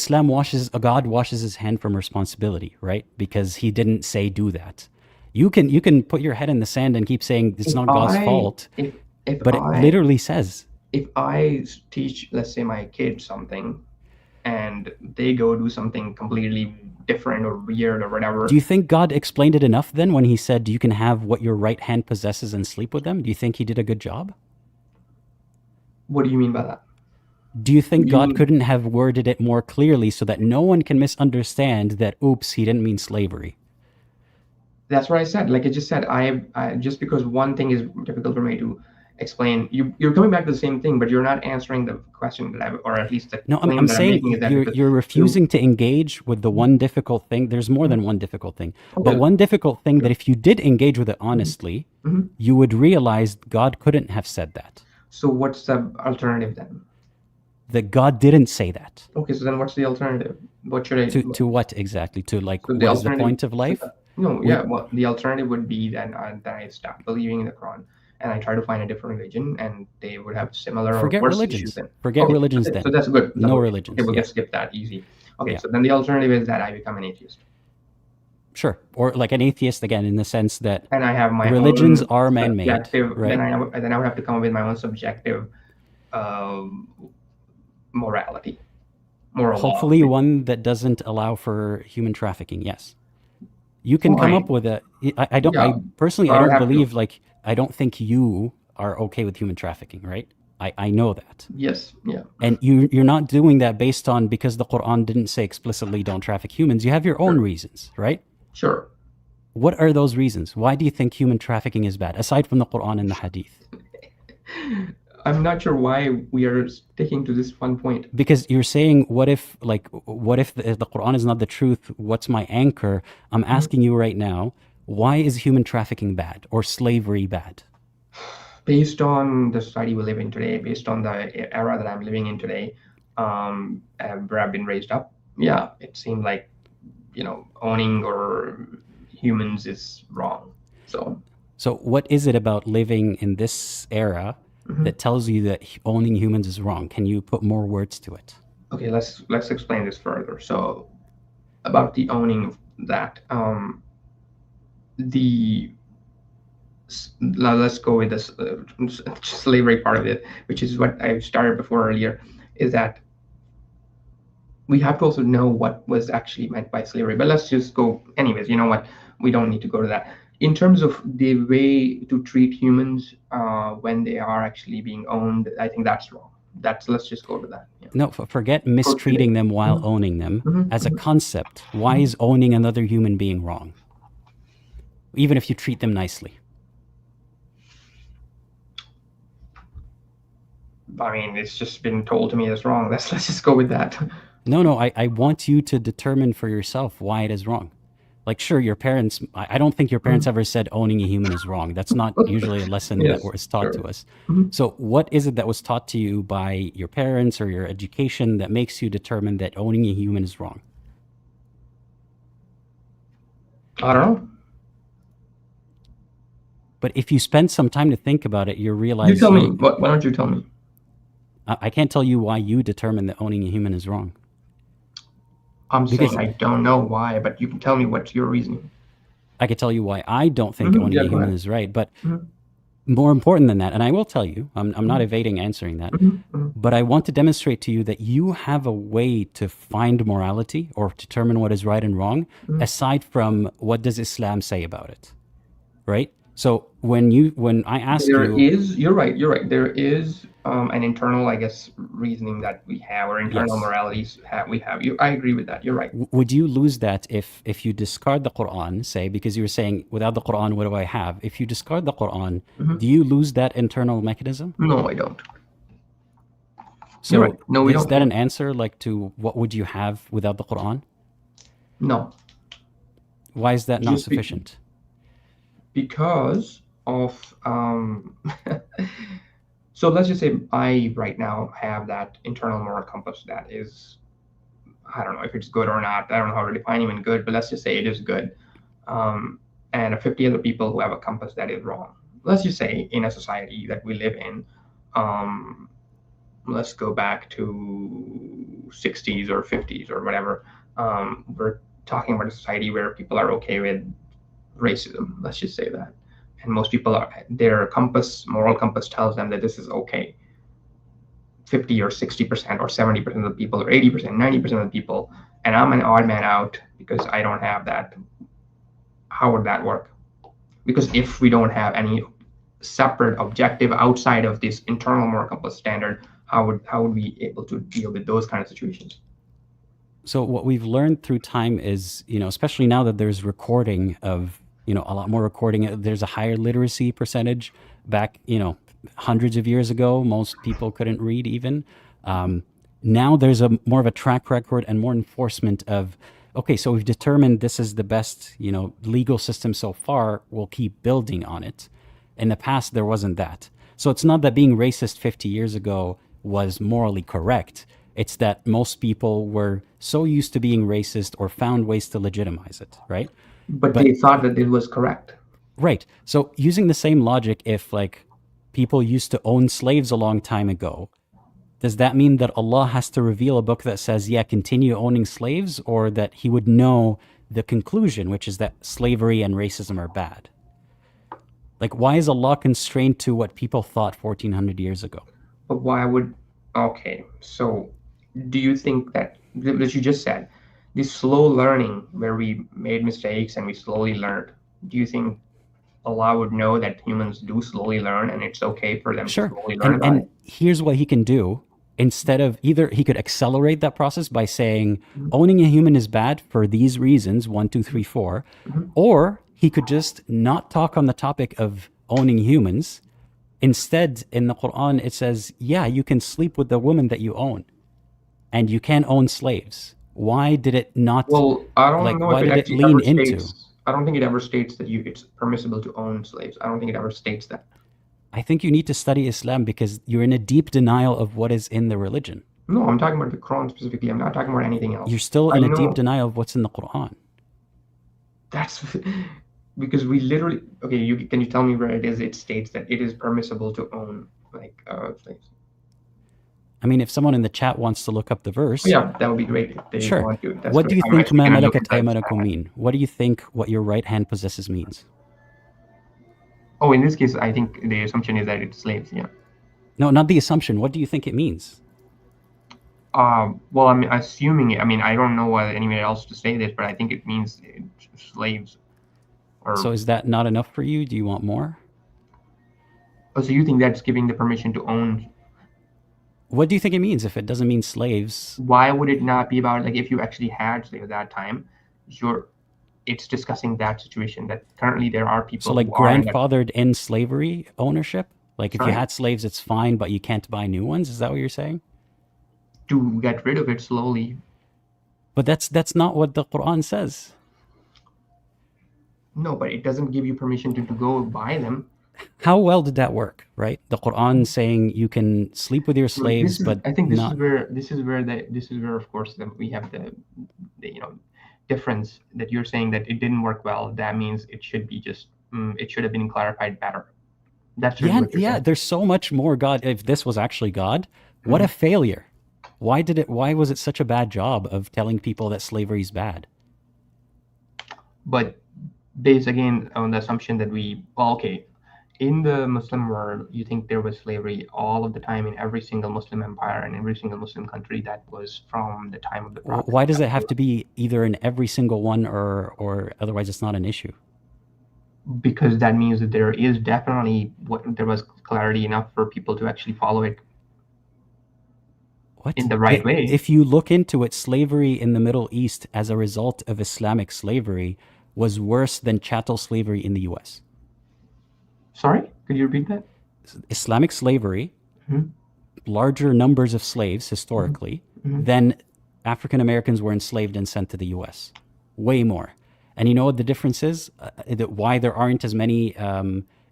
God washes his hand from responsibility, right? Because he didn't say do that. You can put your head in the sand and keep saying it's If not God's fault, if but it I literally says. if I teach, let's say, my kid something, and they go do something completely different or weird or whatever, Do you think God explained it enough then when he said you can have what your right hand possesses and sleep with them? Do you think he did a good job? what do you mean by that? Do you think You God mean- couldn't have worded it more clearly so that no one can misunderstand that, oops, he didn't mean slavery? That's what I said. Like I just said, I just because one thing is difficult for me to explain, you're coming back to the same thing, but you're not answering the question that I, or at least the No, claim I'm that saying making is that you're refusing to engage with the one difficult thing. There's more than one difficult thing. But Okay. one difficult thing that if you did engage with it honestly, Mhm. you would realize God couldn't have said that. So what's the alternative then? That God didn't say that. Okay, so then what's the alternative? What should I To what exactly? To like, So what the is the alternative- point of life? No, yeah. Well, the alternative would be then that I stop believing in the Quran and I try to find a different religion, and they would have similar Forget or worse religions. issues then. Forget Okay, religions okay, then. So that's good. No Okay, religions, Okay, we'll yeah. just skip that. Easy. Okay, Yeah. so then the alternative is that I become an atheist, Sure. Or like an atheist again, in the sense that and I have my religions own are man-made, subjective- right? Then I would have to come up with my own subjective morality, moral law. Hopefully one that doesn't allow for human trafficking. Yes. You can come Fine. up with I don't, Yeah. I personally, I I would don't have to. believe I don't think you are okay with human trafficking, right? I know that. Yes, yeah. And you're not doing that based on, because the Quran didn't say explicitly don't traffic humans. You have your own Sure. reasons, right? Sure. What are those reasons? Why do you think human trafficking is bad, aside from the Quran and the Hadith? I'm not sure why we are sticking to this one point. Because you're saying, what if the Quran is not the truth? What's my anchor? I'm asking you right now, why is human trafficking bad or slavery bad? Based on the society we live in today, based on the era that I'm living in today, where I've been raised up, yeah, it seemed like, owning or humans is wrong. So what is it about living in this era Mhm. that tells you that owning humans is wrong? Can you put more words to it? Okay, let's explain this further. So about the owning of that, let's go with this slavery part of it, which is what I started before earlier, is that we have to also know what was actually meant by slavery. But let's just go anyways. You know what? We don't need to go to that. In terms of the way to treat humans when they are actually being owned, I think that's wrong. Let's just go to that. Yeah. No, forget mistreating them while Mhm. owning them. Mhm. As a concept, why is owning another human being wrong? Even if you treat them nicely. I mean, it's just been told to me it's wrong. Let's just go with that. No, I want you to determine for yourself why it is wrong. Like, sure, your parents, I don't think your parents ever said owning a human is wrong. That's not usually a lesson Yes, that was taught sure. to us. Mhm. So what is it that was taught to you by your parents or your education that makes you determine that owning a human is wrong? I don't know. But if you spend some time to think about it, you realize... You tell me. Why don't you tell me? I can't tell you why you determine that owning a human is wrong. I'm Because- saying I don't know why, but you can tell me what's your reasoning. I could tell you why I don't think owning Yeah, a go human ahead. is right, but Mhm. more important than that, and I will tell you, I'm not evading answering that, but I want to demonstrate to you that you have a way to find morality or determine what is right and wrong, aside from what does Islam say about it, right? So when I ask There you, is, you're right, there is an internal, I guess, reasoning that we have, or internal yes, moralities we have. I agree with that. You're right. would you lose that if you discard the Quran, say, because you were saying without the Quran, what do I have? If you discard the Quran, do you lose that internal mechanism? No, I don't. So You're right. No, we is don't. that an answer like to what would you have without the Quran? No. Why is that not Just sufficient? because of so let's just say I right now have that internal moral compass that is, I don't know if it's good or not. I don't know how to define even good, but let's just say it is good. And 50 other people who have a compass that is wrong. Let's just say in a society that we live in, let's go back to 60s or 50s or whatever. We're talking about a society where people are okay with racism. Let's just say that. And most people their moral compass tells them that this is okay. 50 or 60% or 70% of the people or 80%, 90% of the people, and I'm an odd man out because I don't have that. How would that work? Because if we don't have any separate objective outside of this internal moral compass standard, how would we be able to deal with those kind of situations? So what we've learned through time is, especially now that there's recording of, a lot more recording, there's a higher literacy percentage. Back, hundreds of years ago, most people couldn't read even. Now there's more of a track record and more enforcement of, okay, so we've determined this is the best, legal system so far, we'll keep building on it. In the past, there wasn't that. So it's not that being racist 50 years ago was morally correct. It's that most people were so used to being racist or found ways to legitimize it, right? But they thought that it was correct. Right. So using the same logic, if like people used to own slaves a long time ago, does that mean that Allah has to reveal a book that says, yeah, continue owning slaves, or that he would know the conclusion, which is that slavery and racism are bad? Like, why is Allah constrained to what people thought 1400 years ago? But why would, okay, so do you think that you just said, this slow learning where we made mistakes and we slowly learned, do you think Allah would know that humans do slowly learn and it's okay for them to slowly learn about it? Here's what he can do. Instead of either he could accelerate that process by saying owning a human is bad for these reasons, 1, 2, 3, 4, or he could just not talk on the topic of owning humans. Instead, in the Quran, it says, yeah, you can sleep with the woman that you own and you can own slaves. Why did it not? Well, I don't know why if it did it actually lean ever into? states. I don't think it ever states that it's permissible to own slaves. I don't think it ever states that. I think you need to study Islam because you're in a deep denial of what is in the religion. No, I'm talking about the Quran specifically. I'm not talking about anything else. You're still in a deep denial of what's in the Quran. That's because we literally, okay, can you tell me where it is? It states that it is permissible to own slaves. I mean, if someone in the chat wants to look up the verse. Yeah, that would be great. If they sure. want to. What do you think ma malakat aymanakum mean? What do you think what your right hand possesses means? Oh, in this case, I think the assumption is that it's slaves, yeah. No, not the assumption. What do you think it means? Well, I'm assuming it. I mean, I don't know anywhere else to say this, but I think it means slaves. So is that not enough for you? Do you want more? Oh, so you think that's giving the permission to own? What do you think it means if it doesn't mean slaves? Why would it not be about, like, if you actually had slaves at that time, it's discussing that situation, that currently there are people so like grandfathered in slavery ownership? Like if you had slaves, it's fine, but you can't buy new ones? Is that what you're saying? To get rid of it slowly. But that's not what the Quran says. No, but it doesn't give you permission to go buy them. How well did that work, right? The Quran saying you can sleep with your slaves, but I think this is where of course we have the difference that you're saying that it didn't work well. That means it should be just it should have been clarified better. That's really what you're saying. There's so much more God. If this was actually God, what a failure! Why was it such a bad job of telling people that slavery is bad? But based again on the assumption that in the Muslim world, you think there was slavery all of the time in every single Muslim empire and every single Muslim country that was from the time of the Prophet? Why does it have to be either in every single one or otherwise it's not an issue? Because that means that there is definitely there was clarity enough for people to actually follow it What? in the right way. If you look into it, slavery in the Middle East as a result of Islamic slavery was worse than chattel slavery in the US. Sorry, could you repeat that? Islamic slavery, larger numbers of slaves historically than African Americans were enslaved and sent to the US. Way more. And you know what the difference is? Why there aren't as many,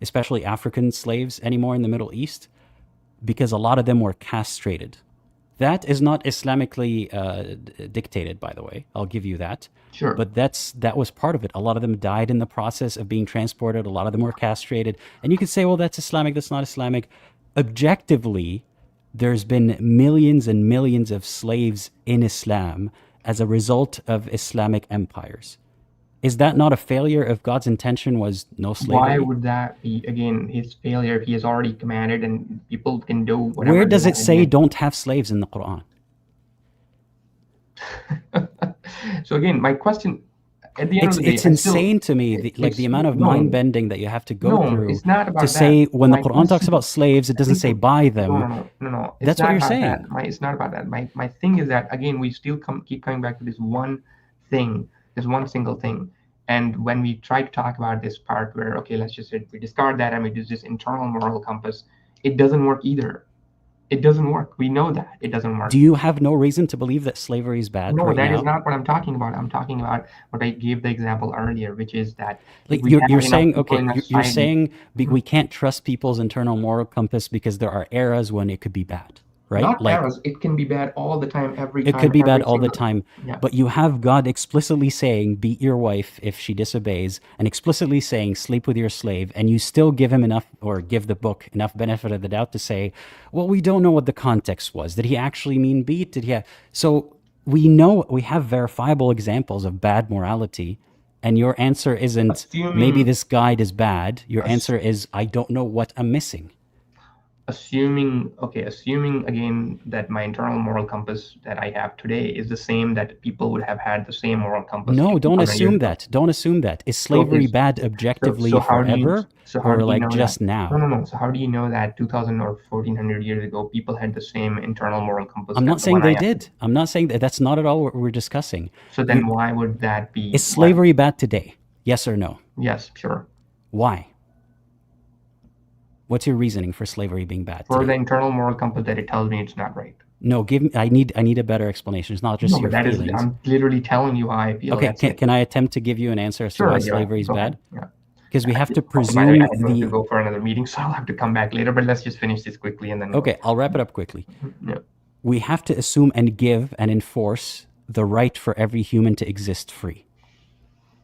especially African slaves anymore in the Middle East? Because a lot of them were castrated. That is not Islamically dictated, by the way. I'll give you that. Sure. But that was part of it. A lot of them died in the process of being transported. A lot of them were castrated. And you could say, well, that's Islamic, that's not Islamic. Objectively, there's been millions and millions of slaves in Islam as a result of Islamic empires. Is that not a failure if God's intention was no slavery? Why would that be, again, his failure if he has already commanded and people can do whatever? Where does it say don't have slaves in the Quran? So again, my question, at the end of the day, it's insane to me, the amount of mind bending that you have to go through it's not about to say that. when the My Quran talks question- about slaves, it doesn't say buy them. No. It's That's not what you're about saying. that. It's not about that. My thing is that, again, we still keep coming back to this one thing, this one single thing. And when we try to talk about this part where, okay, let's just say we discard that and we do this internal moral compass, it doesn't work either. It doesn't work. We know that it doesn't work. Do you have no reason to believe that slavery is bad No, right that now? is not what I'm talking about. I'm talking about what I gave the example earlier, which is that Like we have you're enough saying, people okay, in a you're society- saying we can't trust people's internal moral compass because there are eras when it could be bad, right? Not errors. It can be bad all the time, every time. It could be bad every all the single- time, Yeah. but you have God explicitly saying, beat your wife if she disobeys, and explicitly saying, sleep with your slave, and you still give him enough, or give the book enough benefit of the doubt to say, well, we don't know what the context was. Did he actually mean beat? So we know, we have verifiable examples of bad morality, and your answer isn't, Assuming- maybe this guide is bad. Your answer is, I don't know what I'm missing. Assuming again that my internal moral compass that I have today is the same that people would have had the same moral compass. No, don't 2,000 years assume ago. that. Don't assume that. Is slavery is- bad objectively how do you- forever, how or do you like know just that? now? No. So how do you know that 2,000 or 1,400 years ago people had the same internal moral compass? I'm as not the saying one I they have? did. I'm not saying that. That's not at all what we're discussing. So then why would that be? Is slavery bad today? Yes or no? Yes, sure. Why? What's your reasoning for slavery being bad For the today? internal moral compass that it tells me it's not right. No, give me. I need a better explanation. It's not just No, your but that is, feelings. I'm literally telling you how I feel. Okay, That's it. can I attempt to give you an answer as to Sure, why yeah, slavery is go bad? ahead. Yeah. Because we have to By the way, presume I have to the. go for another meeting, so I'll have to come back later. But let's just finish this quickly and then. Okay, I'll wrap it up quickly. Yeah. We have to assume and give and enforce the right for every human to exist free.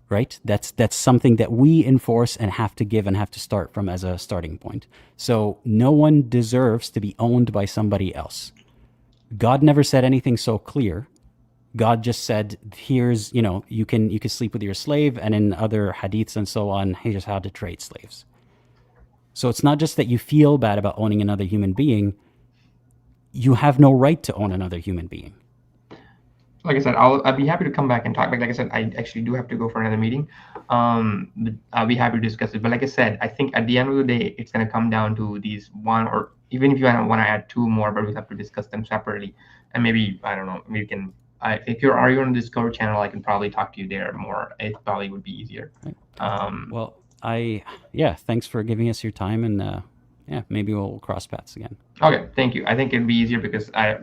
Right? That's something that we enforce and have to give and have to start from as a starting point. So no one deserves to be owned by somebody else. God never said anything so clear. God just said, here's, you can sleep with your slave, and in other hadiths and so on, here's how to trade slaves. So it's not just that you feel bad about owning another human being. You have no right to own another human being. Like I said, I'd be happy to come back and talk. But like I said, I actually do have to go for another meeting. But I'll be happy to discuss it. But like I said, I think at the end of the day, it's going to come down to these one, or even if you want to add two more, but we'll have to discuss them separately. And maybe, I don't know, maybe you can, if you're on the Discover channel, I can probably talk to you there more. It probably would be easier. Well, thanks for giving us your time, and maybe we'll cross paths again. Okay, thank you. I think it'd be easier because I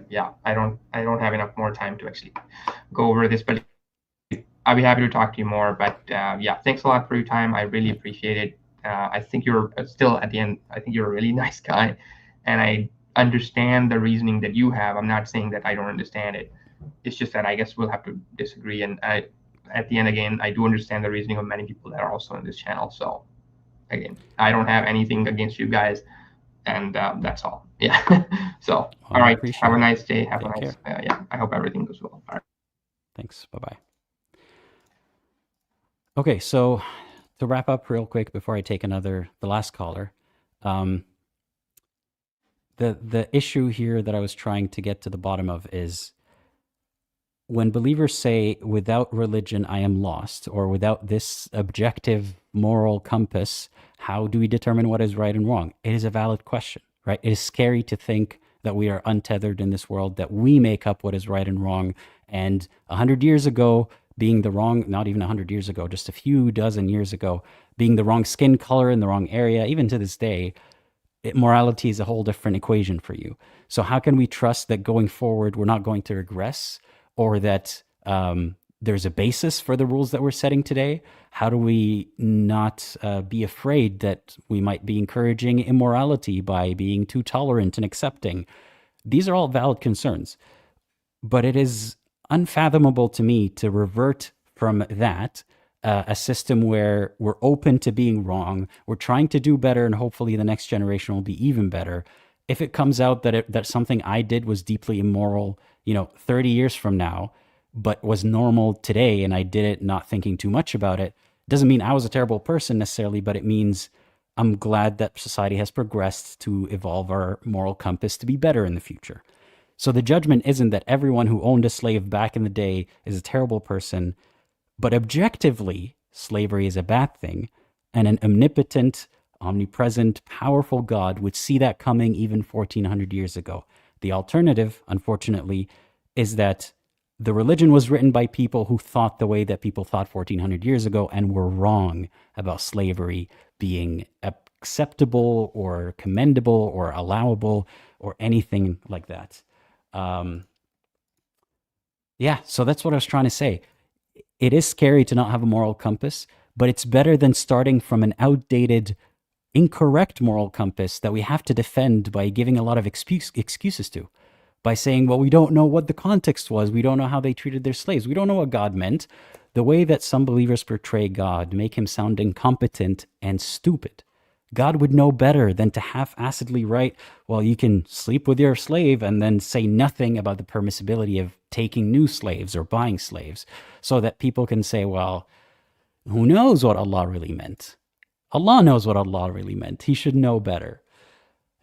don't have enough more time to actually go over this, but I'll be happy to talk to you more. But thanks a lot for your time. I really appreciate it. I think you're still at the end. I think you're a really nice guy, and I understand the reasoning that you have. I'm not saying that I don't understand it. It's just that I guess we'll have to disagree. And at the end, again, I do understand the reasoning of many people that are also on this channel. So again, I don't have anything against you guys. And that's all. Yeah. So, all right. Have a nice day. Have a nice. I hope everything goes well. All right. Thanks. Bye-bye. Okay, so to wrap up real quick before I take the last caller, The issue here that I was trying to get to the bottom of is when believers say, without religion, I am lost, or without this objective moral compass, how do we determine what is right and wrong? It is a valid question, right? It is scary to think that we are untethered in this world, that we make up what is right and wrong. And 100 years ago, being the wrong, not even 100 years ago, just a few dozen years ago, being the wrong skin color in the wrong area, even to this day, morality is a whole different equation for you. So how can we trust that going forward, we're not going to regress, or that there's a basis for the rules that we're setting today? How do we not be afraid that we might be encouraging immorality by being too tolerant and accepting? These are all valid concerns, but it is unfathomable to me to revert from that, a system where we're open to being wrong, we're trying to do better, and hopefully the next generation will be even better. If it comes out that something I did was deeply immoral, 30 years from now, but was normal today, and I did it not thinking too much about it, doesn't mean I was a terrible person necessarily, but it means I'm glad that society has progressed to evolve our moral compass to be better in the future. So the judgment isn't that everyone who owned a slave back in the day is a terrible person, but objectively, slavery is a bad thing, and an omnipotent, omnipresent, powerful God would see that coming even 1400 years ago. The alternative, unfortunately, is that the religion was written by people who thought the way that people thought 1400 years ago and were wrong about slavery being acceptable or commendable or allowable or anything like that. Yeah, so that's what I was trying to say. It is scary to not have a moral compass, but it's better than starting from an outdated, incorrect moral compass that we have to defend by giving a lot of excuses to, by saying, well, we don't know what the context was. We don't know how they treated their slaves. We don't know what God meant. The way that some believers portray God make him sound incompetent and stupid. God would know better than to half-assedly write, well, you can sleep with your slave, and then say nothing about the permissibility of taking new slaves or buying slaves, so that people can say, well, who knows what Allah really meant? Allah knows what Allah really meant. He should know better.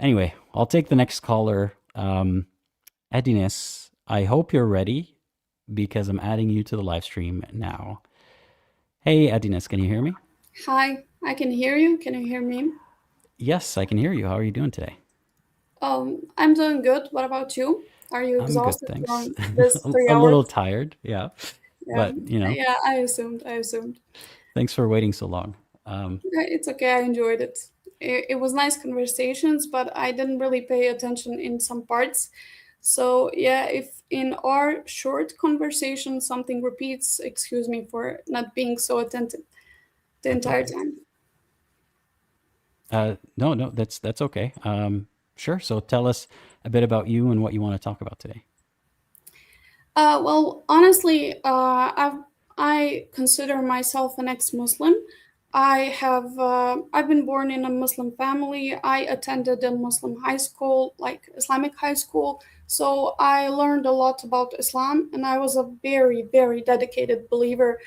Anyway, I'll take the next caller. Ediness, I hope you're ready, because I'm adding you to the live stream now. Hey, Ediness, can you hear me? Hi, I can hear you. Can you hear me? Yes, I can hear you. How are you doing today? I'm doing good. What about you? Are you I'm good, exhausted thanks. from this 3 A hours? little tired, yeah. Yeah. But, Yeah, I assumed. thanks for waiting so long. Yeah, it's okay. I enjoyed it. It was nice conversations, but I didn't really pay attention in some parts. So yeah, if in our short conversation something repeats, excuse me for not being so attentive the entire time. No, that's okay. Sure. So tell us a bit about you and what you want to talk about today. Well, honestly, I consider myself an ex-Muslim. I've been born in a Muslim family. I attended a Muslim high school, like Islamic high school. So I learned a lot about Islam, and I was a very, very dedicated believer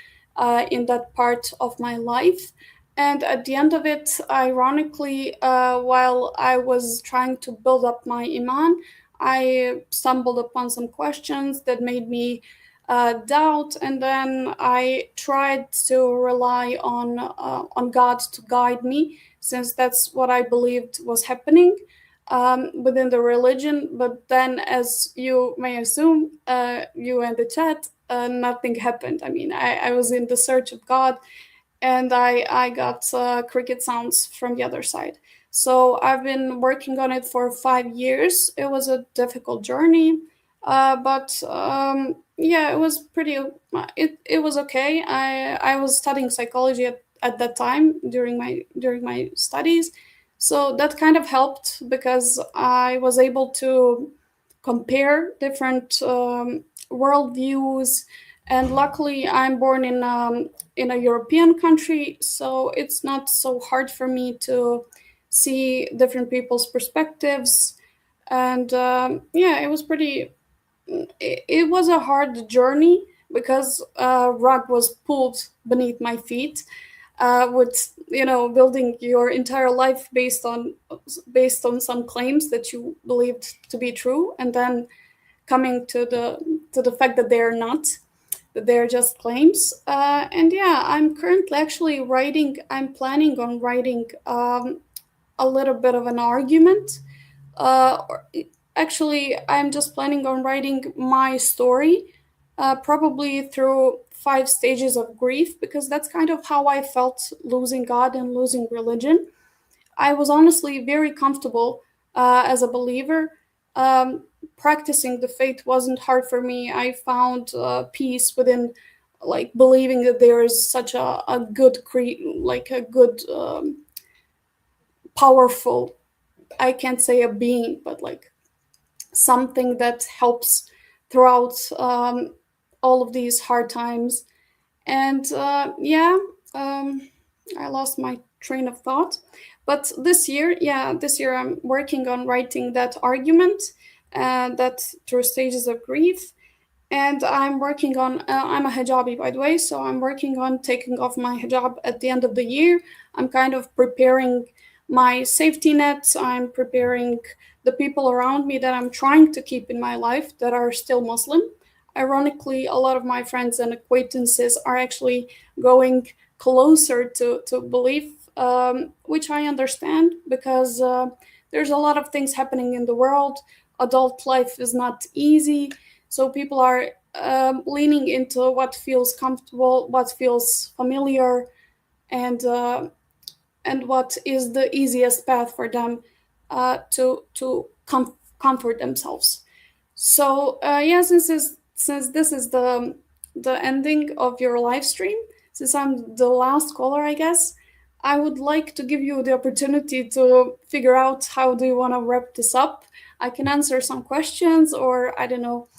in that part of my life. And at the end of it, ironically, while I was trying to build up my iman, I stumbled upon some questions that made me doubt, and then I tried to rely on God to guide me, since that's what I believed was happening within the religion. But then, as you may assume, you and the chat, nothing happened. I mean, I was in the search of God, and I got cricket sounds from the other side. So I've been working on it for 5 years. It was a difficult journey, but yeah, it was pretty. It was okay. I was studying psychology at that time during my studies, so that kind of helped because I was able to compare different worldviews. And luckily, I'm born in a European country, so it's not so hard for me to see different people's perspectives. And yeah, it was pretty. It was a hard journey because rug was pulled beneath my feet. with building your entire life based on some claims that you believed to be true, and then coming to the fact that they're not, that they're just claims. And yeah, I'm currently actually I'm planning on writing a little bit of an argument. Actually, I'm just planning on writing my story, probably through 5 stages of grief, because that's kind of how I felt losing God and losing religion. I was honestly very comfortable as a believer. Practicing the faith wasn't hard for me. I found peace within, like, believing that there is such a good powerful, I can't say a being, but like something that helps throughout all of these hard times. And I lost my train of thought. But this year I'm working on writing that argument, that through stages of grief. And I'm working on, I'm a hijabi, by the way, so I'm working on taking off my hijab at the end of the year. I'm kind of preparing my safety nets. I'm preparing the people around me that I'm trying to keep in my life that are still Muslim. Ironically, a lot of my friends and acquaintances are actually going closer to belief, which I understand, because there's a lot of things happening in the world. Adult life is not easy. So people are leaning into what feels comfortable, what feels familiar, and what is the easiest path for them to comfort themselves. So since this is the ending of your live stream, since I'm the last caller, I guess, I would like to give you the opportunity to figure out how do you want to wrap this up. I can answer some questions, or I don't know,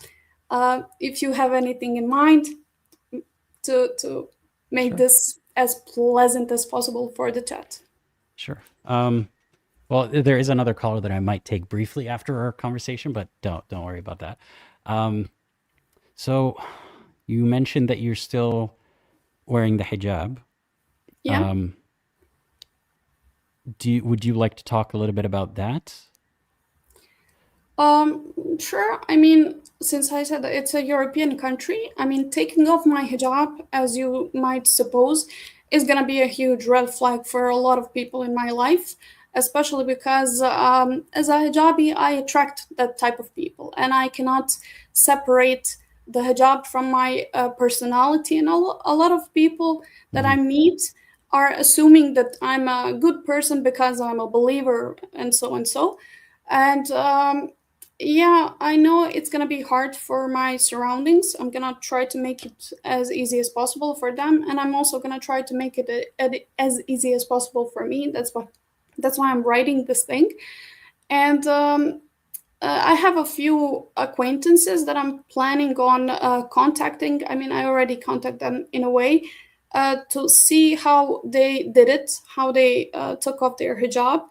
if you have anything in mind to make Sure. this as pleasant as possible for the chat. Sure. Well, there is another caller that I might take briefly after our conversation, but don't worry about that. So you mentioned that you're still wearing the hijab. Yeah. Would you like to talk a little bit about that? Sure. I mean, since I said that it's a European country, I mean, taking off my hijab, as you might suppose, is going to be a huge red flag for a lot of people in my life, especially because as a hijabi, I attract that type of people, and I cannot separate the hijab from my personality. And a lot of people that I meet are assuming that I'm a good person because I'm a believer, and so and so. And yeah, I know it's going to be hard for my surroundings. I'm going to try to make it as easy as possible for them. And I'm also going to try to make it as easy as possible for me. That's why I'm writing this thing. And I have a few acquaintances that I'm planning on contacting. I mean, I already contact them in a way to see how they did it, how they took off their hijab.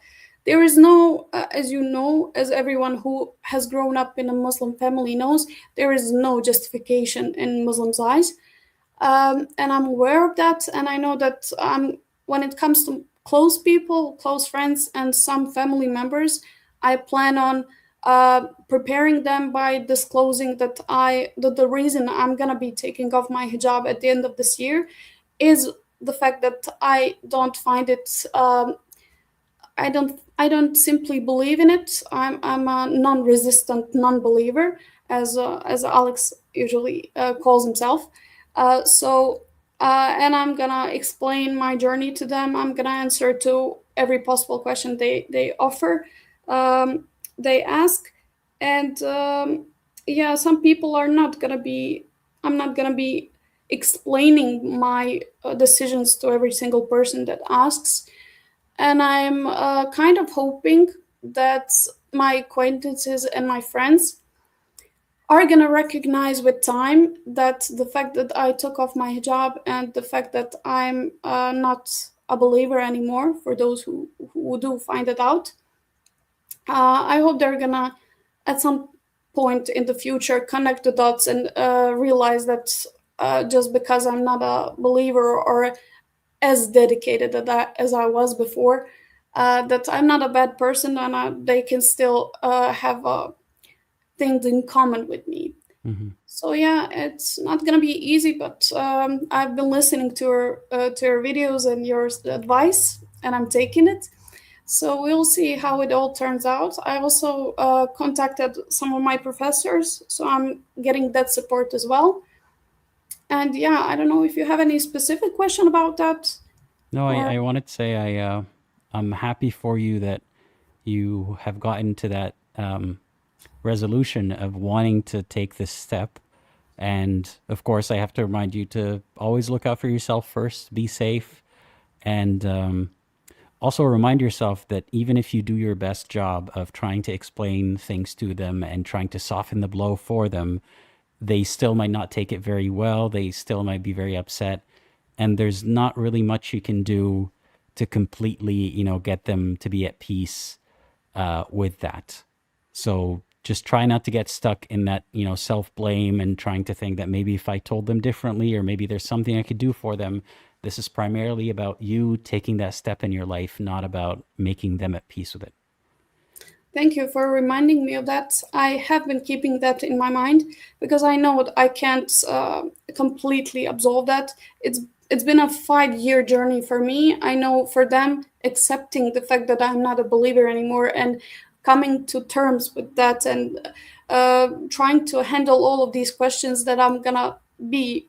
There is no, as you know, as everyone who has grown up in a Muslim family knows, there is no justification in Muslims' eyes. And I'm aware of that. And I know that when it comes to close people, close friends, and some family members, I plan on preparing them by disclosing that the reason I'm going to be taking off my hijab at the end of this year is the fact that I don't find it... I don't simply believe in it. I'm a non-resistant non-believer, as Alex usually calls himself. And I'm gonna explain my journey to them. I'm gonna answer to every possible question they offer, they ask, and yeah, some people are not gonna be. I'm not gonna be explaining my decisions to every single person that asks. And I'm kind of hoping that my acquaintances and my friends are going to recognize with time that the fact that I took off my hijab and the fact that I'm not a believer anymore, for those who do find it out, I hope they're going to, at some point in the future, connect the dots and realize that just because I'm not a believer or as dedicated as I was before. That I'm not a bad person, and they can still have things in common with me. Mm-hmm. So yeah, it's not gonna be easy, but I've been listening to her videos and your advice, and I'm taking it. So we'll see how it all turns out. I also contacted some of my professors, so I'm getting that support as well. And yeah, I don't know if you have any specific question about that. No, Or I wanted to say I'm happy for you that you have gotten to that resolution of wanting to take this step. And of course, I have to remind you to always look out for yourself first, be safe, and also remind yourself that even if you do your best job of trying to explain things to them and trying to soften the blow for them, they still might not take it very well. They still might be very upset. And there's not really much you can do to completely, get them to be at peace with that. So just try not to get stuck in that, self blame and trying to think that maybe if I told them differently or maybe there's something I could do for them. This is primarily about you taking that step in your life, not about making them at peace with it. thank you for reminding me of that. I have been keeping that in my mind because I know I can't completely absolve that. It's been a 5-year journey for me. I know for them, accepting the fact that I'm not a believer anymore and coming to terms with that, and trying to handle all of these questions that I'm gonna be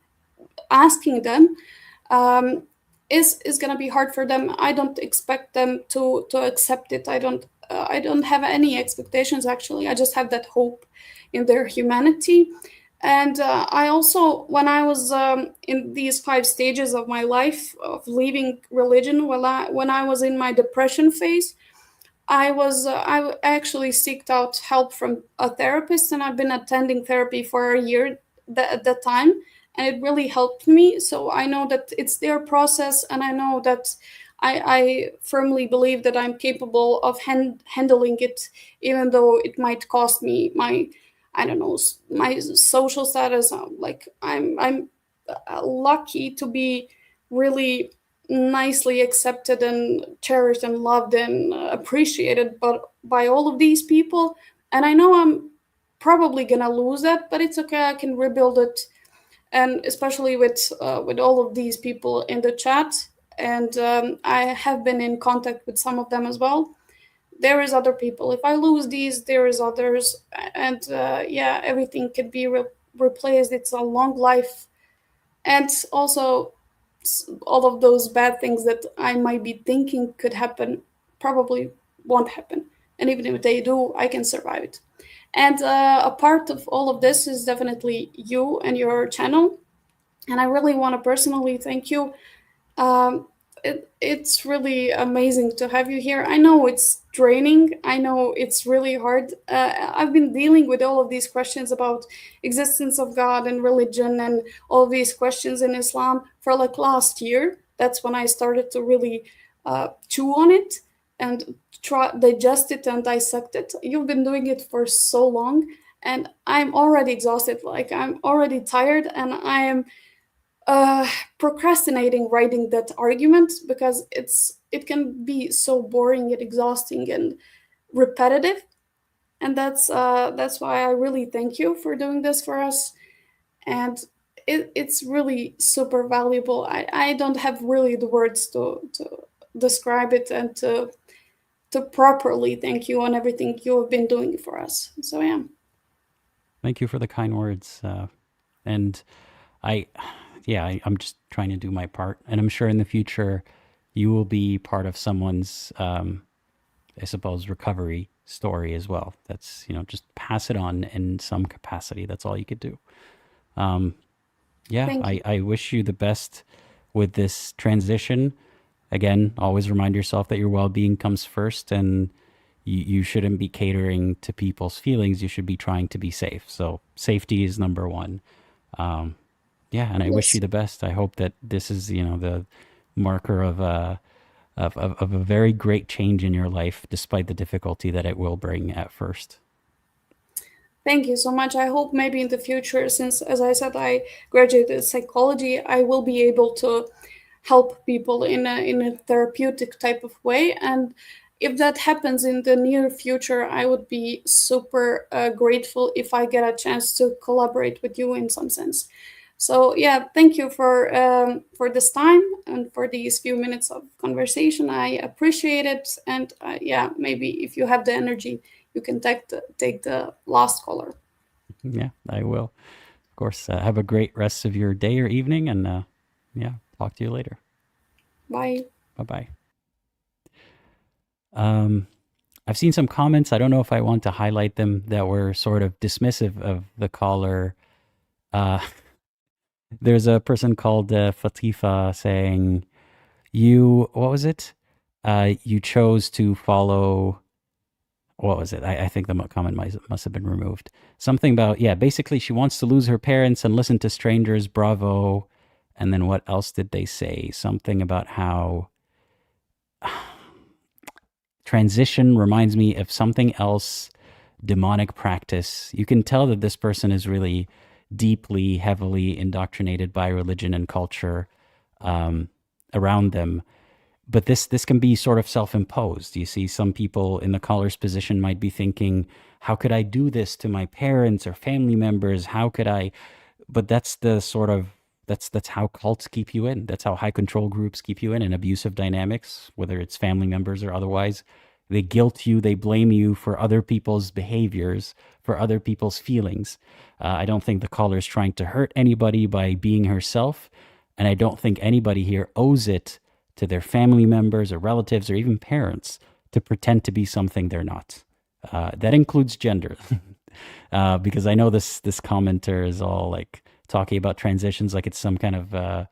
asking them, is gonna be hard for them. I don't expect them to accept it. I don't have any expectations, actually. I just have that hope in their humanity. And I also, when I was in these 5 stages of my life of leaving religion, when I was in my depression phase, I actually seeked out help from a therapist, and I've been attending therapy for a year at that time, and it really helped me. So I know that it's their process, and I know that I firmly believe that I'm capable of handling it, even though it might cost me my, I don't know, my social status. Like I'm lucky to be really nicely accepted and cherished and loved and appreciated, but by all of these people. And I know I'm probably gonna lose that, but it's okay. I can rebuild it, and especially with all of these people in the chat. And I have been in contact with some of them as well. There is other people. If I lose these, there is others, and yeah, everything can be replaced. It's a long life, and also all of those bad things that I might be thinking could happen probably won't happen. And even if they do, I can survive it. And a part of all of this is definitely you and your channel. And I really want to personally thank you. Um, it's really amazing to have you here. I know it's draining. I know it's really hard. I've been dealing with all of these questions about existence of God and religion and all these questions in Islam for like last year. That's when I started to really chew on it and try digest it and dissect it. You've been doing it for so long, and I'm already exhausted. Like I'm already tired, and I am procrastinating writing that argument because it can be so boring and exhausting and repetitive. And that's why I really thank you for doing this for us. And it's really super valuable. I don't have really the words to describe it and to properly thank you on everything you have been doing for us. So yeah. Thank you for the kind words. And I'm just trying to do my part. And I'm sure in the future, you will be part of someone's, I suppose, recovery story as well. That's, just pass it on in some capacity. That's all you could do. I wish you the best with this transition. Again, always remind yourself that your well-being comes first, and you shouldn't be catering to people's feelings. You should be trying to be safe. So safety is number one. And I wish you the best. I hope that this is, the marker of a very great change in your life, despite the difficulty that it will bring at first. Thank you so much. I hope maybe in the future, since, as I said, I graduated psychology, I will be able to help people in a therapeutic type of way. And if that happens in the near future, I would be super grateful if I get a chance to collaborate with you in some sense. So yeah, thank you for this time and for these few minutes of conversation. I appreciate it. And yeah, maybe if you have the energy, you can take the last caller. Yeah, I will. Of course, have a great rest of your day or evening, and yeah, talk to you later. Bye. Bye-bye. I've seen some comments. I don't know if I want to highlight them that were sort of dismissive of the caller. There's a person called Fatifa saying, what was it? You chose to follow, what was it? I think the comment must have been removed. Something about, yeah, basically she wants to lose her parents and listen to strangers, bravo. And then what else did they say? Something about how transition reminds me of something else, demonic practice. You can tell that this person is really deeply, heavily indoctrinated by religion and culture around them. But this can be sort of self-imposed. You see, some people in the caller's position might be thinking, how could I do this to my parents or family members? How could I? But that's the sort of, that's how cults keep you in. That's how high control groups keep you in abusive dynamics, whether it's family members or otherwise. They guilt you, they blame you for other people's behaviors, for other people's feelings. I don't think the caller is trying to hurt anybody by being herself. And I don't think anybody here owes it to their family members or relatives or even parents to pretend to be something they're not. That includes gender. Because I know this commenter is all like talking about transitions like it's some kind of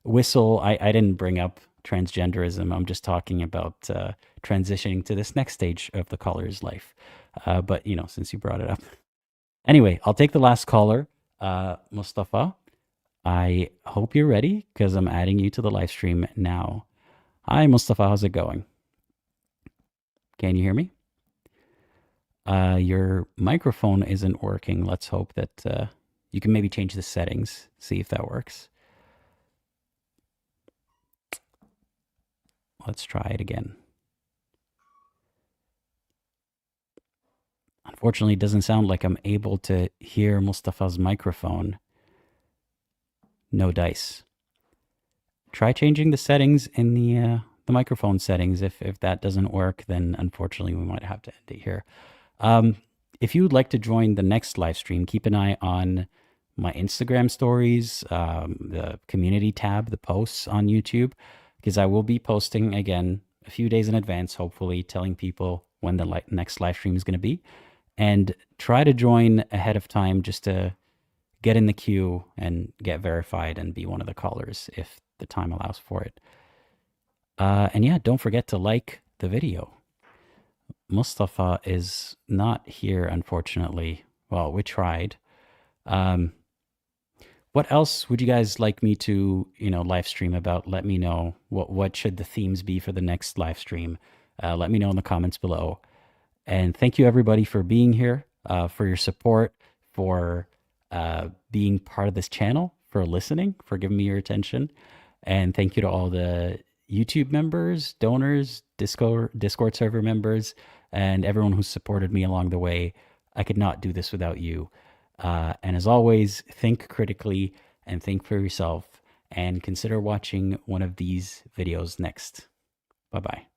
whistle. I didn't bring up transgenderism. I'm just talking about transitioning to this next stage of the caller's life. But, you know, since you brought it up. Anyway, I'll take the last caller, Mustafa. I hope you're ready because I'm adding you to the live stream now. Hi, Mustafa. How's it going? Can you hear me? Your microphone isn't working. Let's hope that you can maybe change the settings, see if that works. Let's try it again. Unfortunately, it doesn't sound like I'm able to hear Mustafa's microphone. No dice. Try changing the settings in the microphone settings. If that doesn't work, then unfortunately we might have to end it here. If you would like to join the next live stream, keep an eye on my Instagram stories, the community tab, the posts on YouTube, because I will be posting again a few days in advance, hopefully telling people when the next live stream is going to be. And try to join ahead of time just to get in the queue and get verified and be one of the callers if the time allows for it. And yeah, don't forget to like the video. Mustafa is not here, unfortunately. Well, we tried. What else would you guys like me to, live stream about? Let me know. What should the themes be for the next live stream? Let me know in the comments below. And thank you everybody for being here, for your support, for being part of this channel, for listening, for giving me your attention. And thank you to all the YouTube members, donors, Discord server members, and everyone who supported me along the way. I could not do this without you. And as always, think critically and think for yourself and consider watching one of these videos next. Bye-bye.